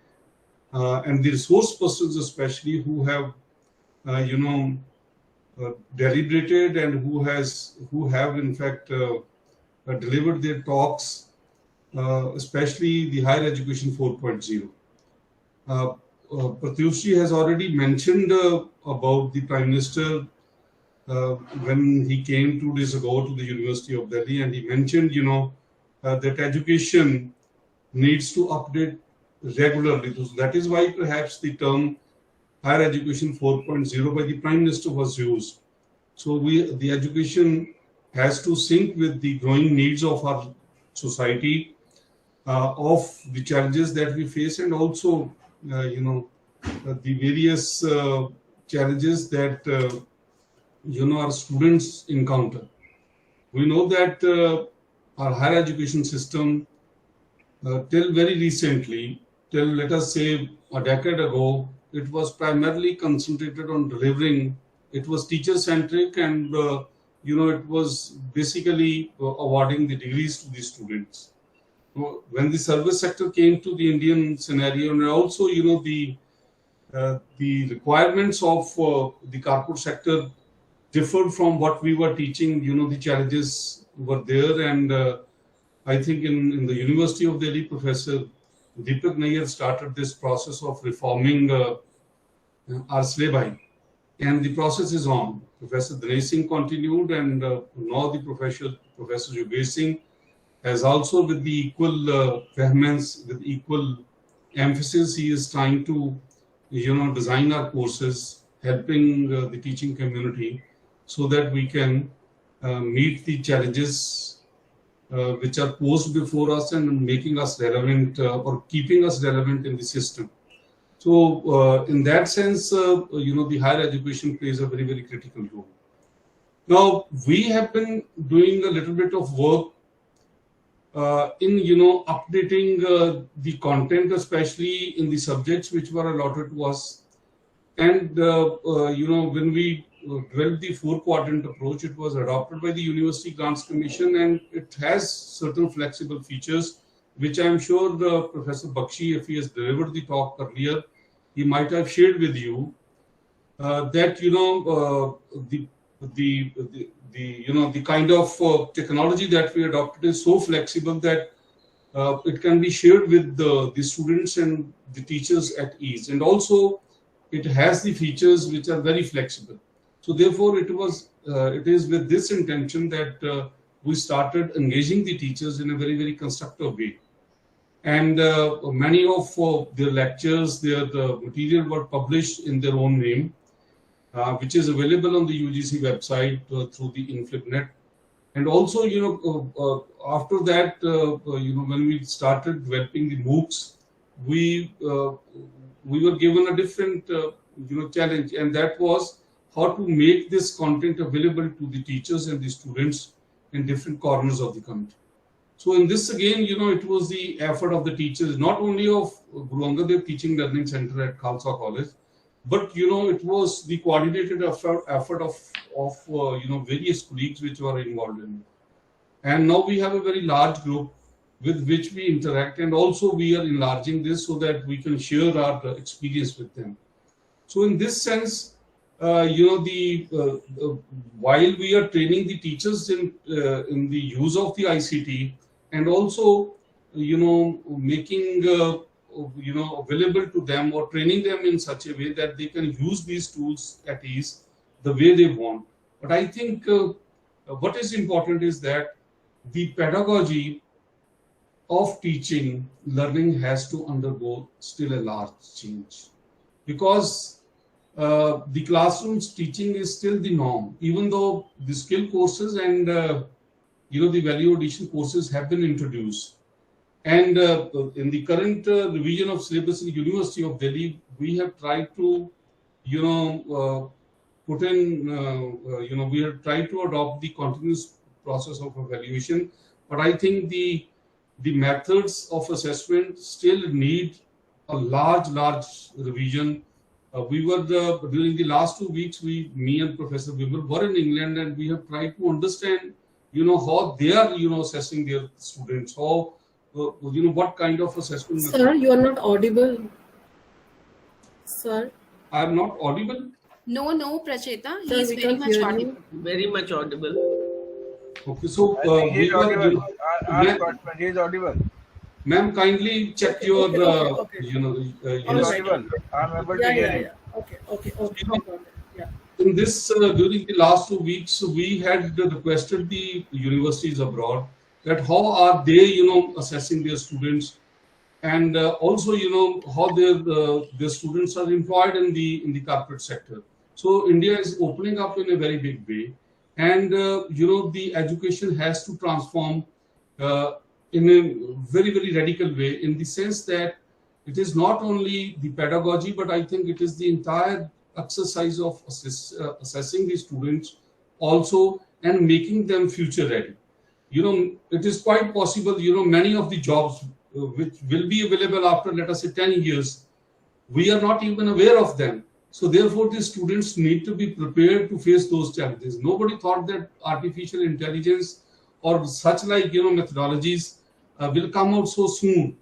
and the resource persons especially who have, deliberated and who have in fact delivered their talks, especially the Higher Education 4.0. Pratyush has already mentioned about the Prime Minister when he came 2 days ago to the University of Delhi, and he mentioned, that education needs to update regularly. So that is why perhaps the term higher education 4.0 by the Prime Minister was used. So the education has to sync with the growing needs of our society, of the challenges that we face, and also, the various challenges that our students encounter. We know that our higher education system, till very recently, till let us say a decade ago, it was primarily concentrated on delivering. It was teacher-centric, and it was basically awarding the degrees to the students. When the service sector came to the Indian scenario, and also the requirements of the corporate sector differed from what we were teaching. The challenges were there, and I think in the University of Delhi, Professor Deepak Nair started this process of reforming our syllabi, and the process is on. Professor Dinesh Singh continued, and now the Professor Yogesh Singh has also, with the equal vehemence, with equal emphasis, he is trying to design our courses, helping the teaching community, so that we can meet the challenges which are posed before us and making us relevant, or keeping us relevant in the system. So in that sense, the higher education plays a very, very critical role. Now, we have been doing a little bit of work in updating the content, especially in the subjects which were allotted to us. And when we developed the 4-quadrant approach, it was adopted by the University Grants Commission, and it has certain flexible features, which I am sure Professor Bakshi, if he has delivered the talk earlier, he might have shared with you that the kind of technology that we adopted is so flexible that it can be shared with the students and the teachers at ease, and also it has the features which are very flexible. So therefore, it is with this intention that we started engaging the teachers in a very, very constructive way. And many of their lectures, the material were published in their own name, which is available on the UGC website through the InflipNet. And also, after that, when we started developing the MOOCs, we were given a different, challenge, and that was how to make this content available to the teachers and the students in different corners of the country. So in this again, it was the effort of the teachers, not only of Guru Angad Dev Teaching Learning Center at Khalsa College, but it was the coordinated effort of various colleagues which were involved in it. And now we have a very large group with which we interact, and also we are enlarging this so that we can share our experience with them. So in this sense, while we are training the teachers in the use of the ICT, and also making available to them, or training them in such a way that they can use these tools at ease the way they want. But I think what is important is that the pedagogy of teaching learning has to undergo still a large change, because the classroom's teaching is still the norm, even though the skill courses and the value addition courses have been introduced. And in the current revision of syllabus in the University of Delhi, we have tried to, put in, we have tried to adopt the continuous process of evaluation. But I think the methods of assessment still need a large revision. We were during the last 2 weeks, me and Professor Vimal were in England, and we have tried to understand, how they are, assessing their students, how, what kind of assessment. Sir, you are not audible. Sir, I am not audible. No, Pracheta. Sir, He is very much audible. Very much audible. Okay, so he is audible. He is audible. Ma'am, kindly check your, He is audible. I am able to hear you. Okay. Yeah. in this, during the last 2 weeks, we had requested the universities abroad that how are they, assessing their students, and also, how their students are employed in the corporate sector. So India is opening up in a very big way, and the education has to transform in a very, very radical way, in the sense that it is not only the pedagogy, but I think it is the entire exercise of assessing the students also and making them future ready. It is quite possible, many of the jobs which will be available after, let us say, 10 years, we are not even aware of them. So therefore, the students need to be prepared to face those challenges. Nobody thought that artificial intelligence or such like, methodologies will come out so soon.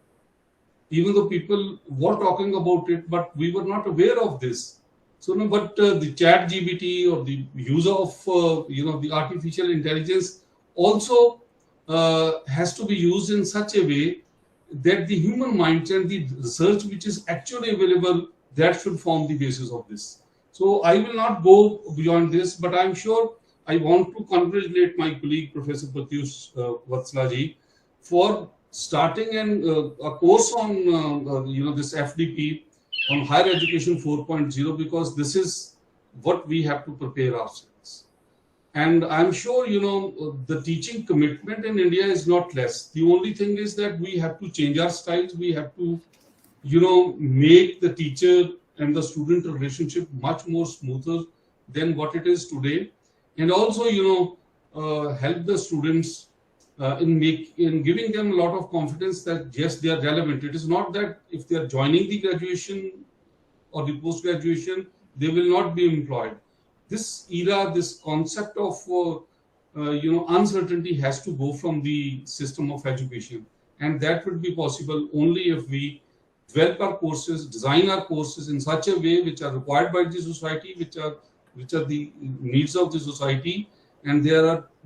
Even though people were talking about it, but we were not aware of this. So, but the chat GBT or the use of, the artificial intelligence also has to be used in such a way that the human mind and the research which is actually available, that should form the basis of this. So I will not go beyond this, but I'm sure I want to congratulate my colleague, Professor Pratyush Vatslaji, for starting a course on, this FDP on higher education 4.0, because this is what we have to prepare ourselves. And I'm sure, the teaching commitment in India is not less. The only thing is that we have to change our styles. We have to, make the teacher and the student relationship much more smoother than what it is today. And also, help the students in giving them a lot of confidence that yes, they are relevant. It is not that if they are joining the graduation or the post-graduation, they will not be employed. This era, this concept of uncertainty has to go from the system of education, and that would be possible only if we develop our courses, design our courses in such a way which are required by the society, which are the needs of the society, and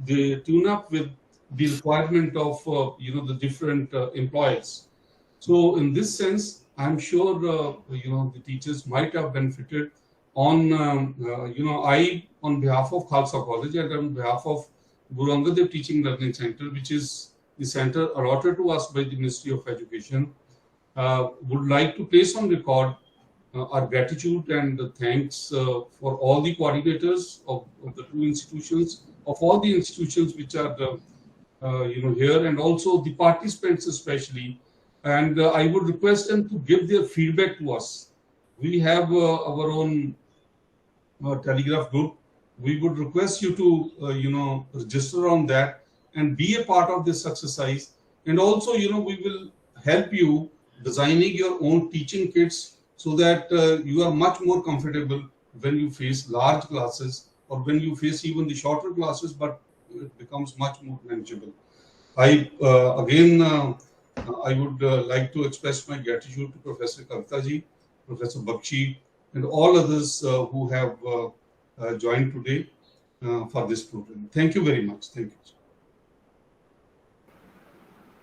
they tune up with the requirement of the different employers. So in this sense, I'm sure the teachers might have benefited. On I, on behalf of Khalsa College and on behalf of Guru Angad Dev Teaching Learning Center, which is the center allotted to us by the Ministry of Education, would like to place on record our gratitude and thanks for all the coordinators of the two institutions, of all the institutions which are here, and also the participants especially. And I would request them to give their feedback to us. We have our own Telegraph group. We would request you to register on that and be a part of this exercise. And also, we will help you designing your own teaching kits so that you are much more comfortable when you face large classes or when you face even the shorter classes, but it becomes much more manageable. I would like to express my gratitude to Professor Kavita ji, Professor Bakshi, and all others who have joined today for this program. Thank you very much. Thank you.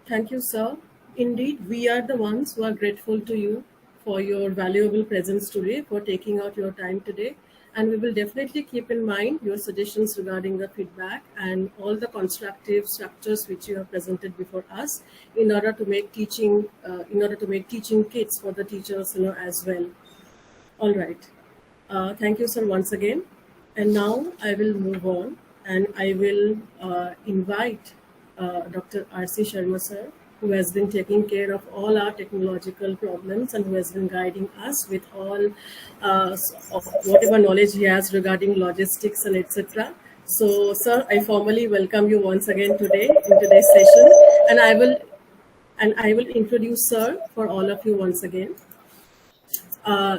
Thank you, sir. Indeed, we are the ones who are grateful to you for your valuable presence today, for taking out your time today. And we will definitely keep in mind your suggestions regarding the feedback and all the constructive structures which you have presented before us in order to make teaching kits for the teachers, as well. All right. Thank you, sir, once again. And now I will move on and I will invite Dr. R.C. Sharma, sir, who has been taking care of all our technological problems and who has been guiding us with all of whatever knowledge he has regarding logistics and etc. So, sir, I formally welcome you once again today in today's session, and I will introduce sir for all of you once again.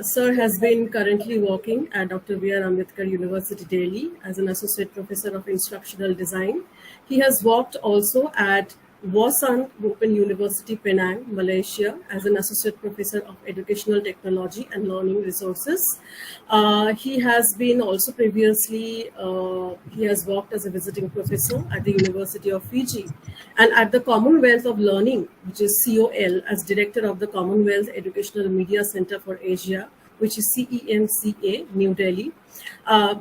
Sir has been currently working at Dr. B.R. Ambedkar University, Delhi as an Associate Professor of Instructional Design. He has worked also at Wasan Open University, Penang, Malaysia as an Associate Professor of Educational Technology and Learning Resources. He has been also previously, he has worked as a visiting professor at the University of Fiji and at the Commonwealth of Learning, which is COL, as Director of the Commonwealth Educational Media Center for Asia, which is CENCA, New Delhi.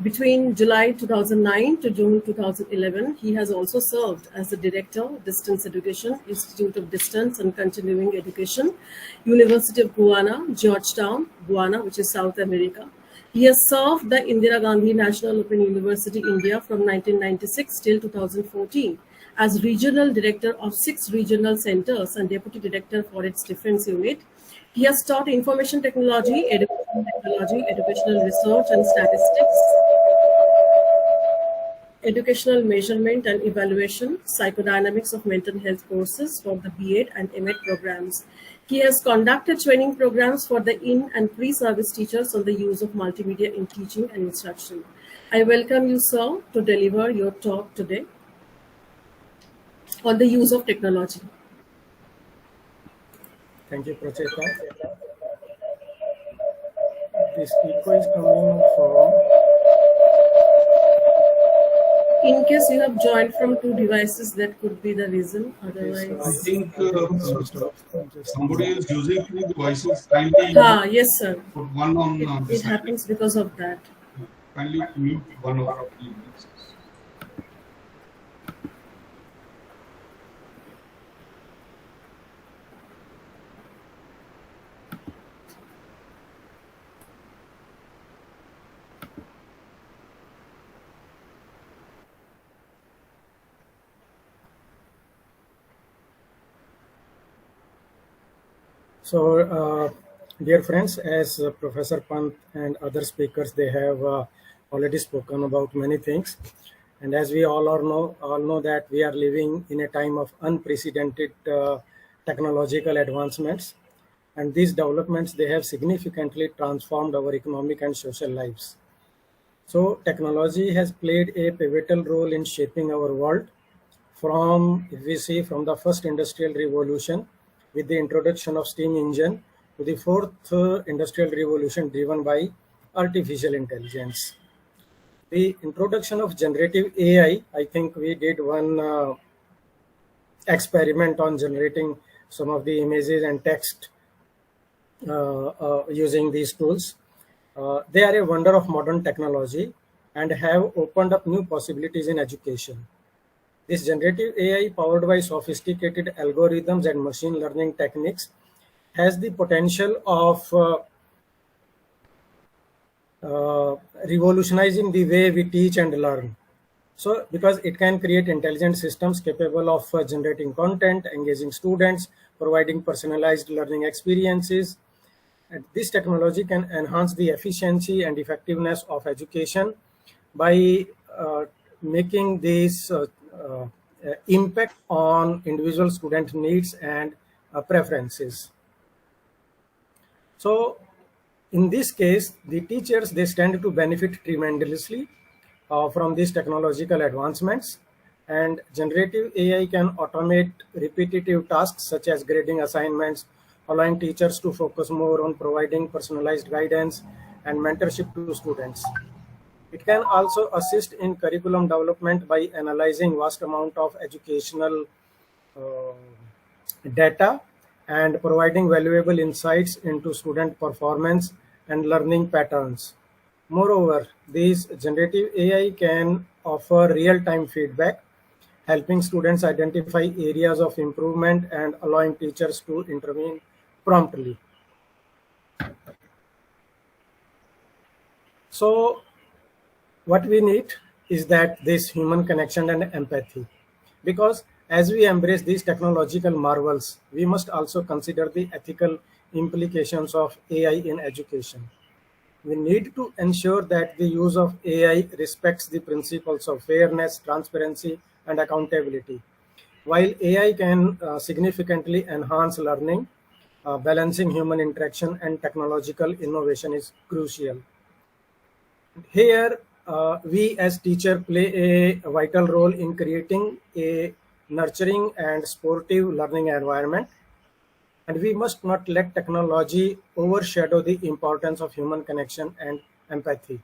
Between July 2009 to June 2011, he has also served as the Director, Distance Education, Institute of Distance and Continuing Education, University of Guyana, Georgetown, Guyana, which is South America. He has served the Indira Gandhi National Open University, India from 1996 till 2014 as Regional Director of 6 regional centers and Deputy Director for its Defense Unit. He has taught information technology, educational research and statistics, educational measurement and evaluation, psychodynamics of mental health courses for the B.Ed and M.Ed programs. He has conducted training programs for the in- and pre-service teachers on the use of multimedia in teaching and instruction. I welcome you, sir, to deliver your talk today on the use of technology. Thank you, Pracheta. This echo is coming from... In case you have joined from 2 devices, that could be the reason. Otherwise, I think somebody is using 2 devices. Yes, sir. Put one on it happens because of that. Kindly mute one of the devices. So, dear friends, as Professor Pant and other speakers, they have already spoken about many things. And as we all know that we are living in a time of unprecedented technological advancements. And these developments, they have significantly transformed our economic and social lives. So technology has played a pivotal role in shaping our world from, if we see, from the first industrial revolution with the introduction of steam engine to the fourth industrial revolution driven by artificial intelligence. The introduction of generative AI, I think we did one experiment on generating some of the images and text using these tools. They are a wonder of modern technology and have opened up new possibilities in education. This generative AI, powered by sophisticated algorithms and machine learning techniques, has the potential of revolutionizing the way we teach and learn. So, because it can create intelligent systems capable of generating content, engaging students, providing personalized learning experiences. And this technology can enhance the efficiency and effectiveness of education by making this impact on individual student needs and preferences. So in this case, the teachers, they stand to benefit tremendously from these technological advancements, and generative AI can automate repetitive tasks such as grading assignments, allowing teachers to focus more on providing personalized guidance and mentorship to students. It can also assist in curriculum development by analyzing vast amount of educational data and providing valuable insights into student performance and learning patterns. Moreover, these generative AI can offer real-time feedback, helping students identify areas of improvement and allowing teachers to intervene promptly. So what we need is that this human connection and empathy, because as we embrace these technological marvels, we must also consider the ethical implications of AI in education. We need to ensure that the use of AI respects the principles of fairness, transparency, and accountability. While AI can significantly enhance learning, balancing human interaction and technological innovation is crucial. Here, we as teachers play a vital role in creating a nurturing and sportive learning environment, and we must not let technology overshadow the importance of human connection and empathy.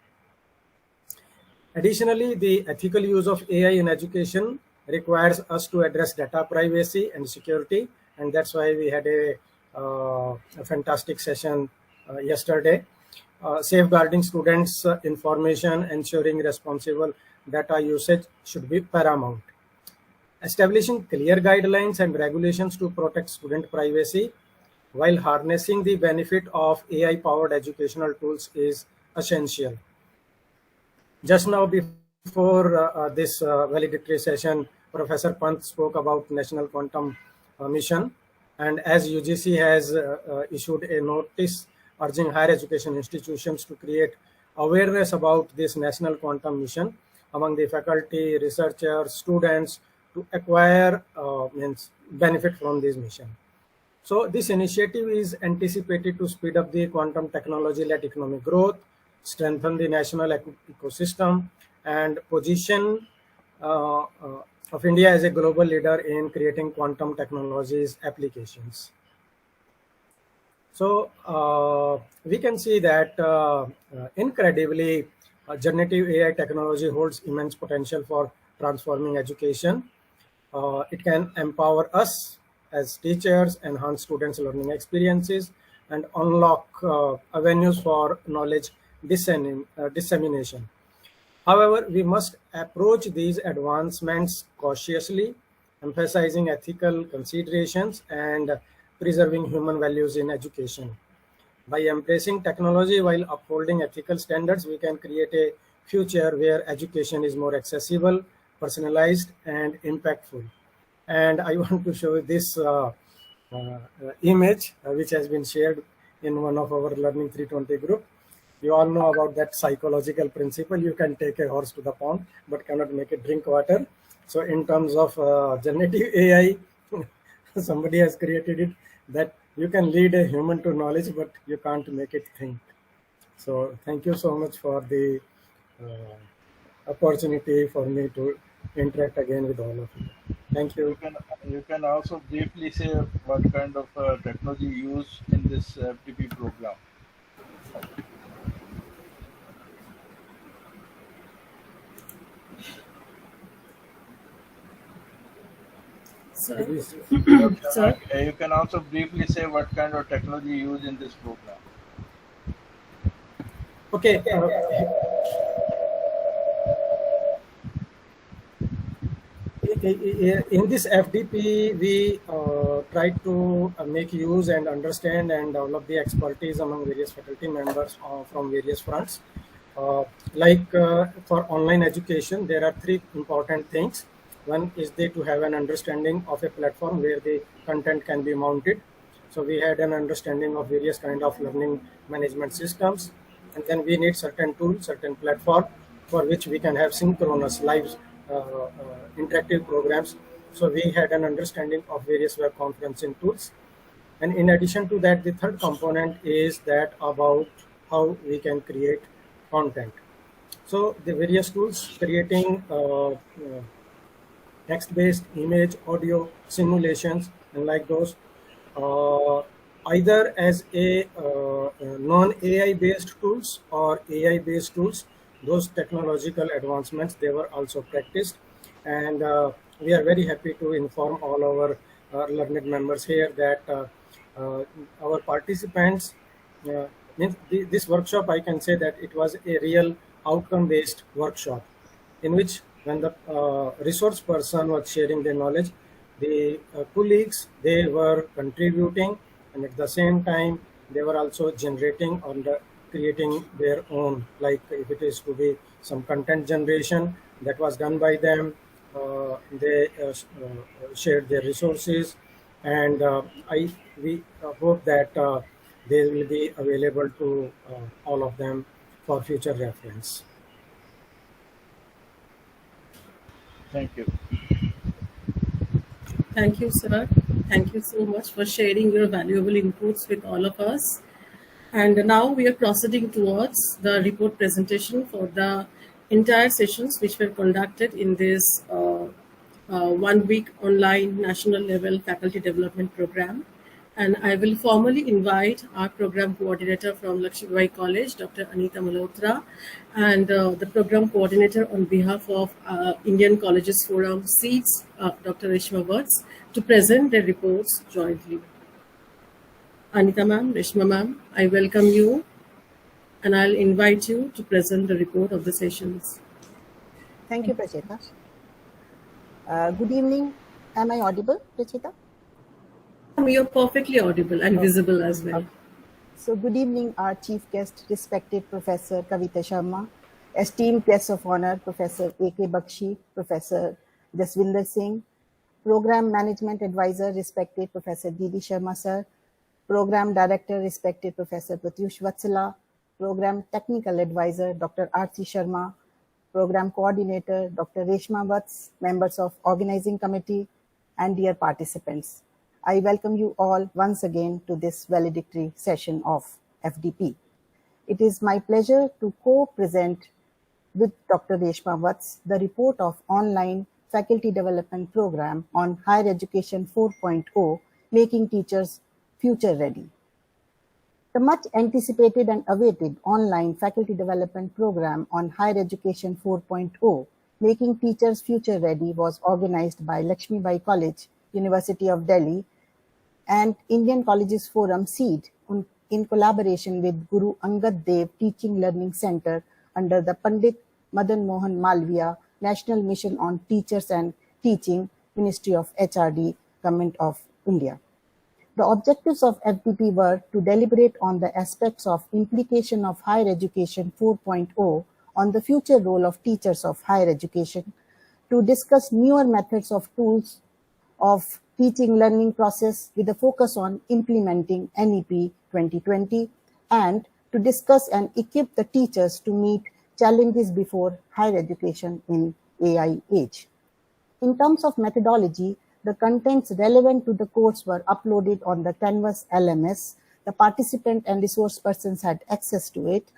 Additionally, the ethical use of AI in education requires us to address data privacy and security, and that's why we had a fantastic session yesterday. safeguarding students' information, ensuring responsible data usage should be paramount. Establishing clear guidelines and regulations to protect student privacy while harnessing the benefit of AI-powered educational tools is essential. Just now, before this valedictory session, Professor Pant spoke about National Quantum Mission, and as UGC has issued a notice urging higher education institutions to create awareness about this National Quantum Mission among the faculty, researchers, students to acquire benefit from this mission. So this initiative is anticipated to speed up the quantum technology-led economic growth, strengthen the national ecosystem, and position of India as a global leader in creating quantum technologies applications. So we can see that incredibly, generative AI technology holds immense potential for transforming education. It can empower us as teachers, enhance students' learning experiences, and unlock avenues for knowledge dissemination. However, we must approach these advancements cautiously, emphasizing ethical considerations and preserving human values in education. By embracing technology while upholding ethical standards, we can create a future where education is more accessible, personalized, and impactful. And I want to show this image which has been shared in one of our Learning 320 group. You all know about that psychological principle. You can take a horse to the pond, but cannot make it drink water. So in terms of generative AI, somebody has created it that you can lead a human to knowledge, but you can't make it think. So thank you so much for the opportunity for me to interact again with all of you. Thank you. You can also briefly say what kind of technology used in this FTP program. Sir? You can also briefly say what kind of technology used in this program. Okay. In this FDP, we try to make use and understand and develop the expertise among various faculty members from various fronts. For online education, there are three important things. One is to have an understanding of a platform where the content can be mounted. So we had an understanding of various kind of learning management systems, and then we need certain tools, certain platform for which we can have synchronous live interactive programs. So we had an understanding of various web conferencing tools. And in addition to that, the third component is that about how we can create content. So the various tools creating text-based, image, audio, simulations, and like those, either as a non-AI based tools or AI based tools. Those technological advancements, they were also practiced, and we are very happy to inform all our learned members here that our participants, this workshop, I can say that it was a real outcome-based workshop in which when the resource person was sharing their knowledge, the colleagues, they were contributing, and at the same time, they were also generating or creating their own, like if it is to be some content generation that was done by them, they shared their resources, and we hope that they will be available to all of them for future reference. Thank you. Thank you, sir. Thank you so much for sharing your valuable inputs with all of us. And now we are proceeding towards the report presentation for the entire sessions which were conducted in this 1 week online national level faculty development program. And I will formally invite our program coordinator from Lakshmi College, Dr. Anita Malhotra, and the program coordinator on behalf of Indian Colleges Forum Seats, Dr. Reshma Watts, to present their reports jointly. Anita ma'am, Reshma ma'am, I welcome you. and I'll invite you to present the report of the sessions. Thank you, Pracheta. Good evening. Am I audible, Pracheta? You're perfectly audible and visible as well. So good evening, our chief guest, respected Professor Kavita Sharma, esteemed guests of honor, Professor A.K. Bakshi, Professor Jaswinder Singh, Program Management Advisor, respected Professor D.D. Sharma Sir, Program Director, respected Professor Pratyush Vatsala, Program Technical Advisor, Dr. R.C. Sharma, Program Coordinator, Dr. Reshma Vats, members of Organizing Committee, and dear participants. I welcome you all once again to this valedictory session of FDP. It is my pleasure to co-present with Dr. Reshma Vats the report of online faculty development program on Higher Education 4.0, making teachers future ready. The much anticipated and awaited online faculty development program on Higher Education 4.0, making teachers future ready, was organized by Lakshmi Bai College, University of Delhi, and Indian Colleges Forum SEED in collaboration with Guru Angad Dev Teaching Learning Center under the Pandit Madan Mohan Malviya National Mission on Teachers and Teaching, Ministry of HRD, Government of India. The objectives of FDP were to deliberate on the aspects of implication of Higher Education 4.0 on the future role of teachers of higher education, to discuss newer methods of tools of teaching learning process with a focus on implementing NEP 2020, and to discuss and equip the teachers to meet challenges before higher education in AI age. In terms of methodology, the contents relevant to the course were uploaded on the Canvas LMS. The participant and resource persons had access to it.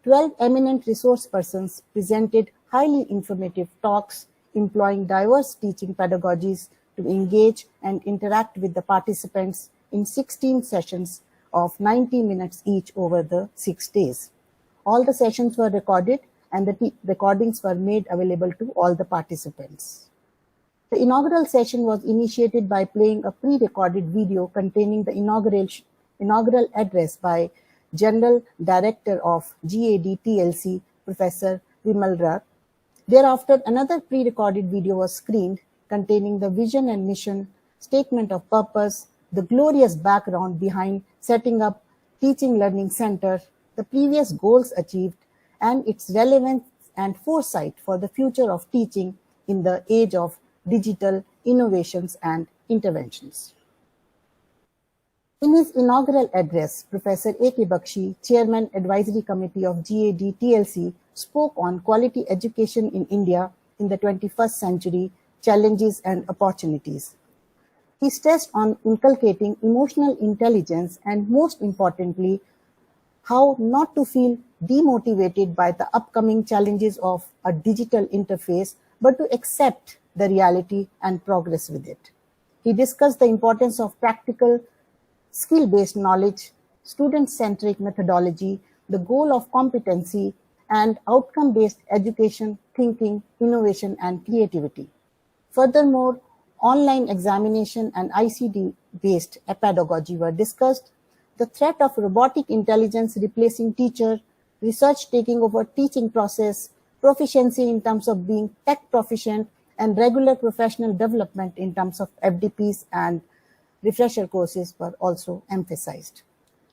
12 eminent resource persons presented highly informative talks employing diverse teaching pedagogies to engage and interact with the participants in 16 sessions of 90 minutes each over the 6 days. All the sessions were recorded and the recordings were made available to all the participants. The inaugural session was initiated by playing a pre-recorded video containing the inaugural address by General Director of GAD-TLC, Professor Vimal Rar. Thereafter, another pre-recorded video was screened containing the vision and mission, statement of purpose, the glorious background behind setting up Teaching Learning Center, the previous goals achieved, and its relevance and foresight for the future of teaching in the age of digital innovations and interventions. In his inaugural address, Professor A.K. Bakshi, Chairman Advisory Committee of GAD-TLC, spoke on quality education in India in the 21st century, challenges and opportunities. He stressed on inculcating emotional intelligence and, most importantly, how not to feel demotivated by the upcoming challenges of a digital interface, but to accept the reality and progress with it. He discussed the importance of practical, skill-based knowledge, student-centric methodology, the goal of competency, and outcome-based education, thinking, innovation, and creativity. Furthermore, online examination and ICT-based pedagogy were discussed, the threat of robotic intelligence replacing teacher, research taking over teaching process, proficiency in terms of being tech proficient, and regular professional development in terms of FDPs and refresher courses were also emphasized.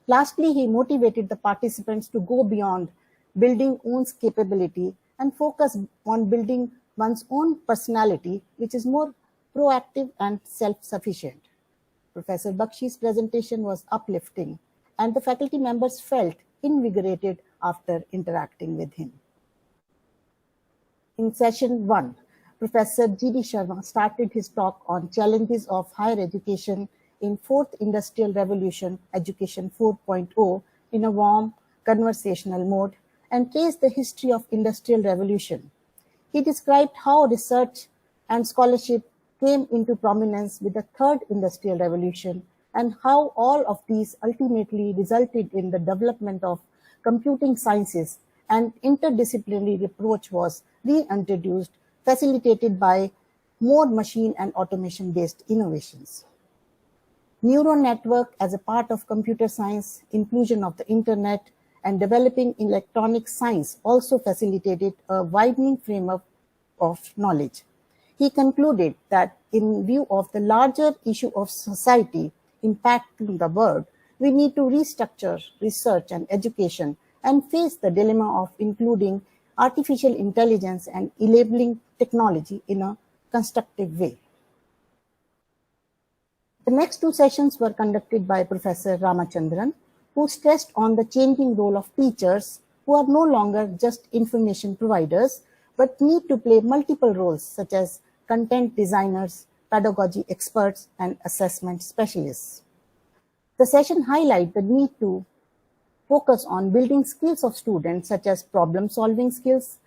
Lastly, he motivated the participants to go beyond building one's capability and focus on building one's own personality, which is more proactive and self-sufficient. Professor Bakshi's presentation was uplifting, and the faculty members felt invigorated after interacting with him. In session 1, Professor G.D. Sharma started his talk on challenges of higher education in Fourth Industrial Revolution, Education 4.0, in a warm conversational mode, and traced the history of Industrial Revolution. He described how research and scholarship came into prominence with the Third Industrial Revolution, and how all of these ultimately resulted in the development of computing sciences, and interdisciplinary approach was reintroduced, facilitated by more machine and automation-based innovations. Neural network as a part of computer science, inclusion of the internet, and developing electronic science also facilitated a widening framework of knowledge. He concluded that in view of the larger issue of society impacting the world, we need to restructure research and education and face the dilemma of including artificial intelligence and enabling technology in a constructive way. The next two sessions were conducted by Professor Ramachandran, who stressed on the changing role of teachers who are no longer just information providers, but need to play multiple roles such as content designers, pedagogy experts, and assessment specialists. The session highlights the need to focus on building skills of students such as problem-solving skills,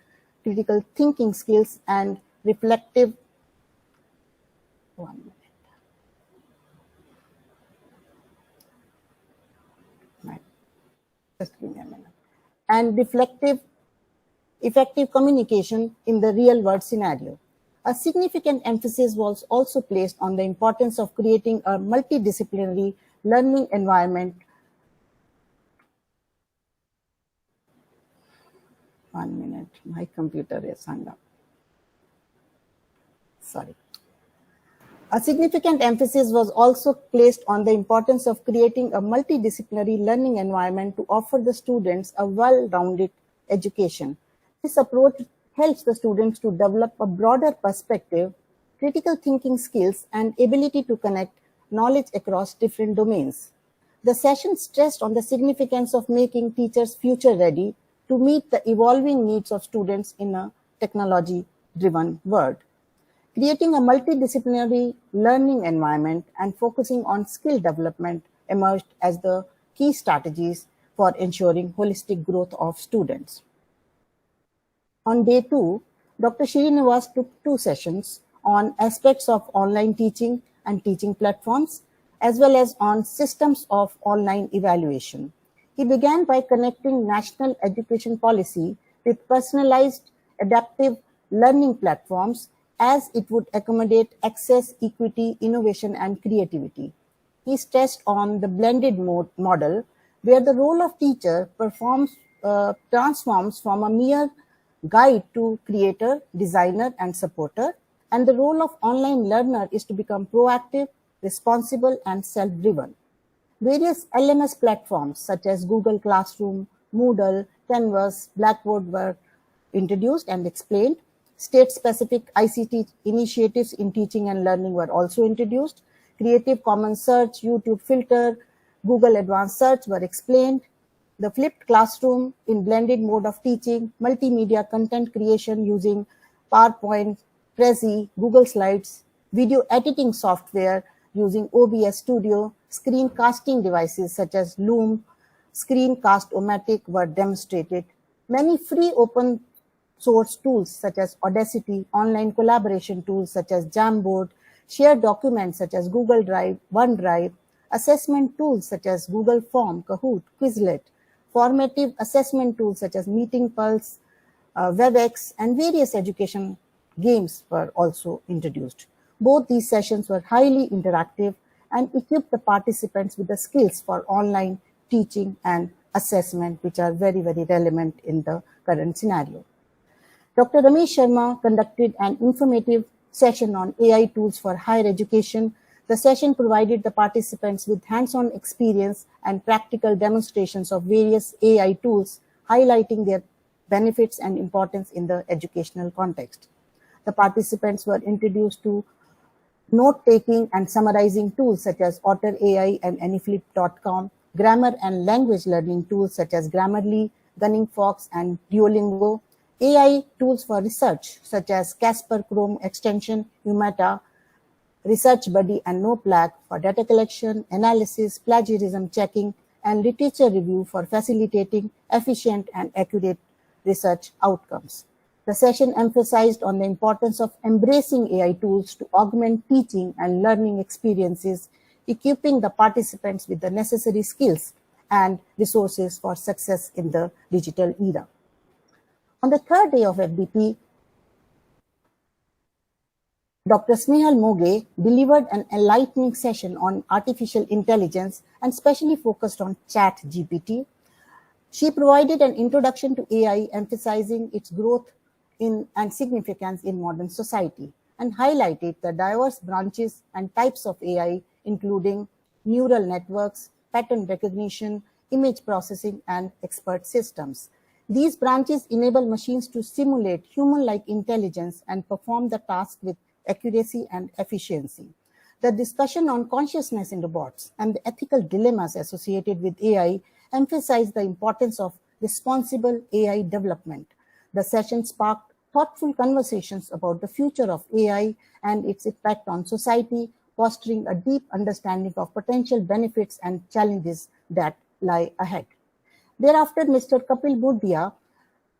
critical thinking skills, and reflective and reflective, effective communication in the real-world scenario. A significant emphasis was also placed on the importance of creating a multidisciplinary learning environment. One minute, my computer is hung up. Sorry. A significant emphasis was also placed on the importance of creating a multidisciplinary learning environment to offer the students a well-rounded education. This approach helps the students to develop a broader perspective, critical thinking skills, and ability to connect knowledge across different domains. The session stressed on the significance of making teachers future-ready to meet the evolving needs of students in a technology-driven world. Creating a multidisciplinary learning environment and focusing on skill development emerged as the key strategies for ensuring holistic growth of students. On day 2, Dr. Srinivas took 2 sessions on aspects of online teaching and teaching platforms, as well as on systems of online evaluation. He began by connecting national education policy with personalized adaptive learning platforms as it would accommodate access, equity, innovation, and creativity. He stressed on the blended model, where the role of teacher transforms from a mere guide to creator, designer, and supporter, and the role of online learner is to become proactive, responsible, and self-driven. Various LMS platforms such as Google Classroom, Moodle, Canvas, Blackboard were introduced and explained. State-specific ICT initiatives in teaching and learning were also introduced. Creative Commons Search, YouTube Filter, Google Advanced Search were explained. The flipped classroom in blended mode of teaching, multimedia content creation using PowerPoint, Prezi, Google Slides, video editing software using OBS Studio, screencasting devices such as Loom, Screencast-O-Matic were demonstrated. Many free open source tools such as Audacity, online collaboration tools such as Jamboard, shared documents such as Google Drive, OneDrive, assessment tools such as Google Form, Kahoot, Quizlet, formative assessment tools such as Meeting Pulse, WebEx, and various education games were also introduced. Both these sessions were highly interactive and equipped the participants with the skills for online teaching and assessment, which are very, very relevant in the current scenario. Dr. Ramesh Sharma conducted an informative session on AI tools for higher education. The session provided the participants with hands-on experience and practical demonstrations of various AI tools, highlighting their benefits and importance in the educational context. The participants were introduced to note-taking and summarizing tools such as Otter AI and Anyflip.com, grammar and language learning tools such as Grammarly, Gunning Fox, and Duolingo, AI tools for research such as Casper Chrome extension, Umata, Research Buddy, and NoPlac for data collection, analysis, plagiarism checking, and literature review for facilitating efficient and accurate research outcomes. The session emphasized on the importance of embracing AI tools to augment teaching and learning experiences, equipping the participants with the necessary skills and resources for success in the digital era. On the third day of FDP, Dr. Snehal Moge delivered an enlightening session on artificial intelligence and specially focused on ChatGPT. She provided an introduction to AI, emphasizing its growth and significance in modern society, and highlighted the diverse branches and types of AI, including neural networks, pattern recognition, image processing, and expert systems. These branches enable machines to simulate human-like intelligence and perform the task with accuracy and efficiency. The discussion on consciousness in robots and the ethical dilemmas associated with AI emphasized the importance of responsible AI development. The session sparked thoughtful conversations about the future of AI and its impact on society, fostering a deep understanding of potential benefits and challenges that lie ahead. Thereafter, Mr. Kapil Budhia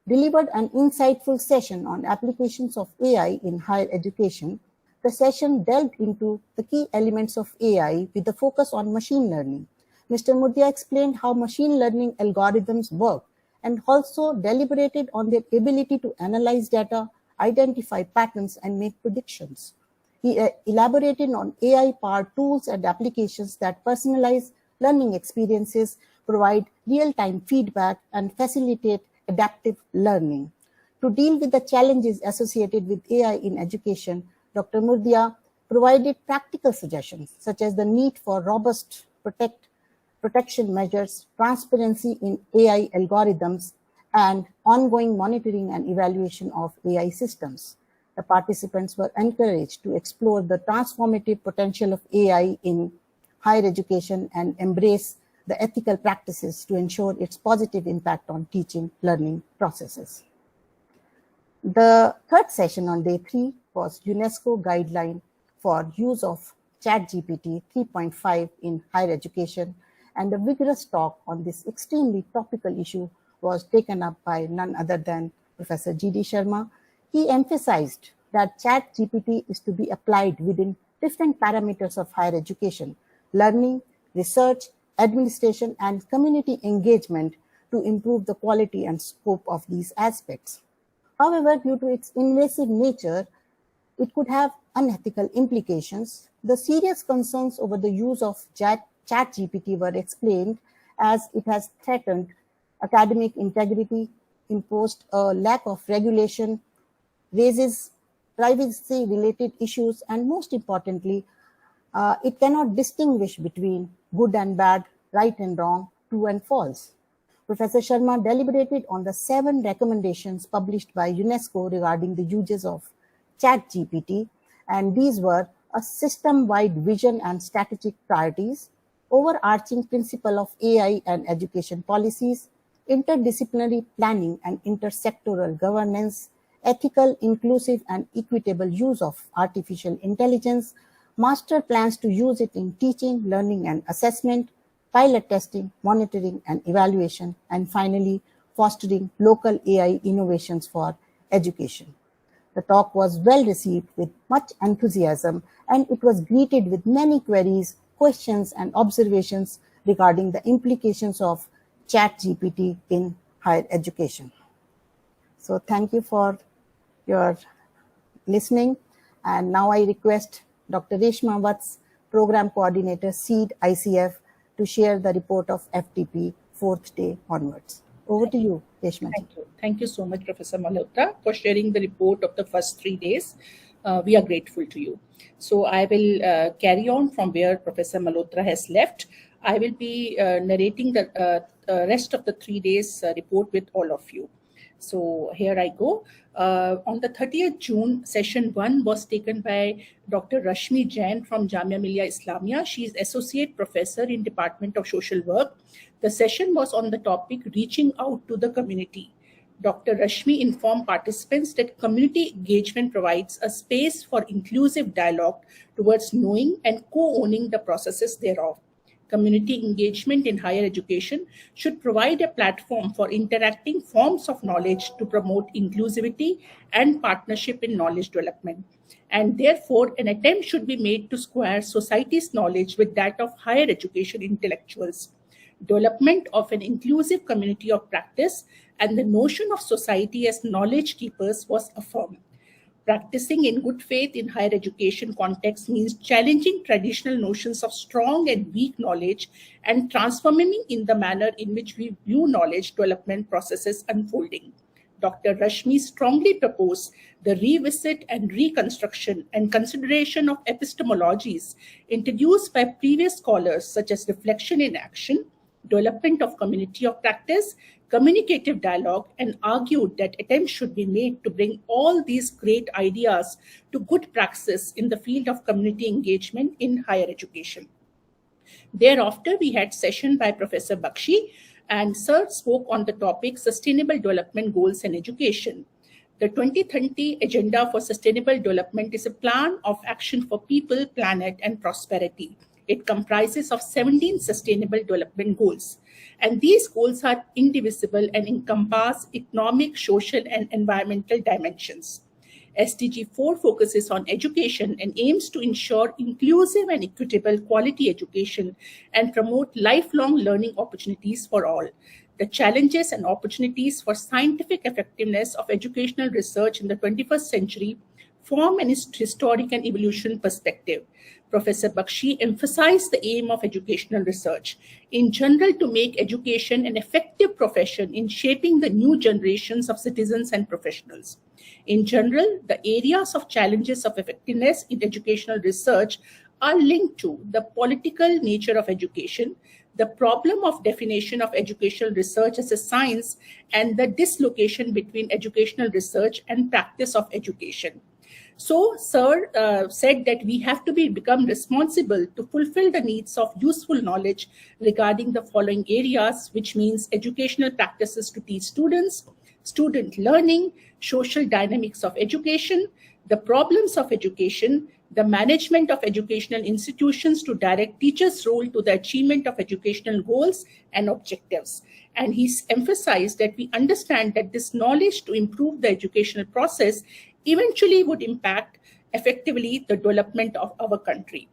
delivered an insightful session on applications of AI in higher education. The session delved into the key elements of AI with a focus on machine learning. Mr. Mudhia explained how machine learning algorithms work and also deliberated on their ability to analyze data, identify patterns, and make predictions. He elaborated on AI-powered tools and applications that personalize learning experiences, provide real-time feedback, and facilitate adaptive learning. To deal with the challenges associated with AI in education, Dr. Mudhia provided practical suggestions, such as the need for robust protection measures, transparency in AI algorithms, and ongoing monitoring and evaluation of AI systems. The participants were encouraged to explore the transformative potential of AI in higher education and embrace the ethical practices to ensure its positive impact on teaching learning processes. The third session on day 3 was UNESCO guideline for use of ChatGPT 3.5 in higher education, and a vigorous talk on this extremely topical issue was taken up by none other than Professor G.D. Sharma. He emphasized that ChatGPT is to be applied within different parameters of higher education, learning, research, administration, and community engagement to improve the quality and scope of these aspects. However, due to its invasive nature, it could have unethical implications. The serious concerns over the use of ChatGPT were explained as it has threatened academic integrity, imposed a lack of regulation, raises privacy-related issues, and most importantly, it cannot distinguish between good and bad, right and wrong, true and false. Professor Sharma deliberated on the 7 recommendations published by UNESCO regarding the uses of ChatGPT, and these were a system-wide vision and strategic priorities, overarching principle of AI and education policies, interdisciplinary planning and intersectoral governance, ethical, inclusive, and equitable use of artificial intelligence, master plans to use it in teaching, learning, and assessment, pilot testing, monitoring, and evaluation, and finally, fostering local AI innovations for education. The talk was well received with much enthusiasm, and it was greeted with many queries, questions, and observations regarding the implications of ChatGPT in higher education. So thank you for your listening. And now I request Dr. Reshma Vats, Program Coordinator, SEED ICF, to share the report of FTP 4th day onwards. Over to you, Reshma. Thank you. Thank you so much, Professor Malhotra, for sharing the report of the first 3 days. We are grateful to you. So I will carry on from where Professor Malhotra has left. I will be narrating the rest of the 3 days report with all of you. So here I go. On the 30th June, session 1 was taken by Dr. Rashmi Jain from Jamia Millia Islamia. She is Associate Professor in Department of Social Work. The session was on the topic Reaching Out to the Community. Dr. Rashmi informed participants that community engagement provides a space for inclusive dialogue towards knowing and co-owning the processes thereof. Community engagement in higher education should provide a platform for interacting forms of knowledge to promote inclusivity and partnership in knowledge development. And therefore, an attempt should be made to square society's knowledge with that of higher education intellectuals. Development of an inclusive community of practice and the notion of society as knowledge keepers was affirmed. Practicing in good faith in higher education context means challenging traditional notions of strong and weak knowledge and transforming in the manner in which we view knowledge development processes unfolding. Dr. Rashmi strongly proposed the revisit and reconstruction and consideration of epistemologies introduced by previous scholars such as reflection in action, development of community of practice, communicative dialogue, and argued that attempts should be made to bring all these great ideas to good praxis in the field of community engagement in higher education. Thereafter, we had session by Professor Bakshi, and Sir spoke on the topic Sustainable Development Goals and Education. The 2030 Agenda for Sustainable Development is a plan of action for people, planet, and prosperity. It comprises of 17 Sustainable Development Goals, and these goals are indivisible and encompass economic, social, and environmental dimensions. SDG 4 focuses on education and aims to ensure inclusive and equitable quality education and promote lifelong learning opportunities for all. The challenges and opportunities for scientific effectiveness of educational research in the 21st century form an historic and evolution perspective. Professor Bakshi emphasized the aim of educational research in general to make education an effective profession in shaping the new generations of citizens and professionals. In general, the areas of challenges of effectiveness in educational research are linked to the political nature of education, the problem of definition of educational research as a science, and the dislocation between educational research and practice of education. So, Sir said that we have to become responsible to fulfill the needs of useful knowledge regarding the following areas, which means educational practices to teach students, student learning, social dynamics of education, the problems of education, the management of educational institutions to direct teachers' role to the achievement of educational goals and objectives. And he's emphasized that we understand that this knowledge to improve the educational process eventually would impact effectively the development of our country.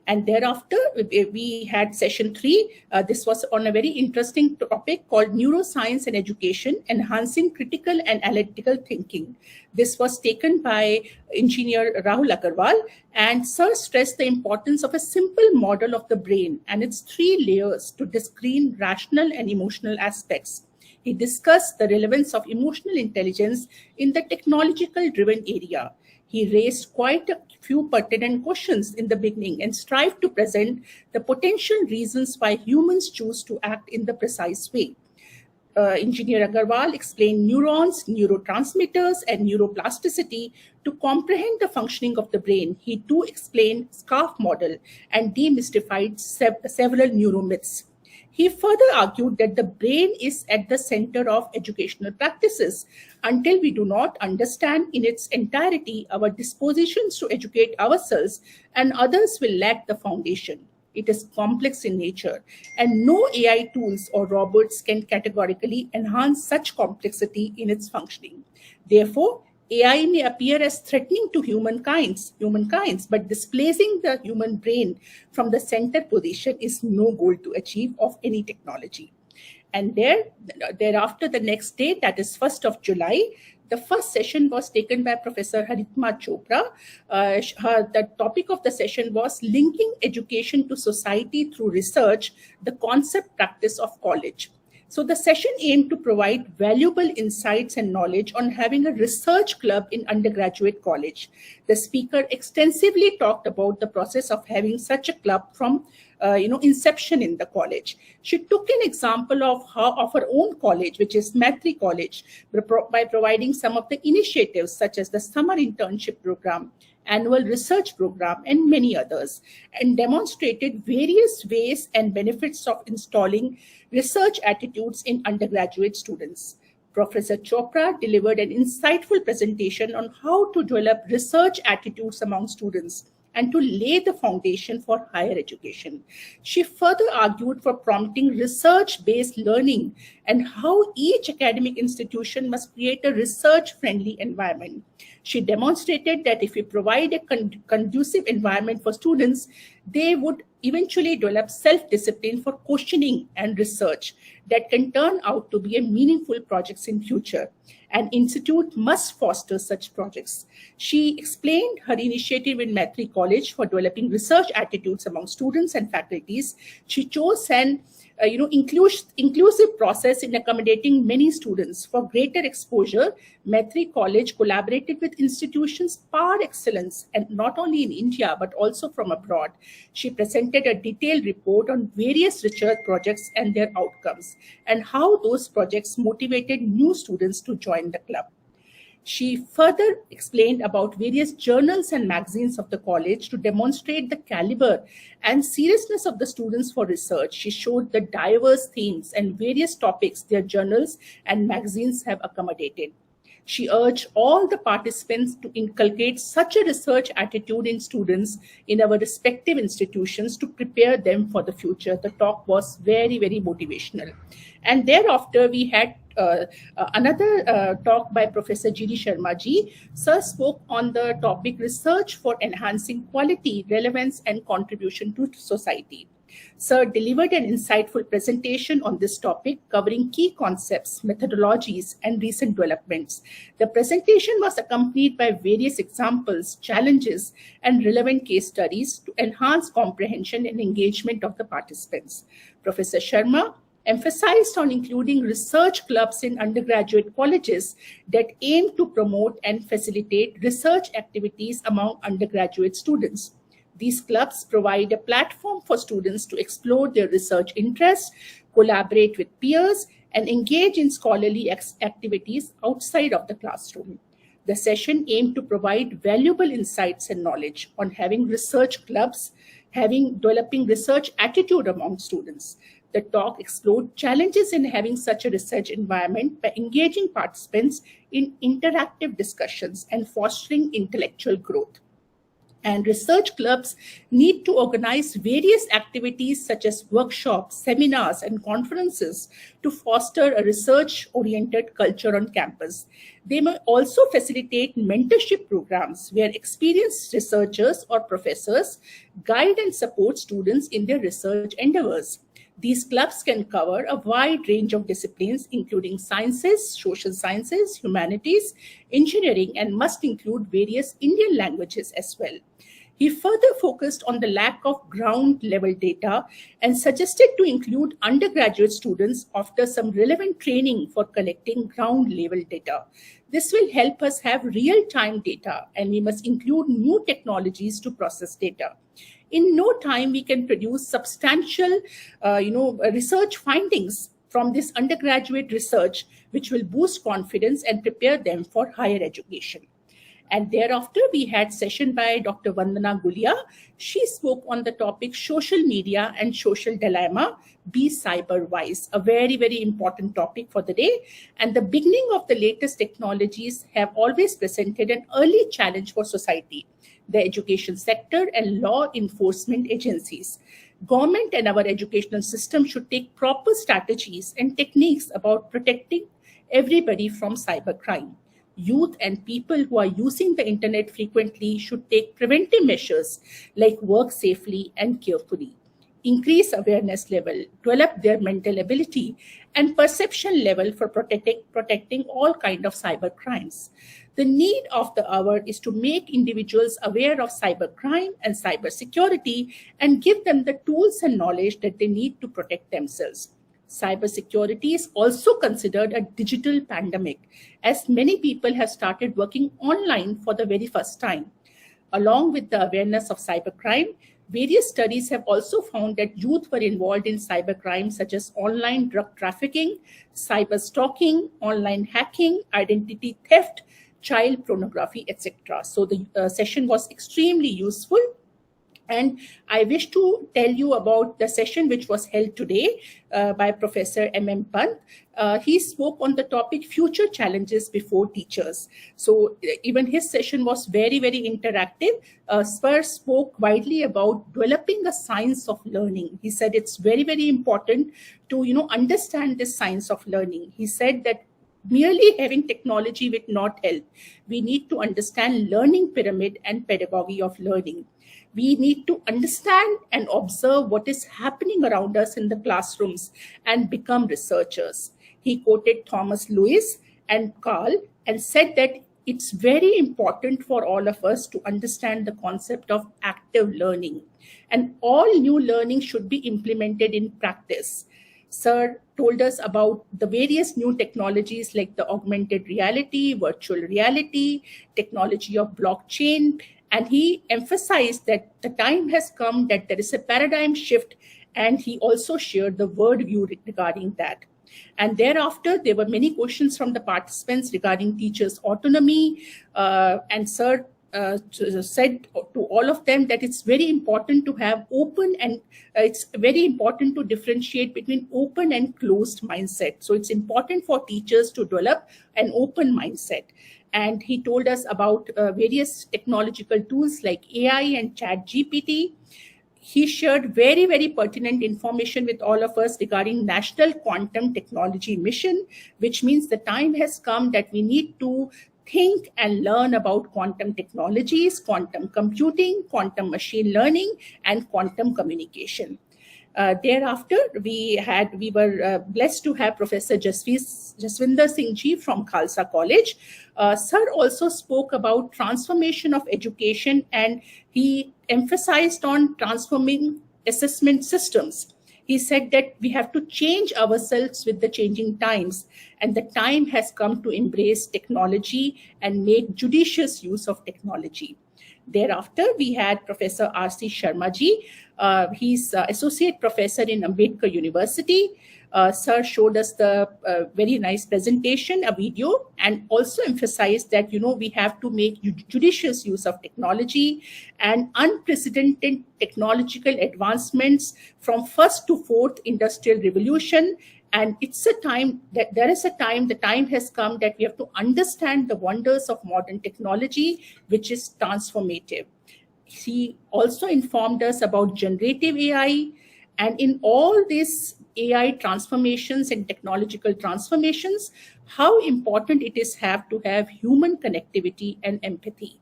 And thereafter, we had session 3. This was on a very interesting topic called Neuroscience and Education, Enhancing Critical and Analytical Thinking. This was taken by Engineer Rahul Agarwal, and Sir stressed the importance of a simple model of the brain and its 3 layers to screen rational and emotional aspects. He discussed the relevance of emotional intelligence in the technological-driven area. He raised quite a few pertinent questions in the beginning and strived to present the potential reasons why humans choose to act in the precise way. Engineer Agarwal explained neurons, neurotransmitters, and neuroplasticity to comprehend the functioning of the brain. He too explained scarf model and demystified several neuromyths. He further argued that the brain is at the center of educational practices. Until we do not understand in its entirety our dispositions to educate ourselves and others will lack the foundation. It is complex in nature, and no AI tools or robots can categorically enhance such complexity in its functioning. Therefore, AI may appear as threatening to humankind, but displacing the human brain from the center position is no goal to achieve of any technology. And thereafter, the next day, that is 1st of July, the first session was taken by Professor Haritma Chopra. The topic of the session was Linking Education to Society Through Research, the Concept Practice of College. So the session aimed to provide valuable insights and knowledge on having a research club in undergraduate college. The speaker extensively talked about the process of having such a club from inception in the college. She took an example of her own college, which is Maitri College, by providing some of the initiatives such as the summer internship program, annual research program, and many others, and demonstrated various ways and benefits of installing research attitudes in undergraduate students. Professor Chopra delivered an insightful presentation on how to develop research attitudes among students and to lay the foundation for higher education. She further argued for prompting research-based learning and how each academic institution must create a research-friendly environment. She demonstrated that if we provide a conducive environment for students, they would eventually develop self-discipline for questioning and research that can turn out to be a meaningful projects in future. An institute must foster such projects. She explained her initiative in Maitri College for developing research attitudes among students and faculties. She chose an inclusive process in accommodating many students. For greater exposure, Maitri College collaborated with institutions par excellence, and not only in India but also from abroad. She presented a detailed report on various research projects and their outcomes, and how those projects motivated new students to join the club. She further explained about various journals and magazines of the college to demonstrate the caliber and seriousness of the students for research. She showed the diverse themes and various topics their journals and magazines have accommodated. She urged all the participants to inculcate such a research attitude in students in our respective institutions to prepare them for the future. The talk was very, very motivational. And thereafter, we had another talk by Professor G.D. Sharma ji. Sir spoke on the topic research for enhancing quality, relevance, and contribution to society. Sir delivered an insightful presentation on this topic covering key concepts, methodologies, and recent developments. The presentation was accompanied by various examples, challenges, and relevant case studies to enhance comprehension and engagement of the participants. Professor Sharma emphasized on including research clubs in undergraduate colleges that aim to promote and facilitate research activities among undergraduate students. These clubs provide a platform for students to explore their research interests, collaborate with peers, and engage in scholarly activities outside of the classroom. The session aimed to provide valuable insights and knowledge on having research clubs, developing research attitude among students. The talk explored challenges in having such a research environment by engaging participants in interactive discussions and fostering intellectual growth. And research clubs need to organize various activities such as workshops, seminars, and conferences to foster a research-oriented culture on campus. They may also facilitate mentorship programs where experienced researchers or professors guide and support students in their research endeavors. These clubs can cover a wide range of disciplines, including sciences, social sciences, humanities, engineering, and must include various Indian languages as well. He further focused on the lack of ground-level data and suggested to include undergraduate students after some relevant training for collecting ground-level data. This will help us have real-time data, and we must include new technologies to process data. In no time, we can produce substantial, research findings from this undergraduate research, which will boost confidence and prepare them for higher education. And thereafter, we had session by Dr. Vandana Gulia. She spoke on the topic social media and social dilemma, be cyber wise, a very, very important topic for the day. And the beginning of the latest technologies have always presented an early challenge for society, the education sector, and law enforcement agencies. Government and our educational system should take proper strategies and techniques about protecting everybody from cybercrime. Youth and people who are using the internet frequently should take preventive measures like work safely and carefully, increase awareness level, develop their mental ability and perception level for protecting all kinds of cyber crimes. The need of the hour is to make individuals aware of cybercrime and cybersecurity and give them the tools and knowledge that they need to protect themselves. Cybersecurity is also considered a digital pandemic, as many people have started working online for the very first time. Along with the awareness of cybercrime, various studies have also found that youth were involved in cybercrime such as online drug trafficking, cyber stalking, online hacking, identity theft, child pornography, etc. So the session was extremely useful. And I wish to tell you about the session which was held today by Professor M.M. Pant. He spoke on the topic future challenges before teachers. So even his session was very, very interactive. Spur spoke widely about developing a science of learning. He said it's very, very important to understand this science of learning. He said that merely having technology will not help. We need to understand learning pyramid and pedagogy of learning. We need to understand and observe what is happening around us in the classrooms and become researchers. He quoted Thomas Lewis and Carl, and said that it's very important for all of us to understand the concept of active learning, and all new learning should be implemented in practice. Sir told us about the various new technologies like the augmented reality, virtual reality, technology of blockchain, and he emphasized that the time has come that there is a paradigm shift, and he also shared the word view regarding that. And thereafter, there were many questions from the participants regarding teachers' autonomy, and Sir said to all of them that it's very important to have open and it's very important to differentiate between open and closed mindset. So it's important for teachers to develop an open mindset. And he told us about various technological tools like AI and Chat GPT. He shared very, very pertinent information with all of us regarding National Quantum Technology Mission, which means the time has come that we need to think and learn about quantum technologies, quantum computing, quantum machine learning, and quantum communication. Thereafter, we were blessed to have Professor Jaswinder Singh Ji from Khalsa College. Sir also spoke about transformation of education, and he emphasized on transforming assessment systems. He said that we have to change ourselves with the changing times, and the time has come to embrace technology and make judicious use of technology. Thereafter, we had Professor R.C. Sharma ji. He's associate professor in Ambedkar University. Sir showed us the very nice presentation, a video, and also emphasized that, we have to make judicious use of technology and unprecedented technological advancements from first to fourth industrial revolution. And it's a time that the time has come that we have to understand the wonders of modern technology, which is transformative. He also informed us about generative AI, and in all these AI transformations and technological transformations, how important it is to have human connectivity and empathy.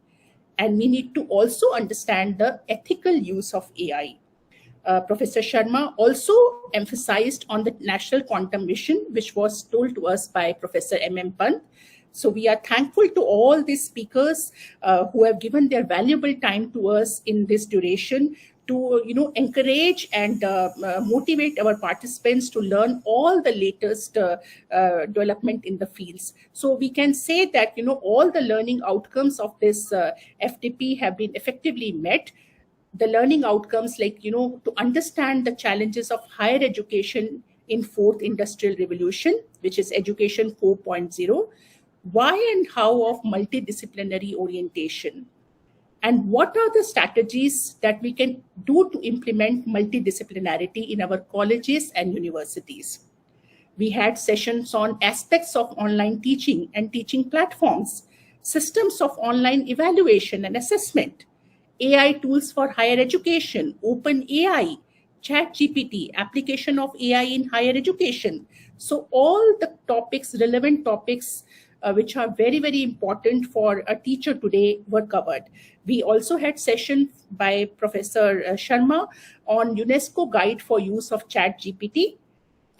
And we need to also understand the ethical use of AI. Professor Sharma also emphasized on the National Quantum Mission, which was told to us by Professor M.M. Pant. So we are thankful to all these speakers who have given their valuable time to us in this duration to encourage and motivate our participants to learn all the latest development in the fields. So we can say that all the learning outcomes of this FTP have been effectively met. The learning outcomes like to understand the challenges of higher education in fourth industrial revolution, which is education 4.0, why and how of multidisciplinary orientation, and what are the strategies that we can do to implement multidisciplinarity in our colleges and universities. We had sessions on aspects of online teaching and teaching platforms, systems of online evaluation and assessment, AI tools for higher education, open AI, Chat GPT, application of AI in higher education. So all the topics, relevant topics, which are very, very important for a teacher today were covered. We also had session by Professor Sharma on UNESCO Guide for Use of Chat GPT,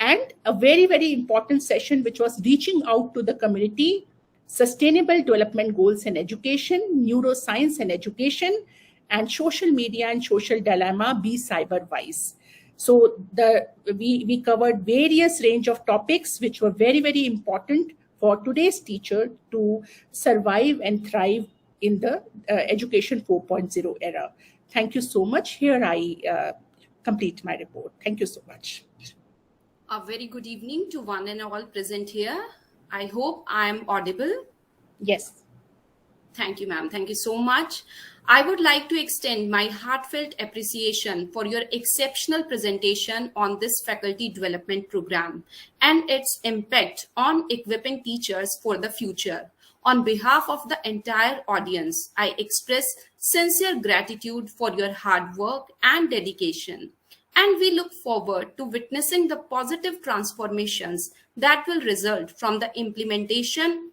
and a very, very important session which was reaching out to the community, sustainable development goals in education, neuroscience and education, and social media and social dilemma, be cyber-wise. So we covered various range of topics which were very, very important for today's teacher to survive and thrive in the education 4.0 era. Thank you so much. Here I complete my report. Thank you so much. A very good evening to one and all present here. I hope I am audible. Yes. Thank you, ma'am. Thank you so much. I would like to extend my heartfelt appreciation for your exceptional presentation on this faculty development program and its impact on equipping teachers for the future. On behalf of the entire audience, I express sincere gratitude for your hard work and dedication. And we look forward to witnessing the positive transformations that will result from the implementation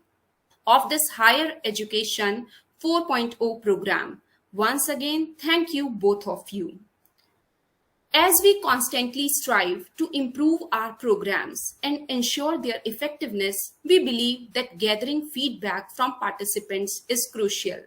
of this higher education 4.0 program. Once again, thank you, both of you. As we constantly strive to improve our programs and ensure their effectiveness, we believe that gathering feedback from participants is crucial.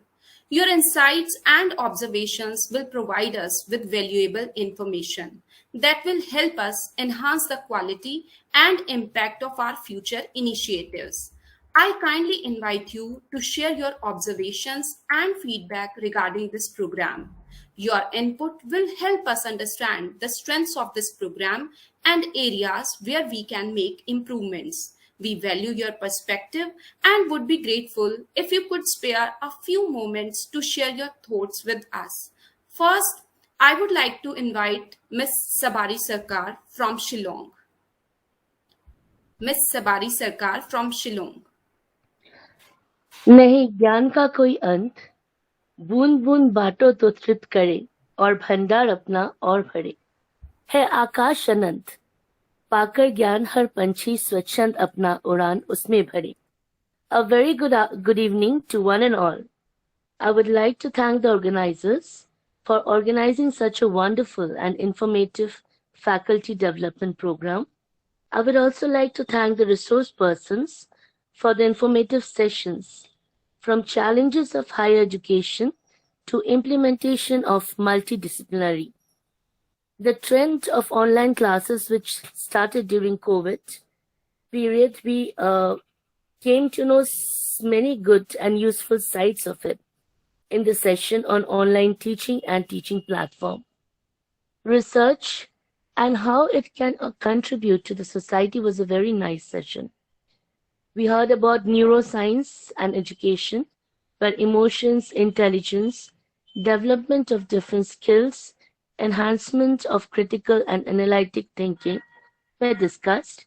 Your insights and observations will provide us with valuable information that will help us enhance the quality and impact of our future initiatives. I kindly invite you to share your observations and feedback regarding this program. Your input will help us understand the strengths of this program and areas where we can make improvements. We value your perspective and would be grateful if you could spare a few moments to share your thoughts with us. First, I would like to invite Ms. Sabari Sarkar from Shillong. Ms. Sabari Sarkar from Shillong. नहीं ज्ञान का कोई अंत, बूंद बूंद बाटो तो तृप्त करे और भंडार अपना और भरे। है आकाश अनंत, पाकर ज्ञान हर पंछी स्वच्छंद अपना उड़ान उसमें भरे। A very good evening to one and all. I would like to thank the organizers for organizing such a wonderful and informative faculty development program. I would also like to thank the resource persons for the informative sessions, from challenges of higher education to implementation of multidisciplinary. The trend of online classes, which started during COVID period, we came to know many good and useful sides of it in the session on online teaching and teaching platform. Research and how it can contribute to the society was a very nice session. We heard about neuroscience and education, where emotions, intelligence, development of different skills, enhancement of critical and analytic thinking were discussed. It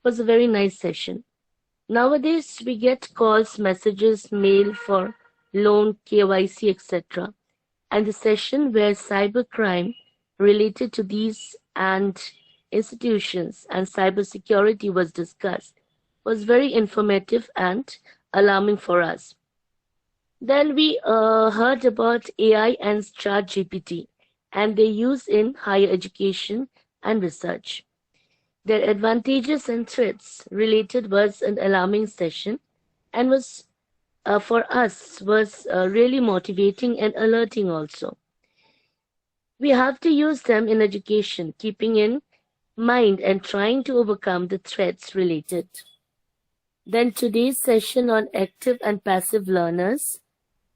was a very nice session. Nowadays, we get calls, messages, mail for loan, KYC, etc. And the session where cybercrime related to these and institutions and cybersecurity was discussed was very informative and alarming for us. Then we heard about AI and ChatGPT and their use in higher education and research. Their advantages and threats related was an alarming session and was for us was really motivating and alerting also. We have to use them in education, keeping in mind and trying to overcome the threats related. Then today's session on active and passive learners.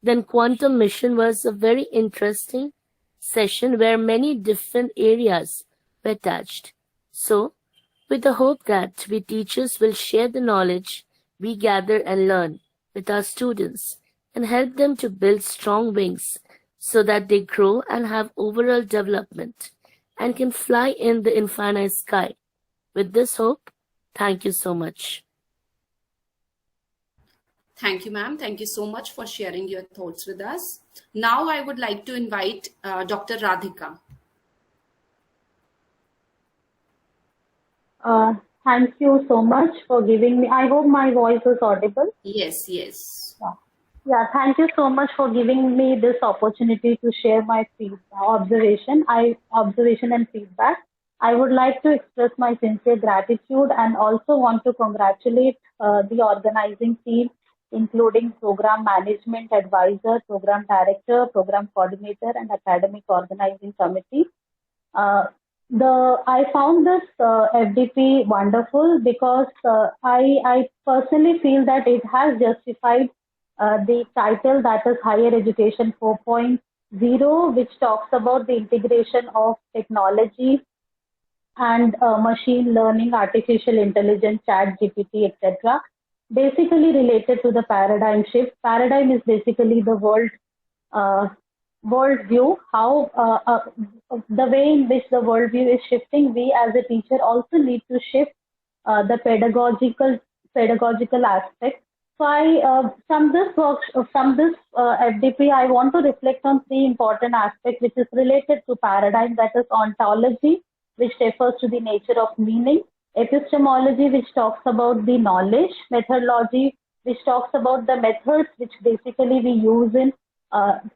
Then quantum mission was a very interesting session where many different areas were touched. So, with the hope that we teachers will share the knowledge we gather and learn with our students and help them to build strong wings so that they grow and have overall development and can fly in the infinite sky. With this hope, thank you so much. Thank you, ma'am. Thank you so much for sharing your thoughts with us. Now I would like to invite Dr. Radhika. Thank you so much for giving me, I hope my voice is audible. Yes, yes. Yeah, thank you so much for giving me this opportunity to share my observation and feedback. I would like to express my sincere gratitude and also want to congratulate the organizing team, including program management advisor, program director, program coordinator, and academic organizing committee. I found this FDP wonderful because I personally feel that it has justified the title, that is Higher Education 4.0, which talks about the integration of technology and machine learning, artificial intelligence, chat, GPT, etc. Basically related to the paradigm shift. Paradigm is basically the world view, how the way in which the world view is shifting. We as a teacher also need to shift the pedagogical aspect. So from this FDP, I want to reflect on three important aspects which is related to paradigm, that is ontology, which refers to the nature of meaning, epistemology, which talks about the knowledge, methodology, which talks about the methods which basically we use in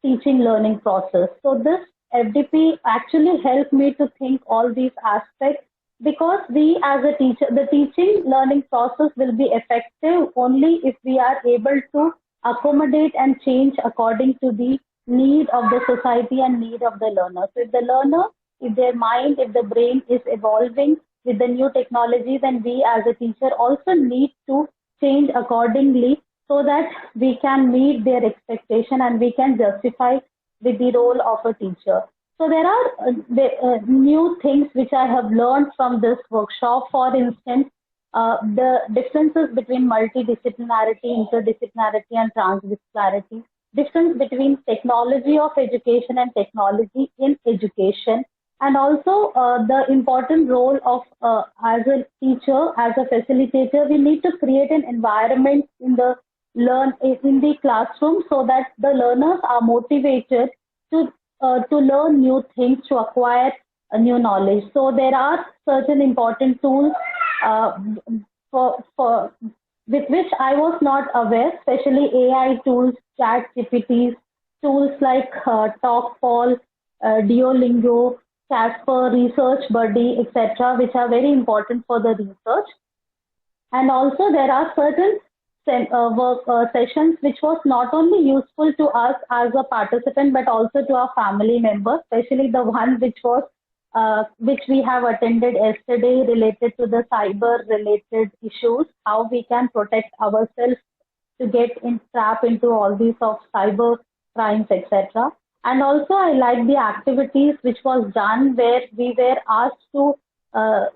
teaching learning process. So this FDP actually helped me to think all these aspects, because we as a teacher, the teaching learning process will be effective only if we are able to accommodate and change according to the need of the society and need of the learner. So if the learner, if their mind, if the brain is evolving with the new technology, then we as a teacher also need to change accordingly, so that we can meet their expectation and we can justify with the role of a teacher. So there are new things which I have learned from this workshop. For instance, the differences between multidisciplinarity, interdisciplinarity, and transdisciplinarity, difference between technology of education and technology in education, and also the important role of as a teacher, as a facilitator, we need to create an environment in the classroom so that the learners are motivated to learn new things, to acquire a new knowledge. So there are certain important tools with which I was not aware, especially AI tools, chat GPTs, tools like TalkPol, Duolingo, Casper, Research Buddy, etc., which are very important for the research. And also there are certain work sessions which was not only useful to us as a participant but also to our family members, especially the one which was which we have attended yesterday, related to the cyber related issues, how we can protect ourselves to get trapped into all these of cyber crimes, etc. And also I like the activities which was done where we were asked to have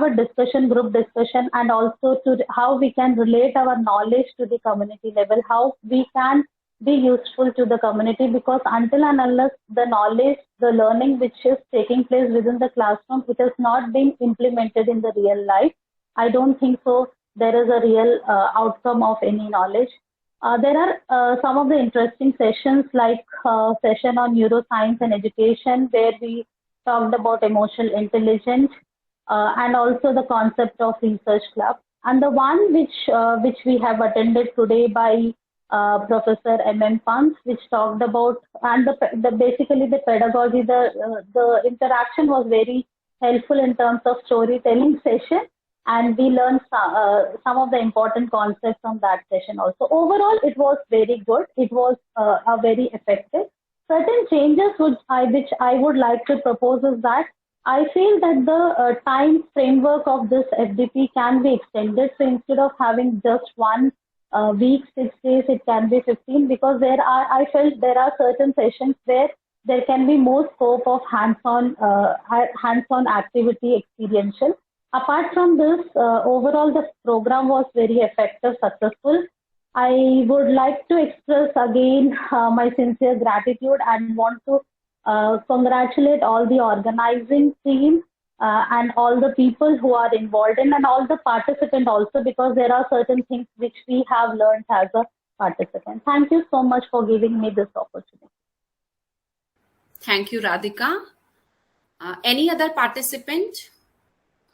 a discussion, group discussion, and also to how we can relate our knowledge to the community level, how we can be useful to the community, because until and unless the knowledge, the learning which is taking place within the classroom, it has not been implemented in the real life, I don't think so there is a real outcome of any knowledge. There are some of the interesting sessions like session on neuroscience and education, where we talked about emotional intelligence and also the concept of research club. And the one which we have attended today by Professor M.M. Pant, which talked about, and basically the pedagogy, the interaction was very helpful in terms of storytelling session, and we learned some of the important concepts from that session also. Overall, it was very good. It was a very effective. Certain changes which I would like to propose is that I feel that the time framework of this FDP can be extended. So instead of having just 1 week, 6 days, it can be 15, because I felt there are certain sessions where there can be more scope of hands-on activity, experiential. Apart from this, overall the program was very effective, successful. I would like to express again my sincere gratitude and want to congratulate all the organizing team and all the people who are involved in, and all the participants also, because there are certain things which we have learned as a participant. Thank you so much for giving me this opportunity. Thank you, Radhika. Any other participant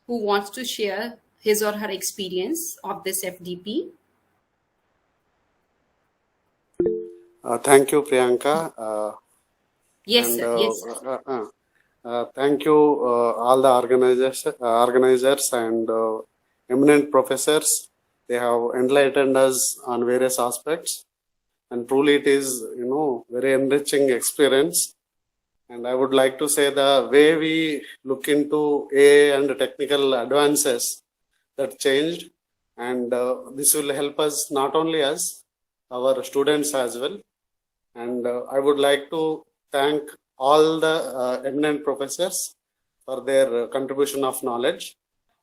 who wants to share his or her experience of this FDP? Thank you, Priyanka. Yes, sir. Yes. Thank you, all the organizers and eminent professors. They have enlightened us on various aspects, and truly it is, very enriching experience. And I would like to say the way we look into AI and technical advances that changed, and this will help us, not only us, our students as well. And I would like to thank all the eminent professors for their contribution of knowledge.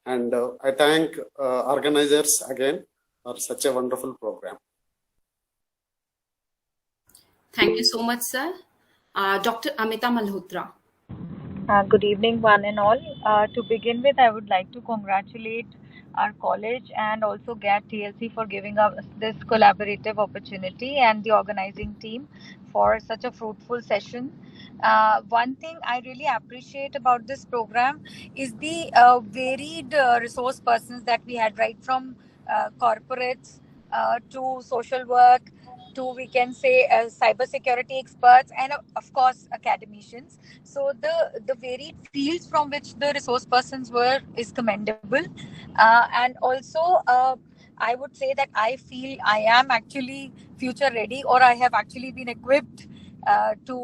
And I thank organizers again for such a wonderful program. Thank you so much, sir. Dr. Amita Malhotra. Good evening, one and all. To begin with, I would like to congratulate our college and also GAT TLC for giving us this collaborative opportunity, and the organizing team for such a fruitful session. One thing I really appreciate about this program is the varied resource persons that we had, right from corporates to social work to, we can say, cybersecurity experts, and of course academicians. So the varied fields from which the resource persons were is commendable, and also I would say that I feel I am actually future ready, or I have actually been equipped to,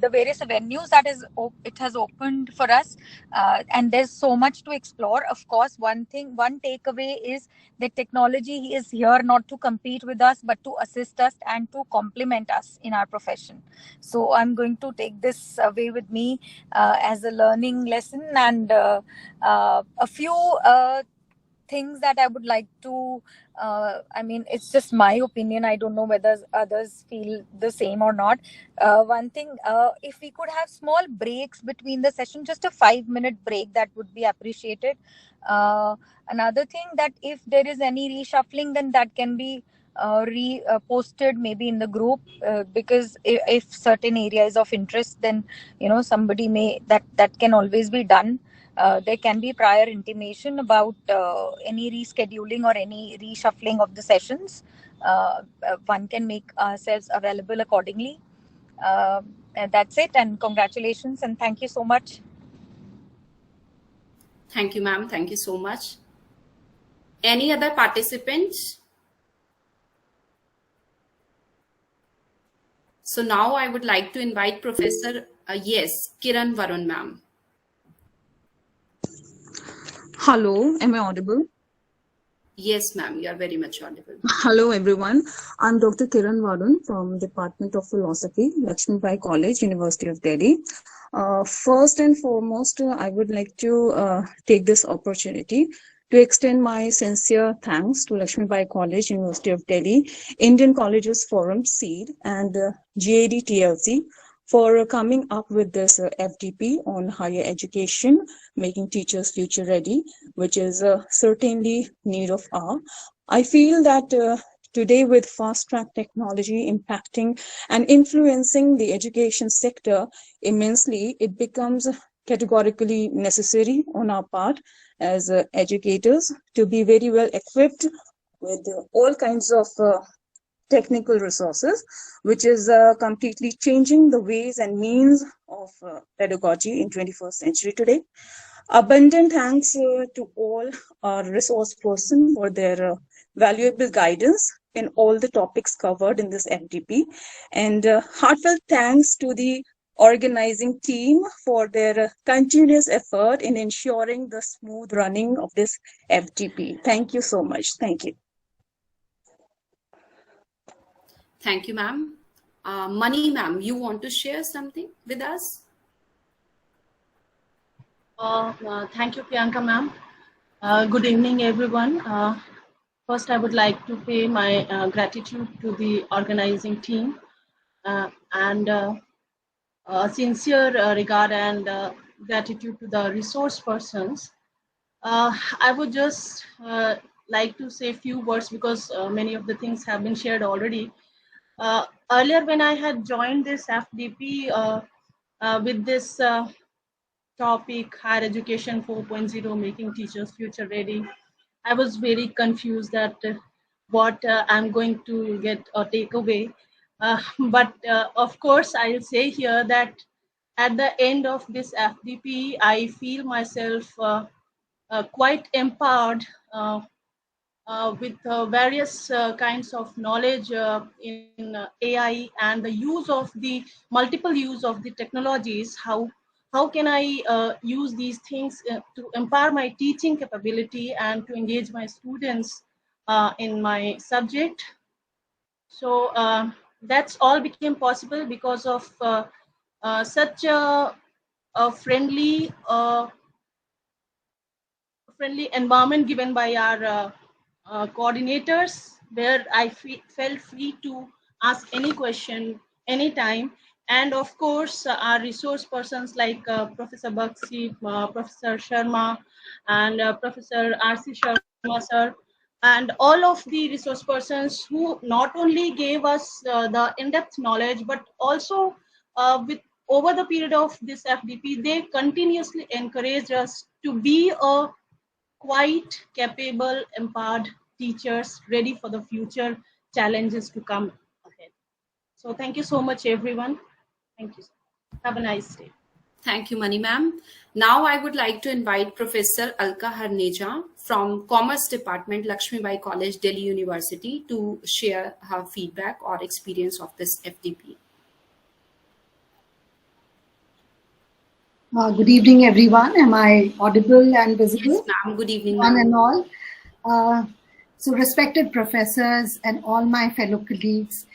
the various avenues that it has opened for us, and there's so much to explore. Of course, one takeaway is that technology is here not to compete with us, but to assist us and to complement us in our profession. So I'm going to take this away with me as a learning lesson, and a few things that I would like to, it's just my opinion. I don't know whether others feel the same or not. One thing, if we could have small breaks between the session, just a 5-minute break, that would be appreciated. Another thing, that if there is any reshuffling, then that can be posted maybe in the group, because if certain area is of interest, then somebody may, that can always be done. There can be prior intimation about any rescheduling or any reshuffling of the sessions. One can make ourselves available accordingly. And that's it, and congratulations, and thank you so much. Thank you, ma'am. Thank you so much. Any other participants? So now I would like to invite Professor, Kiran Varun, ma'am. Hello, am I audible? Yes, ma'am, you are very much audible. Hello, everyone. I'm Dr. Kiran Varun from Department of Philosophy, Lakshmi Bai College, University of Delhi. First and foremost, I would like to take this opportunity to extend my sincere thanks to Lakshmi Bai College, University of Delhi, Indian Colleges Forum, SEED, and GAD TLC for coming up with this FDP on higher education, making teachers future ready, which is certainly need of hour. I feel that today, with fast track technology impacting and influencing the education sector immensely, it becomes categorically necessary on our part as educators to be very well equipped with all kinds of technical resources, which is completely changing the ways and means of pedagogy in 21st century today. Abundant thanks to all our resource persons for their valuable guidance in all the topics covered in this FDP, and heartfelt thanks to the organizing team for their continuous effort in ensuring the smooth running of this FDP. Thank you so much. Thank you. Thank you, ma'am. Mani, ma'am, you want to share something with us? Thank you, Priyanka, ma'am. Good evening, everyone. First, I would like to pay my gratitude to the organizing team and sincere regard and gratitude to the resource persons. I would just like to say a few words because many of the things have been shared already. Earlier, when I had joined this FDP with this topic, higher education 4.0, making teachers future ready, I was very confused that what I'm going to get or take away. But of course, I'll say here that at the end of this FDP, I feel myself quite empowered with various kinds of knowledge in AI and the use of the multiple use of the technologies. How can I use these things to empower my teaching capability and to engage my students in my subject? So that's all became possible because of such a friendly environment given by our coordinators, where I felt free to ask any question anytime. And of course, our resource persons like Professor Bakshi, Professor Sharma, and Professor R.C. Sharma, sir, and all of the resource persons who not only gave us the in-depth knowledge, but also with over the period of this FDP, they continuously encouraged us to be a quite capable, empowered teachers ready for the future challenges to come ahead. So thank you so much, everyone. Thank you. Have a nice day. Thank you, Mani ma'am. Now I would like to invite Professor Alka Harneja from Commerce Department, Lakshmibai College, Delhi University, to share her feedback or experience of this FDP. Good evening, everyone. Am I audible and visible? Yes, ma'am. Good evening, One ma'am. and all. So respected professors and all my fellow colleagues,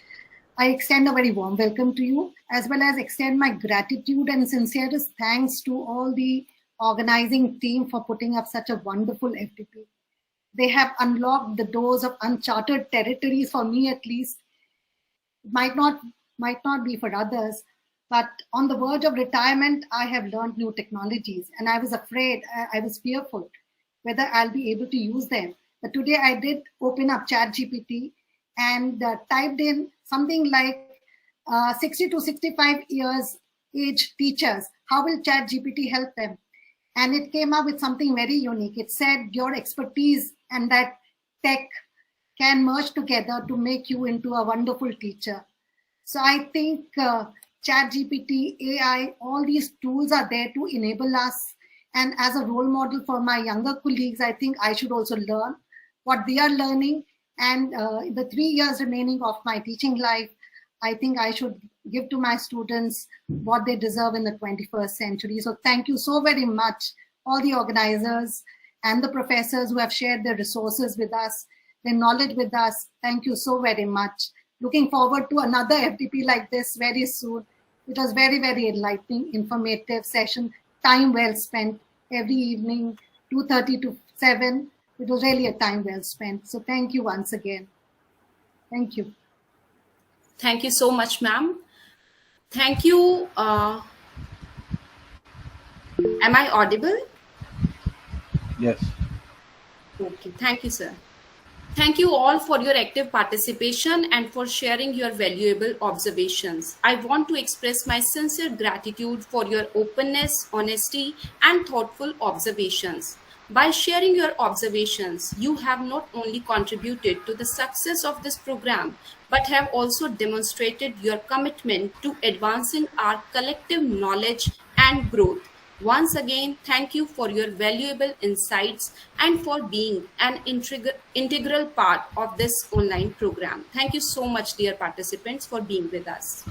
I extend a very warm welcome to you, as well as extend my gratitude and sincerest thanks to all the organizing team for putting up such a wonderful FDP. They have unlocked the doors of uncharted territories for me, at least. It might not be for others, but on the verge of retirement, I have learned new technologies, and I was afraid, I was fearful whether I'll be able to use them. But today I did open up ChatGPT and typed in something like 60 to 65 years age teachers, how will ChatGPT help them? And it came up with something very unique. It said your expertise and that tech can merge together to make you into a wonderful teacher. So I think ChatGPT, AI, all these tools are there to enable us. And as a role model for my younger colleagues, I think I should also learn what they are learning. And the 3 years remaining of my teaching life, I think I should give to my students what they deserve in the 21st century. So thank you so very much, all the organizers and the professors who have shared their resources with us, their knowledge with us. Thank you so very much. Looking forward to another FDP like this very soon. It was very, very enlightening, informative session, time well spent every evening, 2:30 to 7. It was really a time well spent. So thank you once again. Thank you. Thank you so much, ma'am. Thank you. Am I audible? Yes. Okay. Thank you, sir. Thank you all for your active participation and for sharing your valuable observations. I want to express my sincere gratitude for your openness, honesty, and thoughtful observations. By sharing your observations, you have not only contributed to the success of this program, but have also demonstrated your commitment to advancing our collective knowledge and growth. Once again, thank you for your valuable insights and for being an integral part of this online program. Thank you so much, dear participants, for being with us.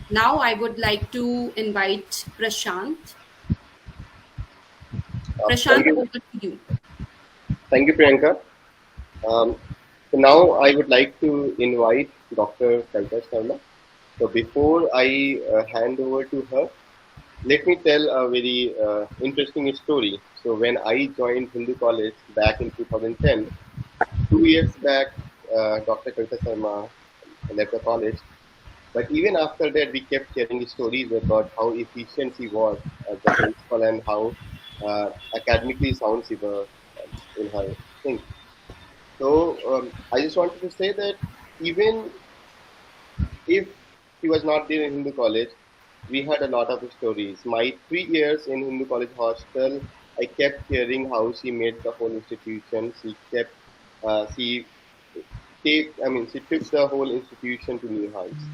Now I would like to invite Prashant. Prashant, over to you. Thank you, Priyanka. So now I would like to invite Dr. Kavita Sharma. So before I hand over to her, let me tell a very interesting story. So when I joined Hindu College back in 2010, 2 years back, Dr. Kavita Sharma left the college. But even after that, we kept sharing stories about how efficient she was as a principal and how academically sound she was in her thing. So I just wanted to say that even if she was not there in Hindu College, we had a lot of stories. My 3 years in Hindu College hostel, I kept hearing how she made the whole institution. She took the whole institution to new heights.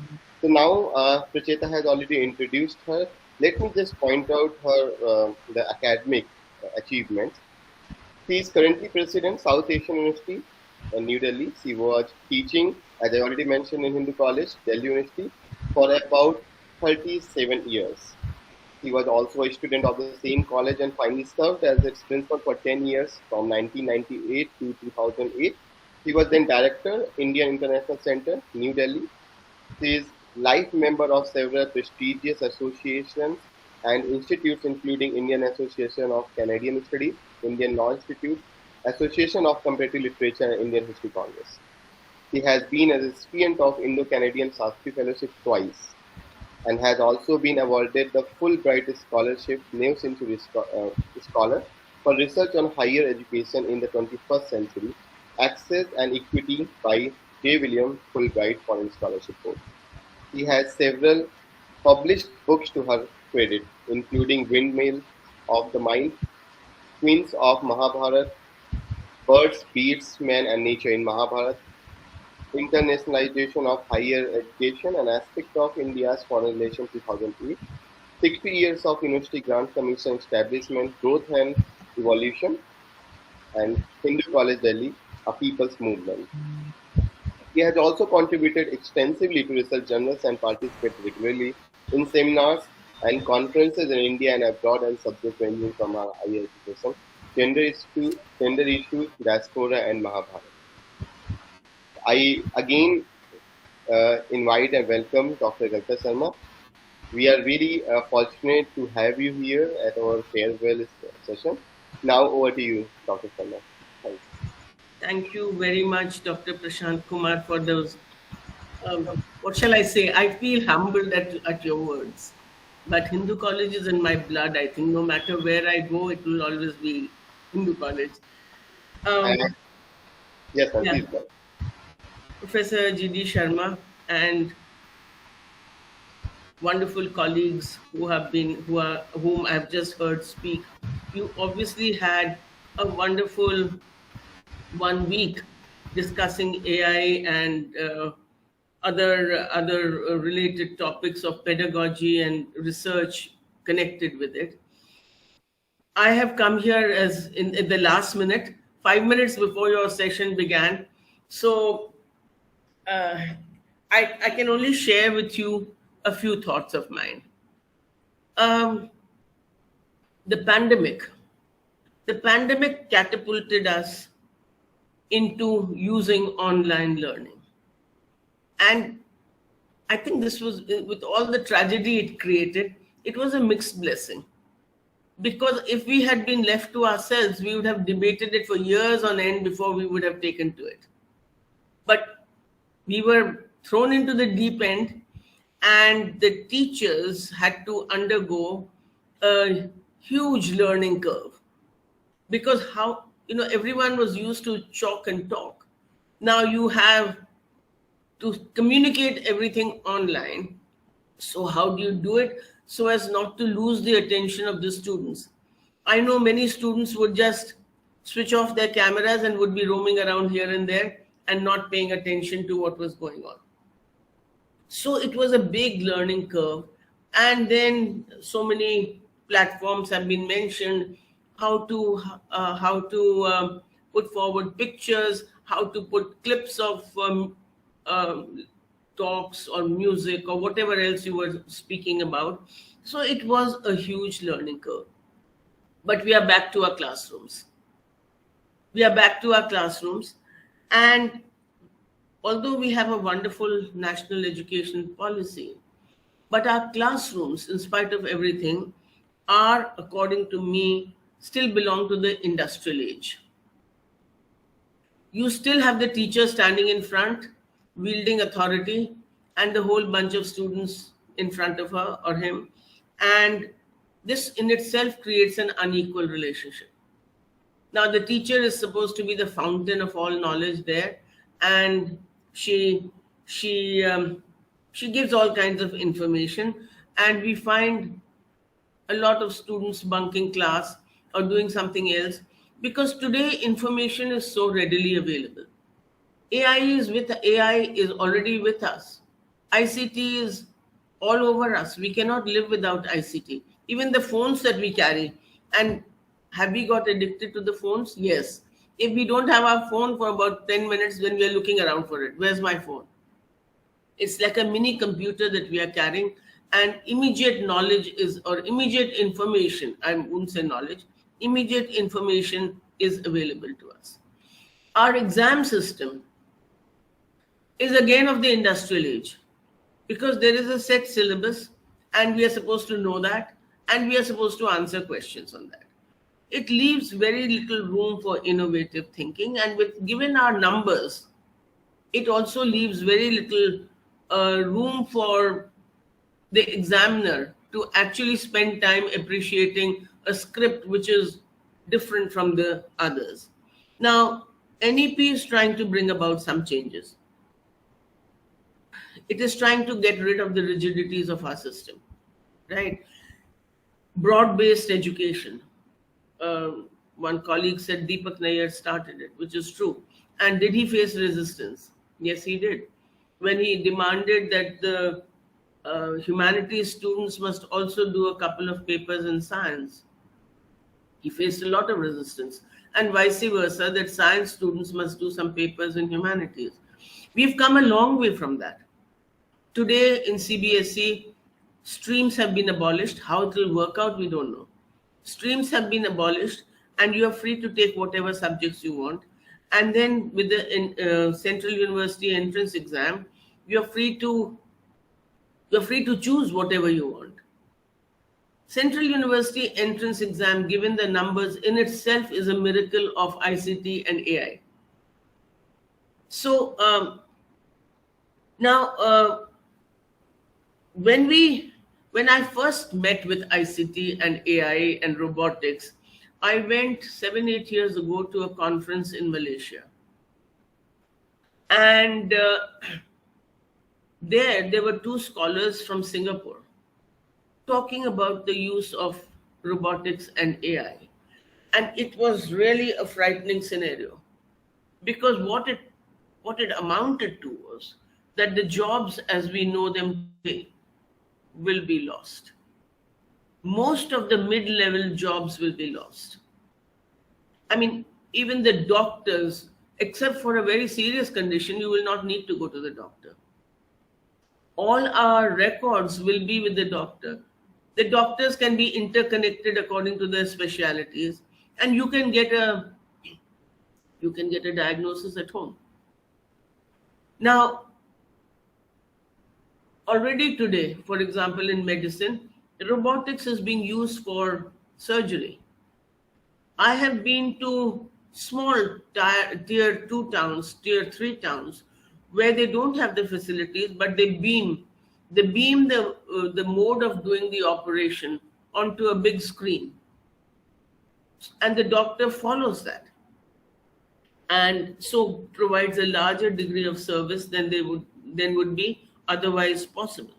So now Pracheta has already introduced her. Let me just point out her the academic achievements. She is currently president South Asian University in New Delhi. She was teaching, as I already mentioned, in Hindu College, Delhi University, for about 37 years. He was also a student of the same college and finally served as its principal for 10 years from 1998 to 2008. He was then director, Indian International Center, New Delhi. He is life member of several prestigious associations and institutes, including Indian Association of Canadian Studies, Indian Law Institute, Association of Comparative Literature, and Indian History Congress. He has been a recipient of Indo-Canadian Shastri Fellowship twice, and has also been awarded the Fulbright Scholarship New Century Scholar for research on higher education in the 21st century, access and equity by J. William Fulbright Foreign Scholarship Board. He has several published books to her credit, including Windmill of the Mind, Queens of Mahabharat, Birds, Beasts, Men and Nature in Mahabharat, Internationalization of Higher Education, an aspect of India's foreign relations 2008, 60 years of University Grant Commission establishment, growth and evolution, and Hindu College Delhi, a people's movement. He has also contributed extensively to research journals and participated regularly in seminars and conferences in India and abroad and subjects ranging from our higher education, gender issues, diaspora, and Mahabharata. I again invite and welcome Dr. Kavita Sharma. We are really fortunate to have you here at our farewell session. Now over to you, Dr. Sharma. Thanks. Thank you very much, Dr. Prashant Kumar, for those. What shall I say? I feel humbled at your words. But Hindu college is in my blood. I think no matter where I go, it will always be Hindu college. Yes, sir, yeah. please go. Professor G.D. Sharma and wonderful colleagues whom I've just heard speak. You obviously had a wonderful 1 week discussing AI and other related topics of pedagogy and research connected with it. I have come here as in the last minute, 5 minutes before your session began. So I can only share with you a few thoughts of mine. The pandemic catapulted us into using online learning. And I think this was, with all the tragedy it created, it was a mixed blessing. Because if we had been left to ourselves, we would have debated it for years on end before we would have taken to it. But we were thrown into the deep end, and the teachers had to undergo a huge learning curve. Because everyone was used to chalk and talk. Now you have to communicate everything online. So how do you do it so as not to lose the attention of the students? I know many students would just switch off their cameras and would be roaming around here and there and not paying attention to what was going on. So it was a big learning curve. And then so many platforms have been mentioned, how to put forward pictures, how to put clips of talks or music or whatever else you were speaking about. So it was a huge learning curve. But we are back to our classrooms. And although we have a wonderful national education policy, but our classrooms, in spite of everything, are, according to me, still belong to the industrial age. You still have the teacher standing in front, wielding authority, and the whole bunch of students in front of her or him. And this in itself creates an unequal relationship. Now, the teacher is supposed to be the fountain of all knowledge there, and she gives all kinds of information, and we find a lot of students bunking class or doing something else, because today information is so readily available. AI is already with us. ICT is all over us. We cannot live without ICT. Even the phones that we carry. And have we got addicted to the phones? Yes. If we don't have our phone for about 10 minutes, then we are looking around for it. Where's my phone? It's like a mini computer that we are carrying, and immediate knowledge or immediate information, I wouldn't say knowledge, immediate information is available to us. Our exam system is again of the industrial age, because there is a set syllabus and we are supposed to know that, and we are supposed to answer questions on that. It leaves very little room for innovative thinking, and given our numbers, it also leaves very little room for the examiner to actually spend time appreciating a script which is different from the others. Now, NEP is trying to bring about some changes. It is trying to get rid of the rigidities of our system, right? Broad-based education. One colleague said Deepak Nair started it, which is true. And did he face resistance? Yes, he did. When he demanded that the humanities students must also do a couple of papers in science, he faced a lot of resistance, and vice versa, that science students must do some papers in humanities. We've come a long way from that. Today in CBSE, streams have been abolished. How it will work out, we don't know. Streams have been abolished, and you are free to take whatever subjects you want. And then with the Central University entrance exam, you're free to choose whatever you want. Central University entrance exam, given the numbers in itself, is a miracle of ICT and AI. So now, when I first met with ICT and AI and robotics, I went 7-8 years ago to a conference in Malaysia. And there were two scholars from Singapore talking about the use of robotics and AI. And it was really a frightening scenario, because what it amounted to was that the jobs as we know them today will be lost. Most of the mid-level jobs will be lost. I mean, even the doctors, except for a very serious condition, you will not need to go to the doctor. All our records will be with the doctor. The doctors can be interconnected according to their specialities, and you can get a diagnosis at home. Now, already today, for example, in medicine, robotics is being used for surgery. I have been to small tier 2 towns, tier 3 towns, where they don't have the facilities, but they beam the mode of doing the operation onto a big screen, and the doctor follows that, and so provides a larger degree of service than would be otherwise possible.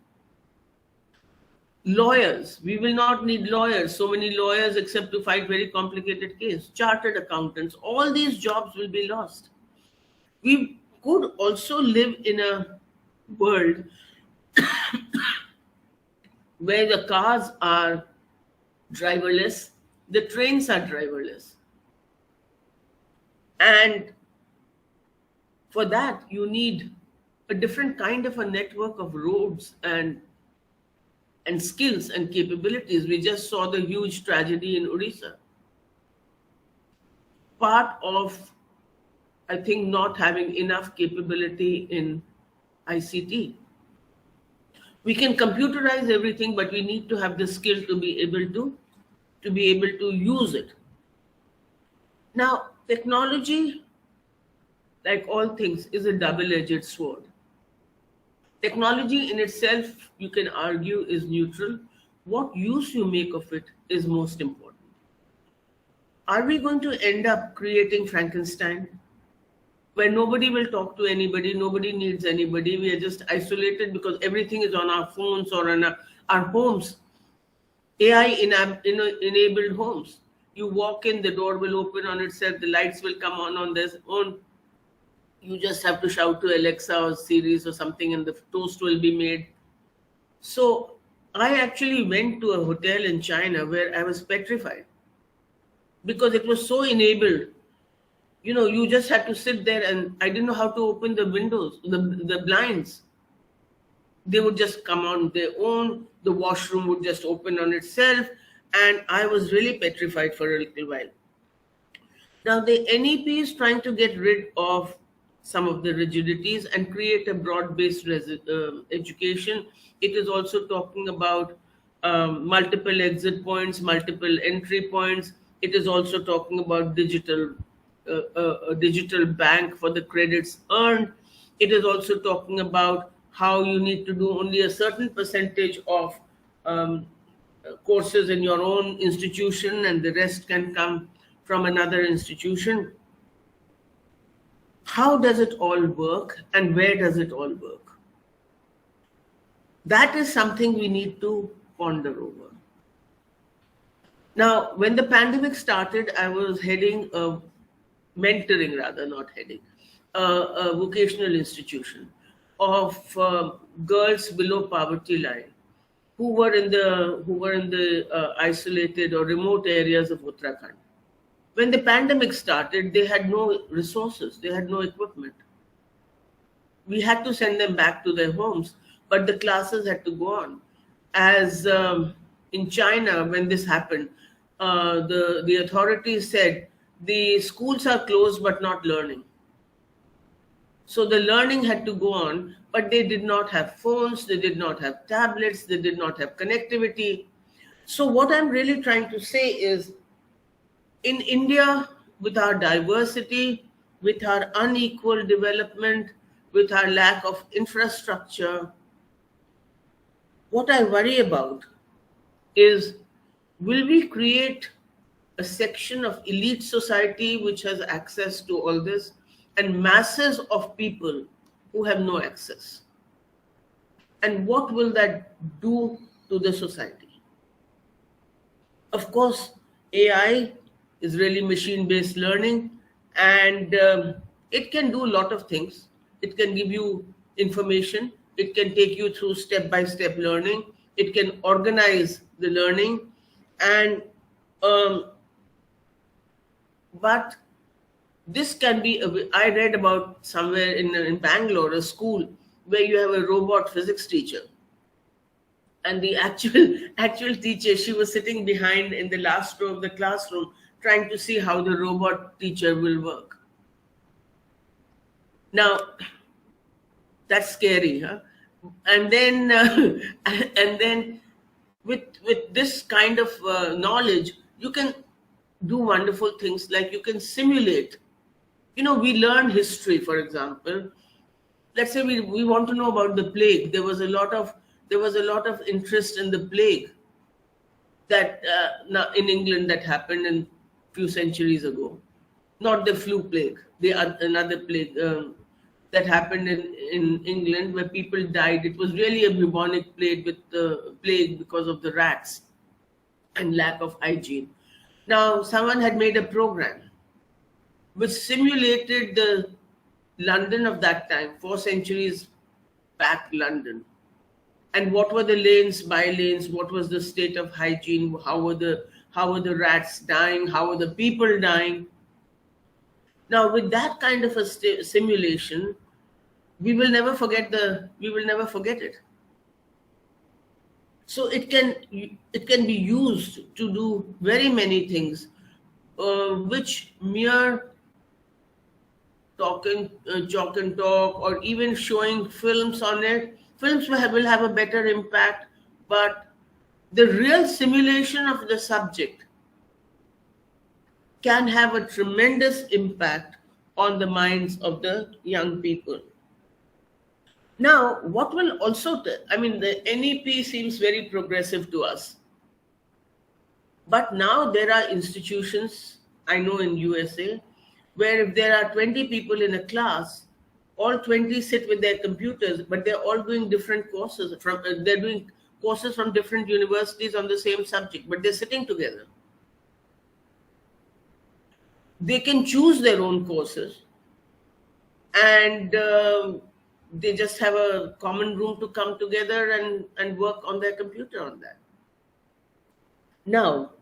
Lawyers, we will not need lawyers, so many lawyers, except to fight very complicated cases. Chartered accountants, all these jobs will be lost. We could also live in a world where the cars are driverless, the trains are driverless. And for that, you need a different kind of a network of roads and skills and capabilities. We just saw the huge tragedy in Odisha. Part of, I think, not having enough capability in ICT. We can computerize everything, but we need to have the skill to be able to use it. Now, technology, like all things, is a double-edged sword. Technology in itself, you can argue, is neutral. What use you make of it is most important. Are we going to end up creating Frankenstein, where nobody will talk to anybody, nobody needs anybody, we are just isolated because everything is on our phones or on our homes? AI-enabled homes. You walk in, the door will open on itself, the lights will come on their own. You just have to shout to Alexa or Siri or something, and the toast will be made. So I actually went to a hotel in China where I was petrified, because it was so enabled. You know, you just had to sit there, and I didn't know how to open the windows, the blinds. They would just come on their own. The washroom would just open on itself. And I was really petrified for a little while. Now, the NEP is trying to get rid of some of the rigidities and create a broad-based education. It is also talking about multiple exit points, multiple entry points. It is also talking about a digital bank for the credits earned. It is also talking about how you need to do only a certain percentage of courses in your own institution, and the rest can come from another institution. How does it all work, and where does it all work? That is something we need to ponder over. Now, when the pandemic started, I was mentoring, not heading, a vocational institution of girls below poverty line who were in the isolated or remote areas of Uttarakhand. When the pandemic started, they had no resources, they had no equipment. We had to send them back to their homes, but the classes had to go on. As in China, when this happened, the authorities said the schools are closed but not learning. So the learning had to go on, but they did not have phones, they did not have tablets, they did not have connectivity. So what I'm really trying to say is, in India, with our diversity, with our unequal development, with our lack of infrastructure, what I worry about is, will we create a section of elite society which has access to all this and masses of people who have no access? And what will that do to the society? Of course, AI is really machine-based learning, and it can do a lot of things. It can give you information. It can take you through step-by-step learning. It can organize the learning. And but this can be, I read about somewhere in Bangalore, a school where you have a robot physics teacher. And the actual teacher, she was sitting behind in the last row of the classroom, trying to see how the robot teacher will work. Now, that's scary, huh? And then with this kind of knowledge, you can do wonderful things, like you can simulate. You know, we learn history, for example. Let's say we want to know about the plague. There was a lot of interest in the plague that in England that happened a few centuries ago. Not the flu plague, another plague that happened in England where people died. It was really a bubonic plague because of the rats and lack of hygiene. Now, someone had made a program which simulated the London of that time, 4 centuries back London. And what were the lanes, by lanes, what was the state of hygiene, how were the rats dying, how were the people dying. Now, with that kind of a simulation, we will never forget it. So it can be used to do very many things, which mere chalk and talk, or even showing films on it. Films will have a better impact, but the real simulation of the subject can have a tremendous impact on the minds of the young people. Now, what will also, the NEP seems very progressive to us. But now there are institutions, I know in USA, where if there are 20 people in a class, all 20 sit with their computers, but they're all doing different courses. They're doing courses from different universities on the same subject, but they're sitting together. They can choose their own courses, and they just have a common room to come together and work on their computer on that. Now,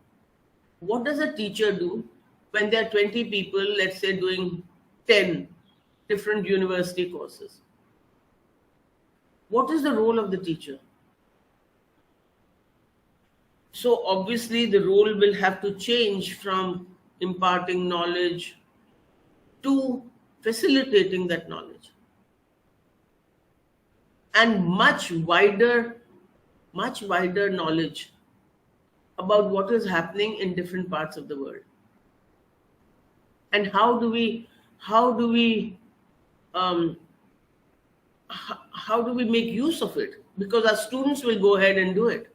what does a teacher do when there are 20 people, let's say, doing 10 different university courses? What is the role of the teacher? So obviously the role will have to change from imparting knowledge to facilitating that knowledge. And much wider knowledge about what is happening in different parts of the world. And how do we make use of it? Because our students will go ahead and do it.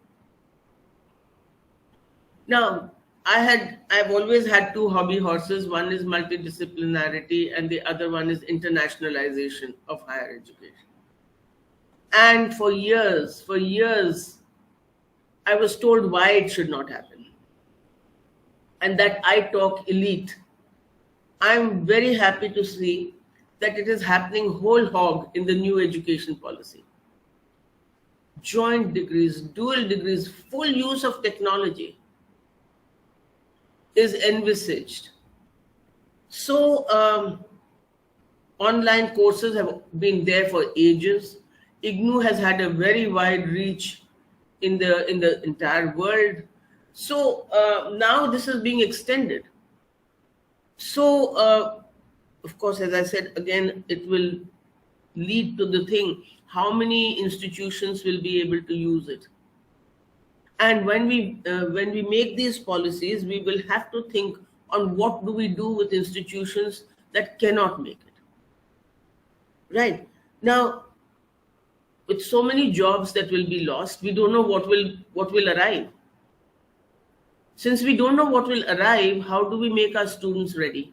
Now, I've always had 2 hobby horses. One is multidisciplinarity and the other one is internationalization of higher education. And for years, I was told why it should not happen. And that I talk elite. I'm very happy to see that it is happening whole hog in the new education policy. Joint degrees, dual degrees, full use of technology is envisaged. So online courses have been there for ages. IGNOU has had a very wide reach in the entire world. So now this is being extended. So of course, as I said, again, it will lead to the thing, how many institutions will be able to use it? And when we make these policies, we will have to think on what do we do with institutions that cannot make it. Right. Now, with so many jobs that will be lost, we don't know what will arrive. Since we don't know what will arrive, how do we make our students ready?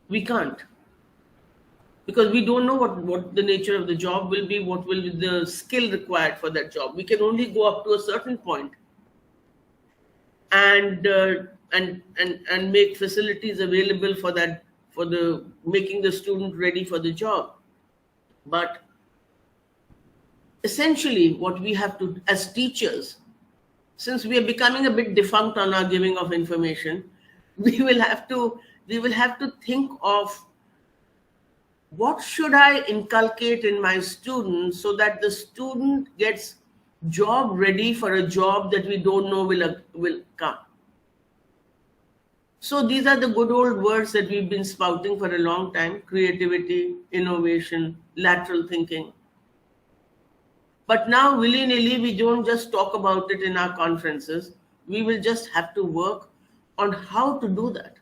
We can't. Because we don't know what the nature of the job will be, what will be the skill required for that job. We can only go up to a certain point and make facilities available for that, for the making the student ready for the job. But essentially what we have to, as teachers, since we are becoming a bit defunct on our giving of information, we will have to think of what should I inculcate in my student so that the student gets job ready for a job that we don't know will come. So these are the good old words that we've been spouting for a long time: creativity, innovation, lateral thinking. But now willy-nilly, we don't just talk about it in our conferences. We will just have to work on how to do that.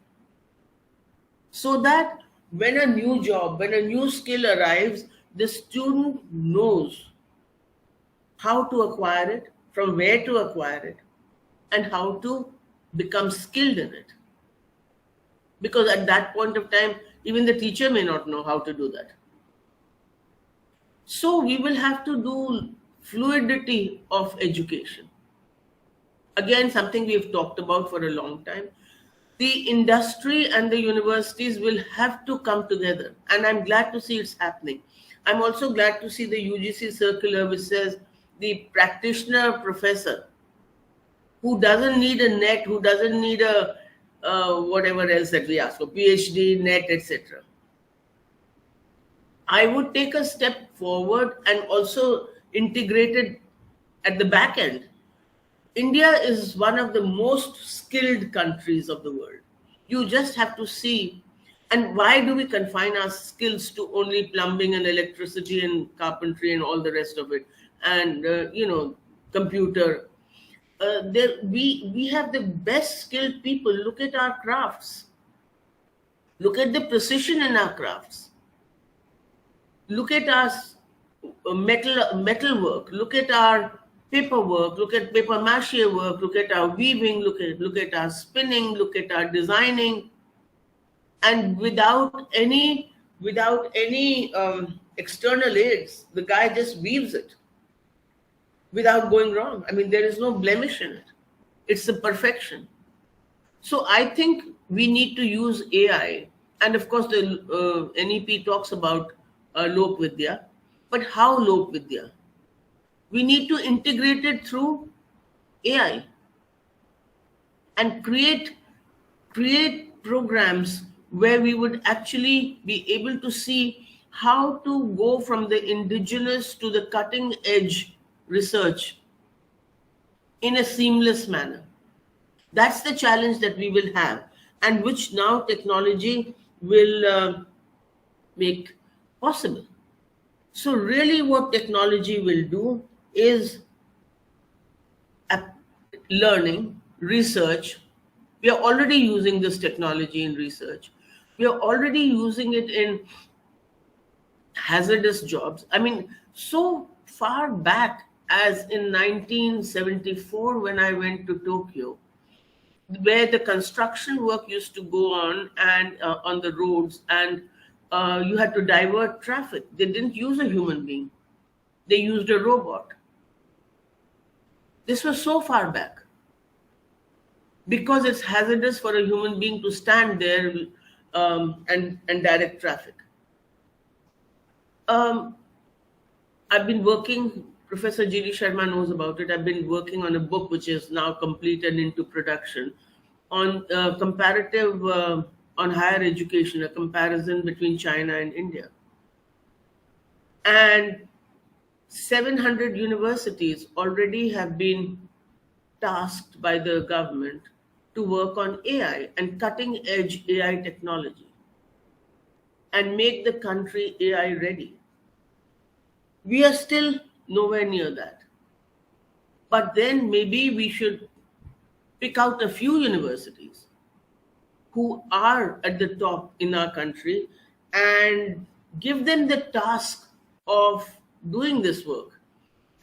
So that when a new job, when a new skill arrives, the student knows how to acquire it, from where to acquire it, and how to become skilled in it. Because at that point of time, even the teacher may not know how to do that. So we will have to do fluidity of education. Again, something we've talked about for a long time. The industry and the universities will have to come together, and I'm glad to see it's happening. I'm also glad to see the UGC circular which says the practitioner professor who doesn't need a net, who doesn't need a whatever else that we ask for, PhD, net, etc. I would take a step forward and also integrate it at the back end. India is one of the most skilled countries of the world. You just have to see. And why do we confine our skills to only plumbing and electricity and carpentry and all the rest of it? And, computer. We have the best skilled people. Look at our crafts. Look at the precision in our crafts. Look at our metal work. Look at our paper work. Look at paper mache work. Look at our weaving. Look at our spinning. Look at our designing. And without any external aids, the guy just weaves it without going wrong. I mean, there is no blemish in it. It's the perfection. So I think we need to use AI. And of course, the NEP talks about Lok Vidya. But how Lok Vidya? We need to integrate it through AI and create programs where we would actually be able to see how to go from the indigenous to the cutting edge research in a seamless manner. That's the challenge that we will have, and which now technology will make possible. So really what technology will do is learning, research. We are already using this technology in research. We are already using it in hazardous jobs. I mean, so far back as in 1974 when I went to Tokyo, where the construction work used to go on and on the roads, and you had to divert traffic. They didn't use a human being. They used a robot. This was so far back. Because it's hazardous for a human being to stand there and direct traffic. I've been working, Professor G.D. Sharma knows about it. I've been working on a book which is now complete and into production on comparative, on higher education, a comparison between China and India. And 700 universities already have been tasked by the government to work on AI and cutting edge AI technology and make the country AI ready. We are still nowhere near that. But then maybe we should pick out a few universities who are at the top in our country and give them the task of doing this work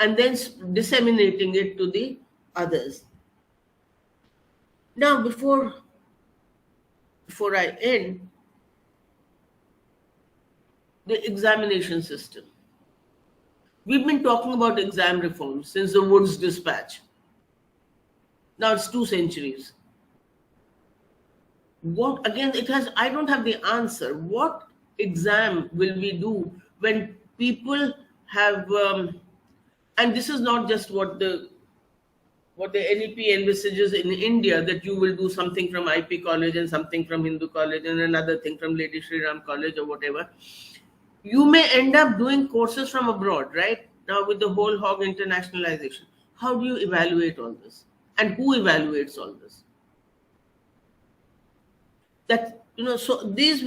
and then disseminating it to the others. Now, before I end, the examination system. We've been talking about exam reform since the Woods Dispatch. Now it's 2 centuries. What, again, I don't have the answer. What exam will we do when people have, and this is not just what the NEP envisages in India, that you will do something from IP College and something from Hindu College and another thing from Lady Shri Ram College or whatever. You may end up doing courses from abroad, right? Now with the whole hog internationalization. How do you evaluate all this? And who evaluates all this? That, so these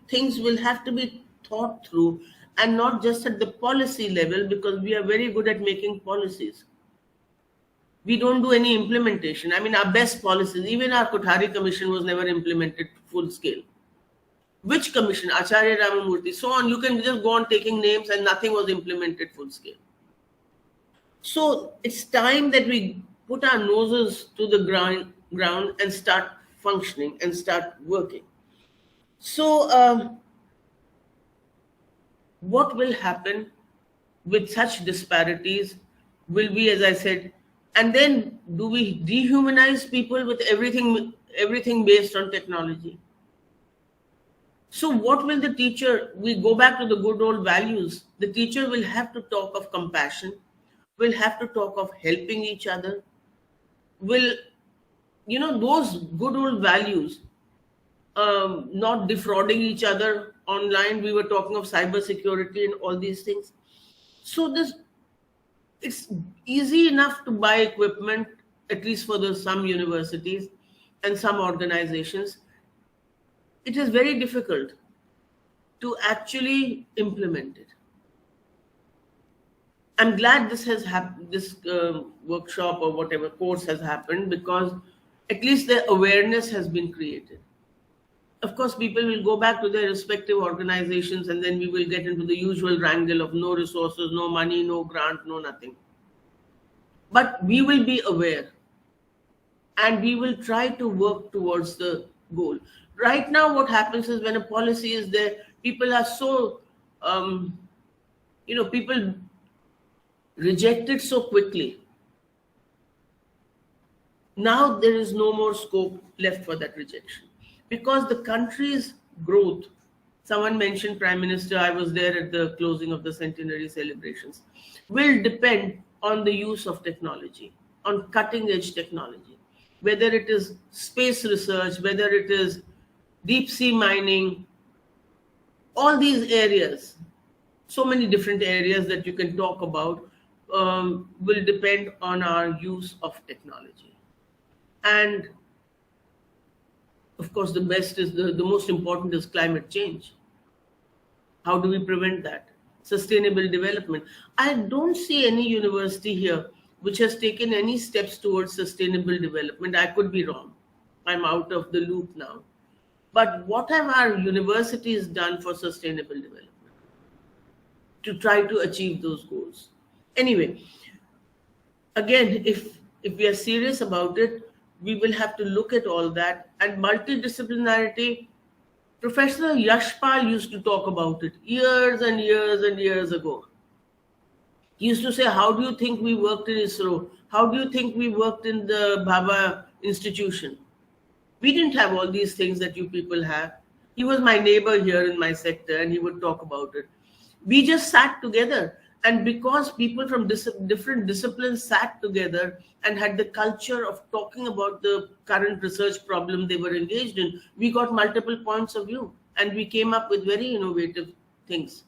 things will have to be thought through, and not just at the policy level, because we are very good at making policies. We don't do any implementation. I mean, our best policies, even our Kothari Commission was never implemented full scale. Which commission? Acharya Ramamurthy, so on. You can just go on taking names, and nothing was implemented full scale. So it's time that we put our noses to the ground and start functioning and start working. So what will happen with such disparities will be, as I said, and then do we dehumanize people with everything based on technology? So what will the teacher, we go back to the good old values, the teacher will have to talk of compassion, will have to talk of helping each other, will, those good old values, not defrauding each other online. We were talking of cyber security and all these things. So it's easy enough to buy equipment, at least for some universities and some organizations. It is very difficult to actually implement it. I'm glad this has happened, this workshop or whatever course has happened, because at least the awareness has been created. Of course, people will go back to their respective organizations, and then we will get into the usual wrangle of no resources, no money, no grant, no nothing. But we will be aware, and we will try to work towards the goal. Right now, what happens is when a policy is there, people are so, people reject it so quickly. Now there is no more scope left for that rejection, because the country's growth, someone mentioned Prime Minister, I was there at the closing of the centenary celebrations, will depend on the use of technology, on cutting edge technology, whether it is space research, whether it is deep sea mining, all these areas, so many different areas that you can talk about, will depend on our use of technology. And of course, the best is the most important is climate change. How do we prevent that? Sustainable development. I don't see any university here which has taken any steps towards sustainable development. I could be wrong. I'm out of the loop now. But what have our universities done for sustainable development to try to achieve those goals? Anyway, again, if we are serious about it, we will have to look at all that. And multidisciplinarity, Professor Yashpal used to talk about it years and years and years ago. He used to say, how do you think we worked in ISRO? How do you think we worked in the Bhabha institution? We didn't have all these things that you people have. He was my neighbor here in my sector, and he would talk about it. We just sat together, and because people from different disciplines sat together and had the culture of talking about the current research problem they were engaged in, we got multiple points of view, and we came up with very innovative things.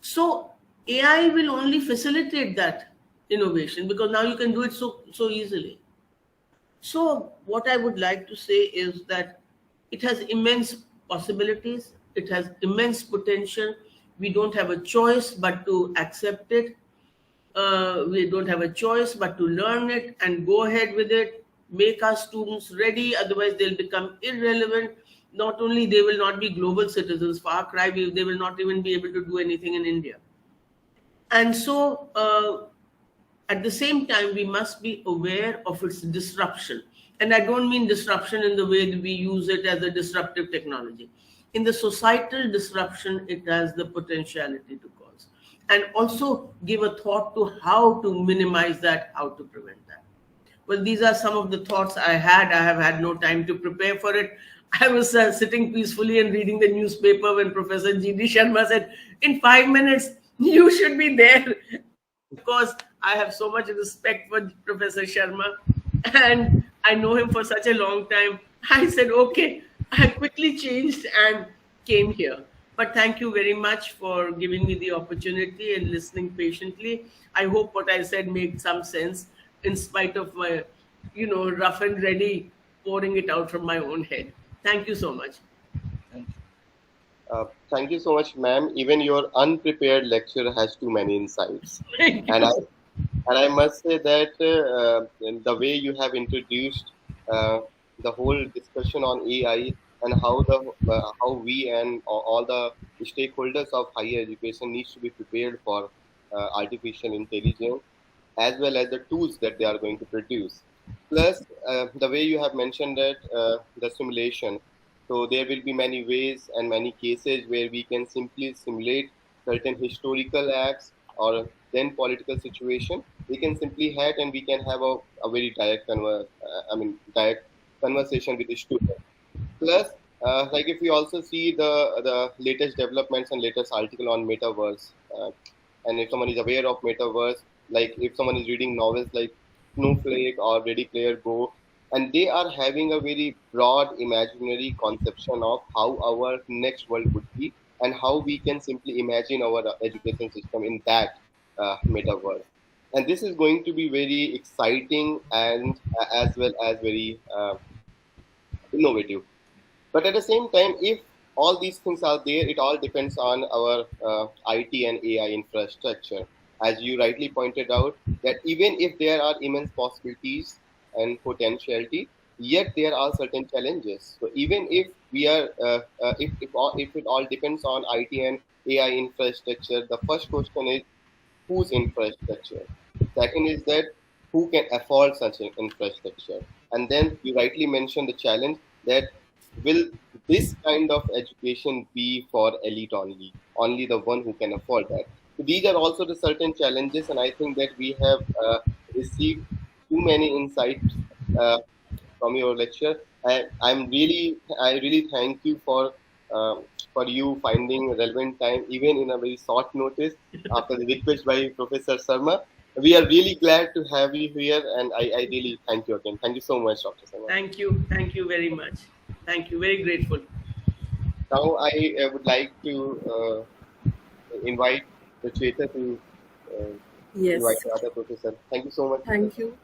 So AI will only facilitate that innovation, because now you can do it so easily. So what I would like to say is that it has immense possibilities, it has immense potential. We don't have a choice but to accept it. We don't have a choice but to learn it and go ahead with it, make our students ready, otherwise they'll become irrelevant. Not only they will not be global citizens, far cry, they will not even be able to do anything in India. And so at the same time, we must be aware of its disruption. And I don't mean disruption in the way that we use it as a disruptive technology. In the societal disruption, it has the potentiality to cause. And also give a thought to how to minimize that, how to prevent that. Well, these are some of the thoughts I had. I have had no time to prepare for it. I was sitting peacefully and reading the newspaper when Professor G.D. Sharma said, in 5 minutes, you should be there. Of course, I have so much respect for Professor Sharma, and I know him for such a long time. I said, okay, I quickly changed and came here. But thank you very much for giving me the opportunity and listening patiently. I hope what I said made some sense in spite of my, rough and ready pouring it out from my own head. Thank you so much. Thank you so much, ma'am. Even your unprepared lecture has too many insights. And I must say that the way you have introduced the whole discussion on AI and how we and all the stakeholders of higher education needs to be prepared for artificial intelligence, as well as the tools that they are going to produce. Plus, the way you have mentioned that the simulation. So there will be many ways and many cases where we can simply simulate certain historical acts or then political situation. We can simply have and we can have a very direct direct conversation with the student. Plus, like if we also see the latest developments and latest article on metaverse, and if someone is aware of metaverse, like if someone is reading novels like Snowflake or Ready Player Go, and they are having a very broad imaginary conception of how our next world would be and how we can simply imagine our education system in that metaverse. And this is going to be very exciting and as well as very innovative. But at the same time, if all these things are there, it all depends on our IT and AI infrastructure. As you rightly pointed out, that even if there are immense possibilities and potentiality, yet there are certain challenges. So even if we are, if it all depends on IT and AI infrastructure, the first question is whose infrastructure. Second is that who can afford such an infrastructure. And then you rightly mentioned the challenge that will this kind of education be for elite only the one who can afford that. So these are also the certain challenges, and I think that we have received too many insights from your lecture. I really thank you for you finding relevant time, even in a very short notice, after the request by Professor Sharma. We are really glad to have you here, and I really thank you again. Thank you so much, Dr. Sharma. Thank you very much. Thank you, very grateful. Now I would like to invite Cheta to invite the other professor. Thank you so much. Thank you,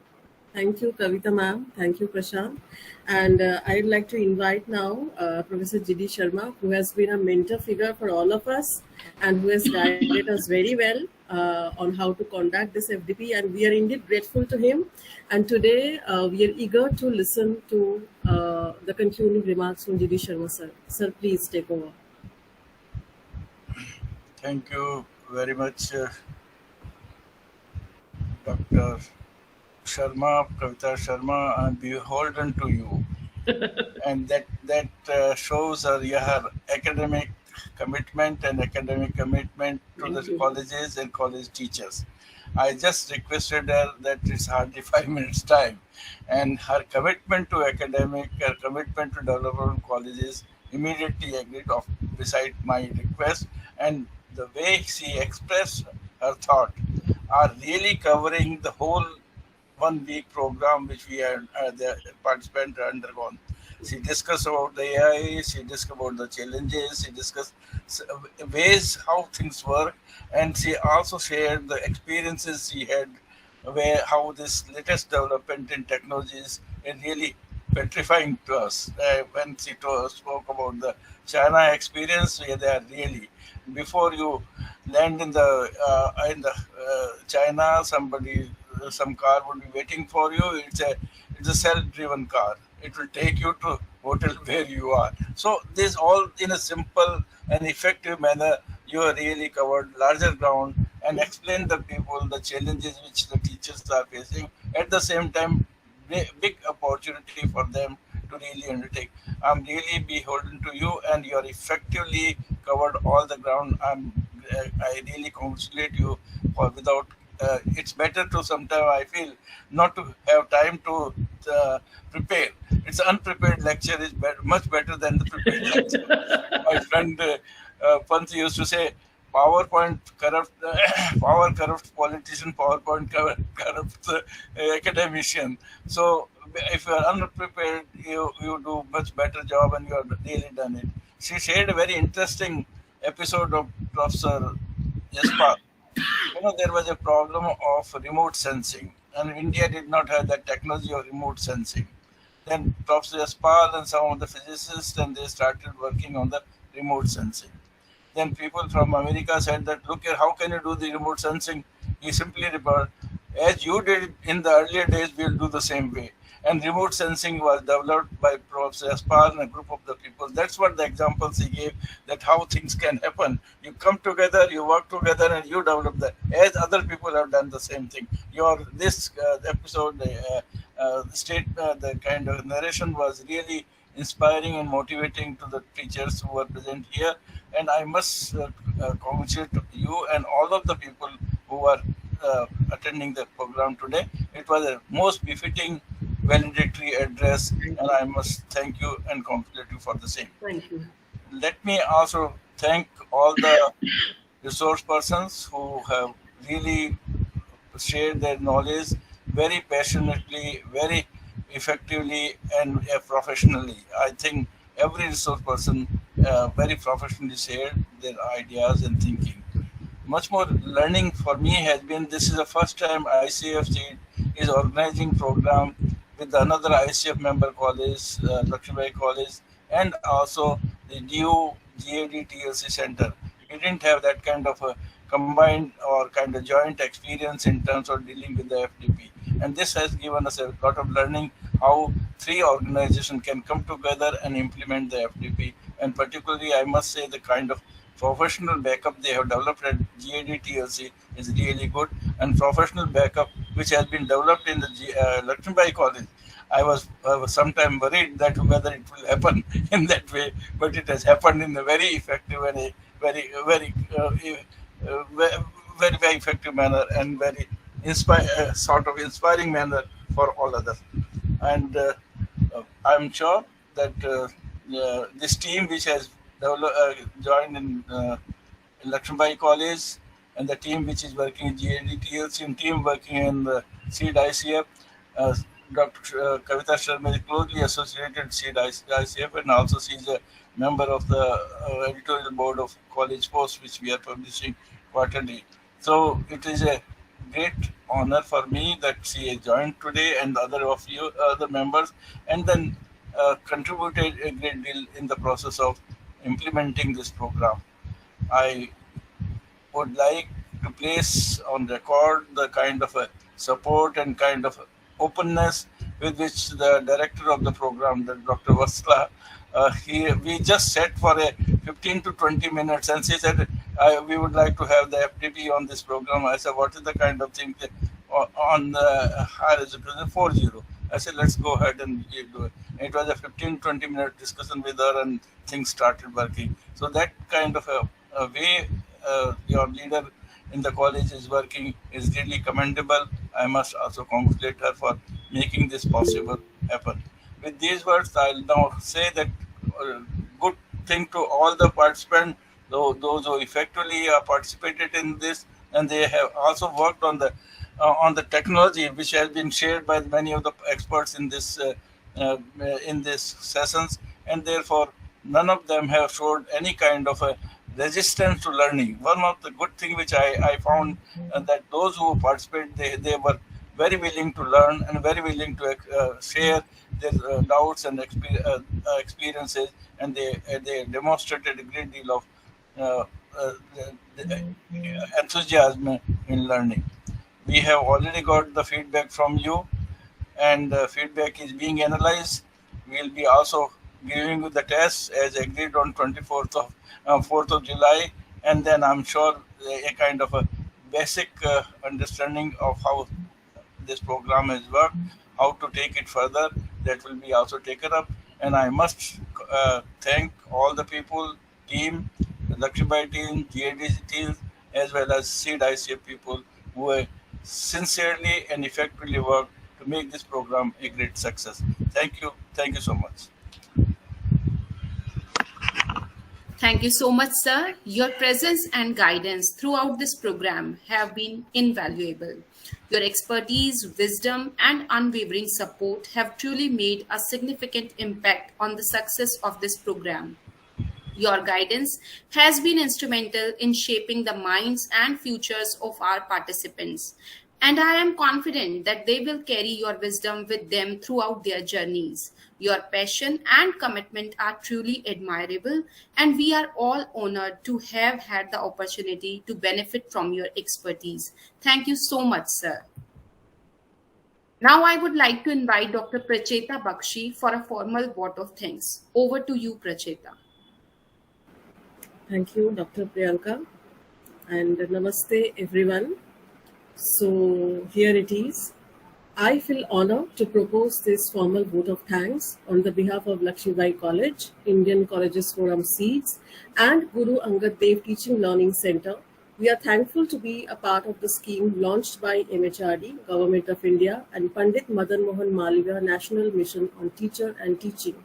Kavita ma'am. Thank you, Prashant. And I'd like to invite now Professor G.D. Sharma, who has been a mentor figure for all of us and who has guided us very well on how to conduct this FDP. And we are indeed grateful to him. And today we are eager to listen to the concluding remarks from G.D. Sharma, sir. Sir, please take over. Thank you very much, Dr. Sharma, Kavita Sharma. I'm beholden to you. And that shows your academic commitment and academic commitment to the colleges and college teachers. I just requested her that it's hardly 5 minutes time, and her commitment to academic, her commitment to development colleges immediately agreed of beside my request, and the way she expressed her thought are really covering the whole 1 week program which we had the participant undergone. She discussed about the AI, she discussed about the challenges, she discussed ways how things work, and she also shared the experiences she had where how this latest development in technologies is really petrifying to us. When she spoke about the China experience, where they are really before you land in the China, some car would be waiting for you. It's a self-driven car. It will take you to hotel where you are. So this all in a simple and effective manner. You are really covered larger ground and explain the people the challenges which the teachers are facing. At the same time, big opportunity for them to really undertake. I'm really beholden to you, and you are effectively covered all the ground. I really congratulate you for without. It's better to sometimes I feel not to have time to prepare. It's unprepared lecture is much better than the prepared lecture. My friend Pant used to say, PowerPoint corrupt, power corrupts politician, PowerPoint corrupts academician. So if you are unprepared, you do much better job, and you have really done it. She shared a very interesting episode of Professor Jaspal. There was a problem of remote sensing, and India did not have that technology of remote sensing. Then Professor Jaspal and some of the physicists, and they started working on the remote sensing. Then people from America said that, look here, how can you do the remote sensing? He simply replied, as you did in the earlier days, we'll do the same way. And remote sensing was developed by Professor Aspar and a group of the people. That's what the examples he gave, that how things can happen. You come together, you work together, and you develop that. As other people have done the same thing. This episode, the kind of narration was really inspiring and motivating to the teachers who were present here. And I must congratulate you and all of the people who are attending the program today. It was a most befitting valedictory address, and I must thank you and congratulate you for the same. Thank you. Let me also thank all the resource persons who have really shared their knowledge very passionately, very effectively, and professionally. I think every resource person very professionally shared their ideas and thinking. Much more learning for me has been, this is the first time ICF is organizing program with another ICF member college, Lakshmi College, and also the DU GAD TLC Center. We didn't have that kind of a combined or kind of joint experience in terms of dealing with the FDP. And this has given us a lot of learning how three organizations can come together and implement the FDP. And particularly, I must say, the kind of professional backup they have developed at GAD TLC is really good. And professional backup, which has been developed in the Lakshmi College, I was sometimes worried that whether it will happen in that way, but it has happened in a very effective and a very effective manner, and very sort of inspiring manner for all others. And I'm sure that this team which has joined in Lakshmi College, and the team which is working in GAD-TLC, and team working in the SEED ICF, Dr. Kavita Sharma is closely associated with SEED ICF, and also she is a member of the editorial board of College Post, which we are publishing quarterly. So it is a great honor for me that she has joined today, and other of you, other members, and then contributed a great deal in the process of implementing this program. I would like to place on record the kind of a support and kind of openness with which the director of the program, Dr. Vasla, we just sat for a 15 to 20 minutes, and she said, we would like to have the FDP on this program. I said, what is the kind of thing on the higher education 40? I said, let's go ahead and do it. It was a 15-20 minute discussion with her, and things started working. So that kind of a way your leader in the college is working is really commendable. I must also congratulate her for making this possible happen. With these words, I'll now say that good thing to all the participants, those who effectively participated in this, and they have also worked on the technology which has been shared by many of the experts in this sessions, and therefore none of them have showed any kind of a resistance to learning. One of the good thing which I found that those who participated, they were very willing to learn and very willing to share their doubts and experiences, and they demonstrated a great deal of uh, uh, enthusiasm in learning. We have already got the feedback from you, and feedback is being analyzed. We'll be also giving you the test as agreed on 4th of July, and then I'm sure a kind of a basic understanding of how this program has worked, how to take it further, that will be also taken up. And I must thank all the people, team, Lakshmibai team, GADC team, as well as SEED ICF people who have sincerely and effectively worked to make this program a great success. Thank you. Thank you so much. Thank you so much, sir. Your presence and guidance throughout this program have been invaluable. Your expertise, wisdom, and unwavering support have truly made a significant impact on the success of this program. Your guidance has been instrumental in shaping the minds and futures of our participants, and I am confident that they will carry your wisdom with them throughout their journeys. Your passion and commitment are truly admirable, and we are all honored to have had the opportunity to benefit from your expertise. Thank you so much, sir. Now I would like to invite Dr. Pracheta Bakshi for a formal vote of thanks. Over to you, Pracheta. Thank you, Dr. Priyanka, and namaste, everyone. So here it is. I feel honored to propose this formal vote of thanks on the behalf of Lakshmibai College, Indian Colleges Forum Seeds, and Guru Angad Dev Teaching Learning Center. We are thankful to be a part of the scheme launched by MHRD, Government of India, and Pandit Madan Mohan Malviya National Mission on Teacher and Teaching.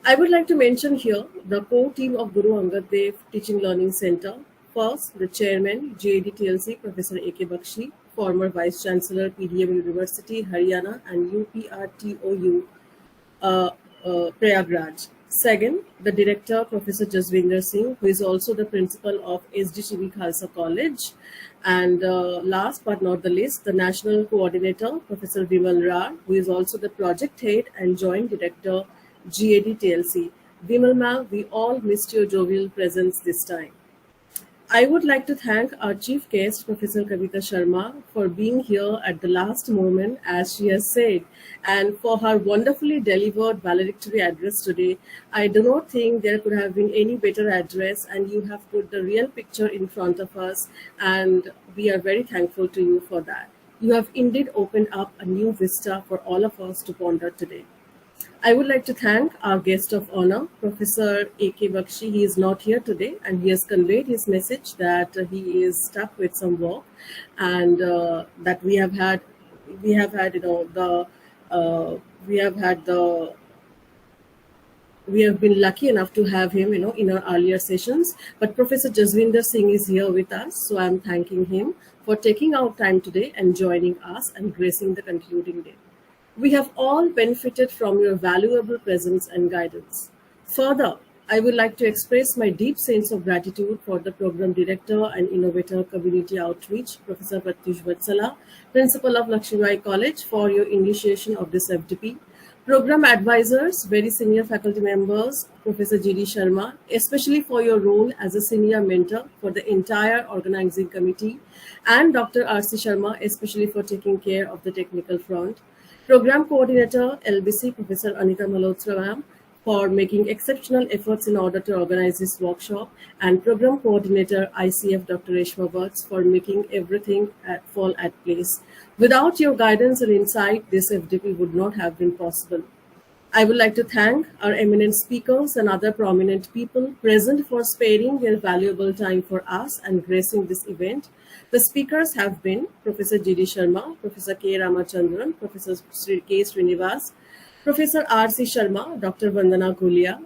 I would like to mention here the core team of Guru Angad Dev Teaching Learning Center. First, the chairman, GAD TLC, Professor A.K. Bakshi, former Vice Chancellor, PDM University, Haryana, and UPRTOU, Prayagraj. Second, the director, Professor Jaswinder Singh, who is also the principal of SDCB Khalsa College. And last but not the least, the national coordinator, Professor Vimal Rar, who is also the project head and joint director, GAD TLC. Vimal ma'am, we all missed your jovial presence this time. I would like to thank our chief guest, Professor Kavita Sharma, for being here at the last moment, as she has said, and for her wonderfully delivered valedictory address today. I do not think there could have been any better address, and you have put the real picture in front of us, and we are very thankful to you for that. You have indeed opened up a new vista for all of us to ponder today. I would like to thank our guest of honor, Professor A.K. Bakshi. He is not here today, and he has conveyed his message that he is stuck with some work, and that we have been lucky enough to have him, in our earlier sessions. But Professor Jaswinder Singh is here with us, so I'm thanking him for taking out time today and joining us and gracing the concluding day. We have all benefited from your valuable presence and guidance. Further, I would like to express my deep sense of gratitude for the Program Director and Innovator Community Outreach, Professor Pratyush Vatsala, Principal of Lakshmibai College, for your initiation of this FDP. Program Advisors, very senior faculty members, Professor G.D. Sharma, especially for your role as a senior mentor for the entire organizing committee, and Dr. R.C. Sharma, especially for taking care of the technical front. Program Coordinator, LBC, Professor Anita Malhotra ma'am, for making exceptional efforts in order to organize this workshop, and Program Coordinator, ICF, Dr. Reshma Bhatts, for making everything fall at place. Without your guidance and insight, this FDP would not have been possible. I would like to thank our eminent speakers and other prominent people present for sparing their valuable time for us and gracing this event. The speakers have been Professor G.D. Sharma, Professor K. Ramachandran, Professor K. Srinivas, Professor R.C. Sharma, Dr. Vandana Gulia,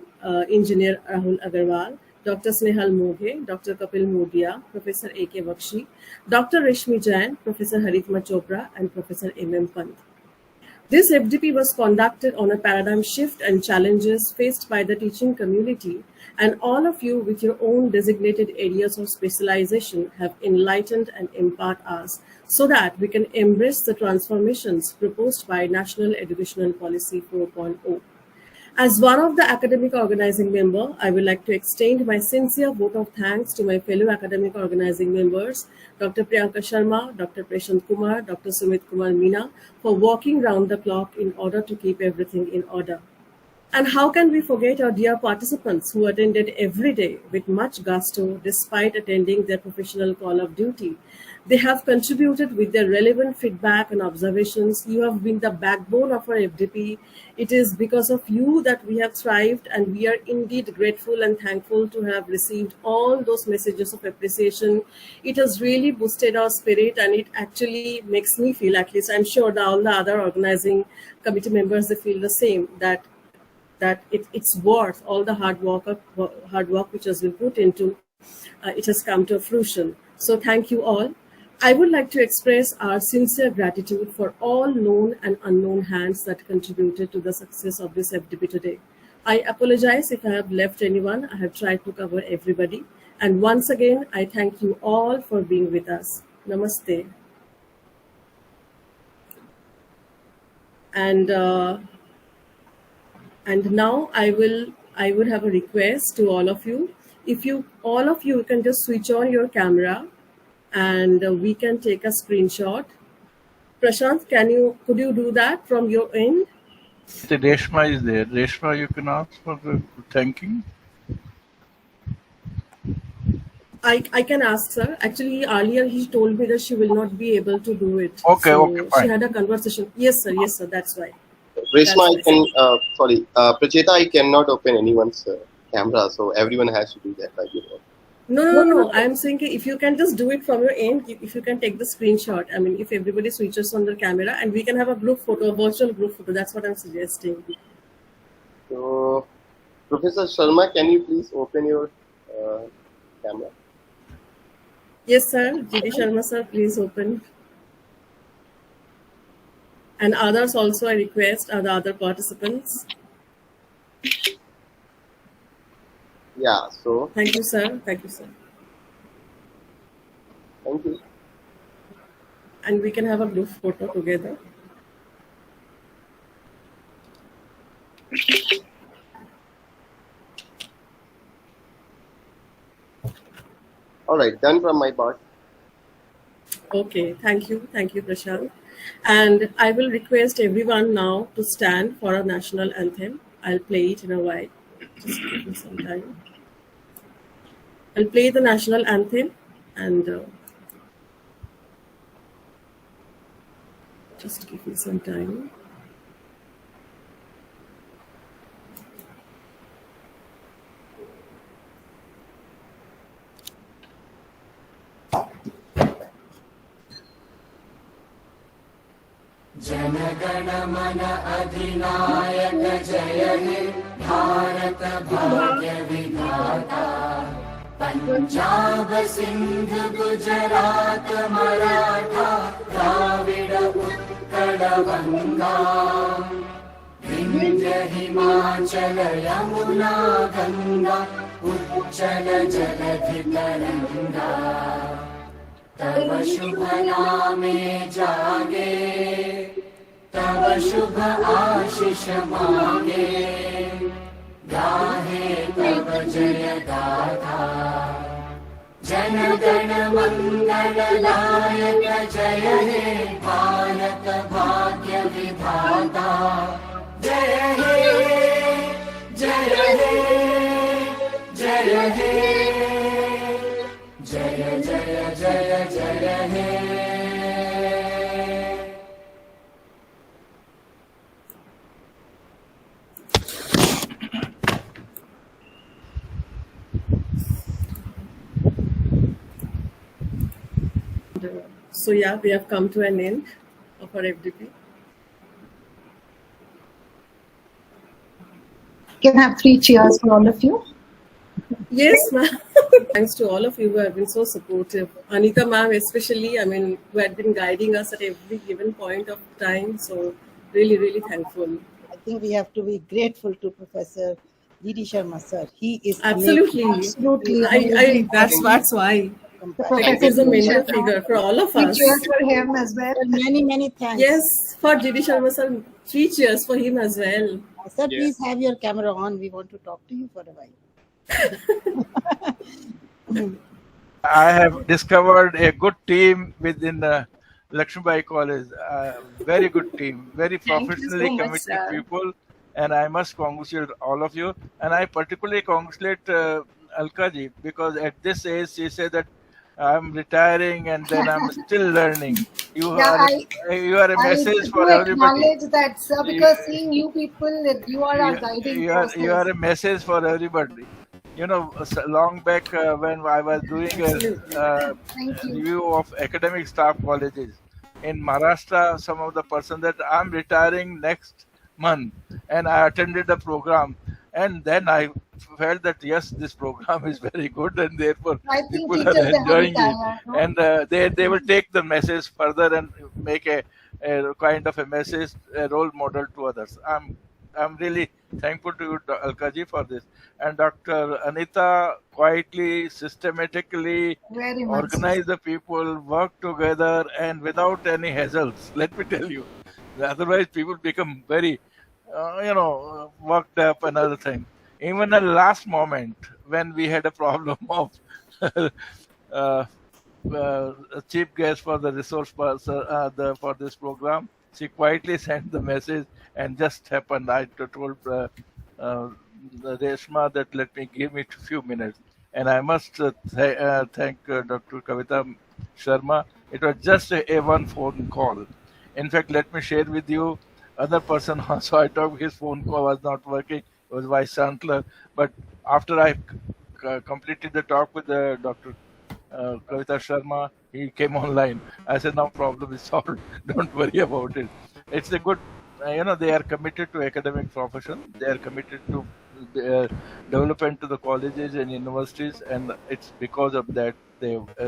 Engineer Rahul Agarwal, Dr. Snehal Moghe, Dr. Kapil Modia, Professor A.K. Bakshi, Dr. Reshmi Jain, Professor Haritma Chopra, and Professor M.M. Pant. This FDP was conducted on a paradigm shift and challenges faced by the teaching community, and all of you with your own designated areas of specialization have enlightened and empowered us so that we can embrace the transformations proposed by National Educational Policy 4.0. As one of the academic organizing member, I would like to extend my sincere vote of thanks to my fellow academic organizing members, Dr. Priyanka Sharma, Dr. Prashant Kumar, Dr. Sumit Kumar Meena, for working round the clock in order to keep everything in order. And how can we forget our dear participants who attended every day with much gusto despite attending their professional call of duty? They have contributed with their relevant feedback and observations. You have been the backbone of our FDP. It is because of you that we have thrived, and we are indeed grateful and thankful to have received all those messages of appreciation. It has really boosted our spirit, and it actually makes me feel, at least I'm sure that all the other organizing committee members, they feel the same, that it's worth all the hard work which has been put into. It has come to fruition. So thank you all. I would like to express our sincere gratitude for all known and unknown hands that contributed to the success of this FDP today. I apologize if I have left anyone. I have tried to cover everybody. And once again, I thank you all for being with us. Namaste. And now I would have a request to all of you. If all of you can just switch on your camera, and we can take a screenshot. Prashant, could you do that from your end? The Reshma is there. Reshma, you can ask for the thanking. I can ask her. Actually, earlier he told me that she will not be able to do it. Okay, so okay, fine. She had a conversation. Yes, sir, that's why. Reshma, Pracheta, I cannot open anyone's camera, so everyone has to do that by default. No. I'm saying if you can just do it from your end, if you can take the screenshot. I mean, if everybody switches on their camera, and we can have a group photo, a virtual group photo. That's what I'm suggesting. So, Professor Sharma, can you please open your camera? Yes, sir. G.D. Sharma, sir, please open. And others also, I request, are the other participants. Yeah, so. Thank you, sir. Thank you, sir. Thank you. And we can have a group photo together. All right, done from my part. Okay, thank you, Prashant. And I will request everyone now to stand for our national anthem. I'll play it in a while. Just give me some time. I'll play the national anthem, and just give me some time. जनगण मन अधिनायक जय हे भारत भाग्य विधाता पंजाब सिंध गुजरात मराठा द्राविड़ उत्कल गंगा विंध्य हिमाचल यमुना गंगा उच्चल जलधि तरंगा तव शुभ नामे जागे तव शुभ आशीष मांगे गाहे तव जय गाथा जन गण मंगल दायक जय हे भारत भाग्य विधाता जय हे जय हे जय हे जय जय जय जय हे So yeah, we have come to an end of our FDP. Can I have 3 cheers for all of you? Yes, ma'am. Thanks to all of you who have been so supportive. Anita ma'am especially, I mean, who had been guiding us at every given point of time. So really, really thankful. I think we have to be grateful to Professor D.D. Sharma sir. He is Absolutely. Absolutely. That's why. The He Professor is a major Sharma. figure for all of 3 us. cheers for him as well. Many, many thanks. Yes, for D.D. Sharma sir, 3 cheers for him as well. Sir, please have your camera on. We want to talk to you for a while. I have discovered a good team within Lakshmibai College. Very good team, very Thank you professionally so much, committed sir. people, and I must congratulate all of you. And I particularly congratulate Alkaji because at this age she said that I'm retiring and then I'm still learning. You are a message for I everybody. acknowledge that, sir, because seeing you people, you are our guiding force. You are a message for everybody. You know, long back when I was doing a review of academic staff colleges in Maharashtra, some of the person that I'm retiring next month, and I attended the program, and then I felt that yes, this program is very good, and therefore people are enjoying it, and they will take the message further and make a kind of a message, a role model to others. I'm really thankful to you, Alkaji, for this. And Dr. Anita quietly, systematically organized the people, worked together, and without any hassles. Let me tell you, otherwise people become very, worked up. Another thing, even at the last moment when we had a problem of chief guest for the resource person for this program, she quietly sent the message and just happened. I told Reshma that let me give me a few minutes, and I must thank Dr. Kavita Sharma. It was just a one phone call. In fact, let me share with you other person also. I talked, his phone call was not working. It was Vice Chancellor, but after I completed the talk with Dr. Kavita Sharma, he came online. I said, no problem is solved. Don't worry about it. It's a good, they are committed to academic profession. They are committed to development to the colleges and universities, and it's because of that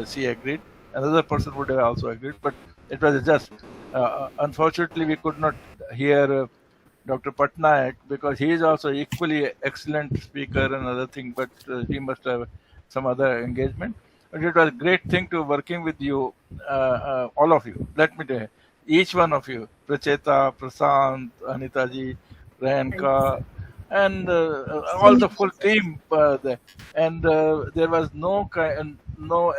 she agreed. Another person would have also agreed, but it was just, unfortunately, we could not hear Dr. Patnaik because he is also equally excellent speaker and other thing, but he must have some other engagement. But it was a great thing to working with you, all of you. Let me tell you, each one of you, Pracheta, Prasant, Anitaji, Priyanka, and all the full team there. And there was no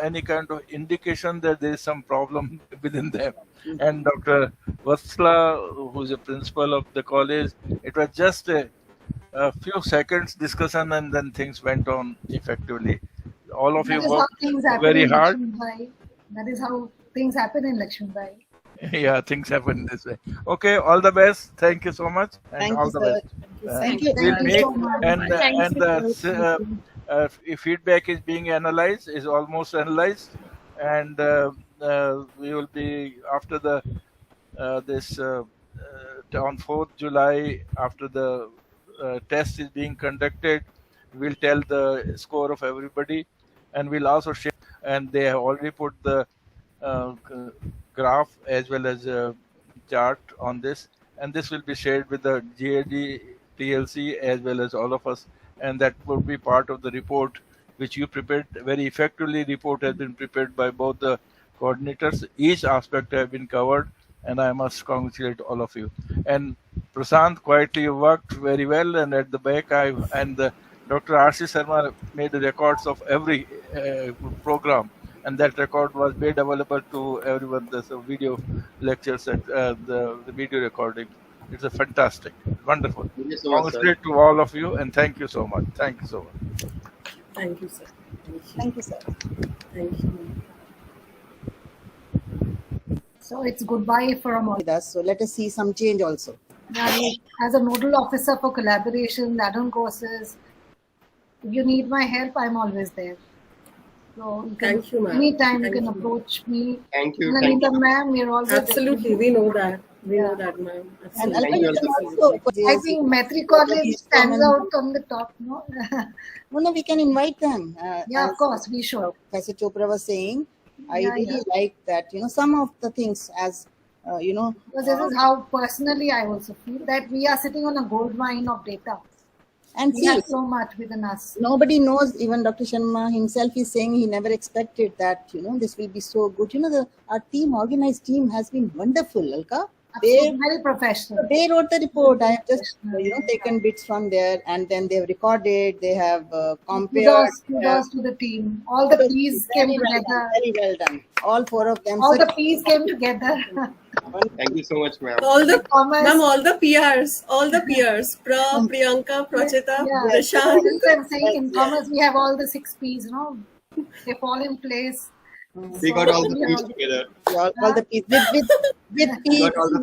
any kind of indication that there is some problem within them. And Dr. Vatsla, who is a principal of the college, it was just a few seconds discussion and then things went on effectively. All of you worked very hard. That is how things happen in Lakshmibai. Yeah, things happen this way. Okay, all the best. Thank you so much, and Thank all you, the sir. best. Thank you. We'll Thank you meet, so much. and if feedback is being analyzed, is almost analyzed, and we will be after the this on 4th July after the test is being conducted. We'll tell the score of everybody, and we'll also share. And they have already put the graph as well as a chart on this, and this will be shared with the GAD TLC as well as all of us, and that will be part of the report which you prepared very effectively. Report has been prepared by both the coordinators. Each aspect have been covered, and I must congratulate all of you. And Prasant, quietly you worked very well, and at the back Dr. R.C. Sharma made the records of every program, and that record was made available to everyone. There's a video lectures and the video recording. It's a fantastic, wonderful. Thank you so much, sir. Congratulate to all of you, and thank you so much. Thank you so much. Thank you, sir. Thank you, sir. Thank you. So it's goodbye from all. With us. So let us see some change also. As a nodal officer for collaboration, add-on courses, if you need my help, I'm always there. So Thank you, ma'am. Anytime Thank you can you. approach me. Thank you. And Thank Anita you. ma'am, we're always Absolutely, we know that. We know that, ma'am. And Absolutely. Thank you also. I think Metri College stands out on the top, no? No, we can invite them. Yeah, of course, we should. Professor Chopra was saying, I Yeah, really yeah. like that, some of the things as, Because this is how personally I also feel that we are sitting on a gold mine of data. and We see, have so much within us. nobody knows, even Dr. Sharma himself is saying he never expected that, this will be so good. Our organized team has been wonderful, Alka. Absolutely, very professional. They wrote the report. I have just, taken bits from there, and then they have recorded, they have compared. Kudos to the team. All the P's came together. Very well done. All four of them. All the P's came together. Thank you so much, ma'am. All the Ma'am, all the peers, Prof, Priyanka, Prachita, Yeah, Prashant. I'm saying in commerce we have all the 6 P's, They fall in place. We got all the P's together. All the P's with P's. Got all the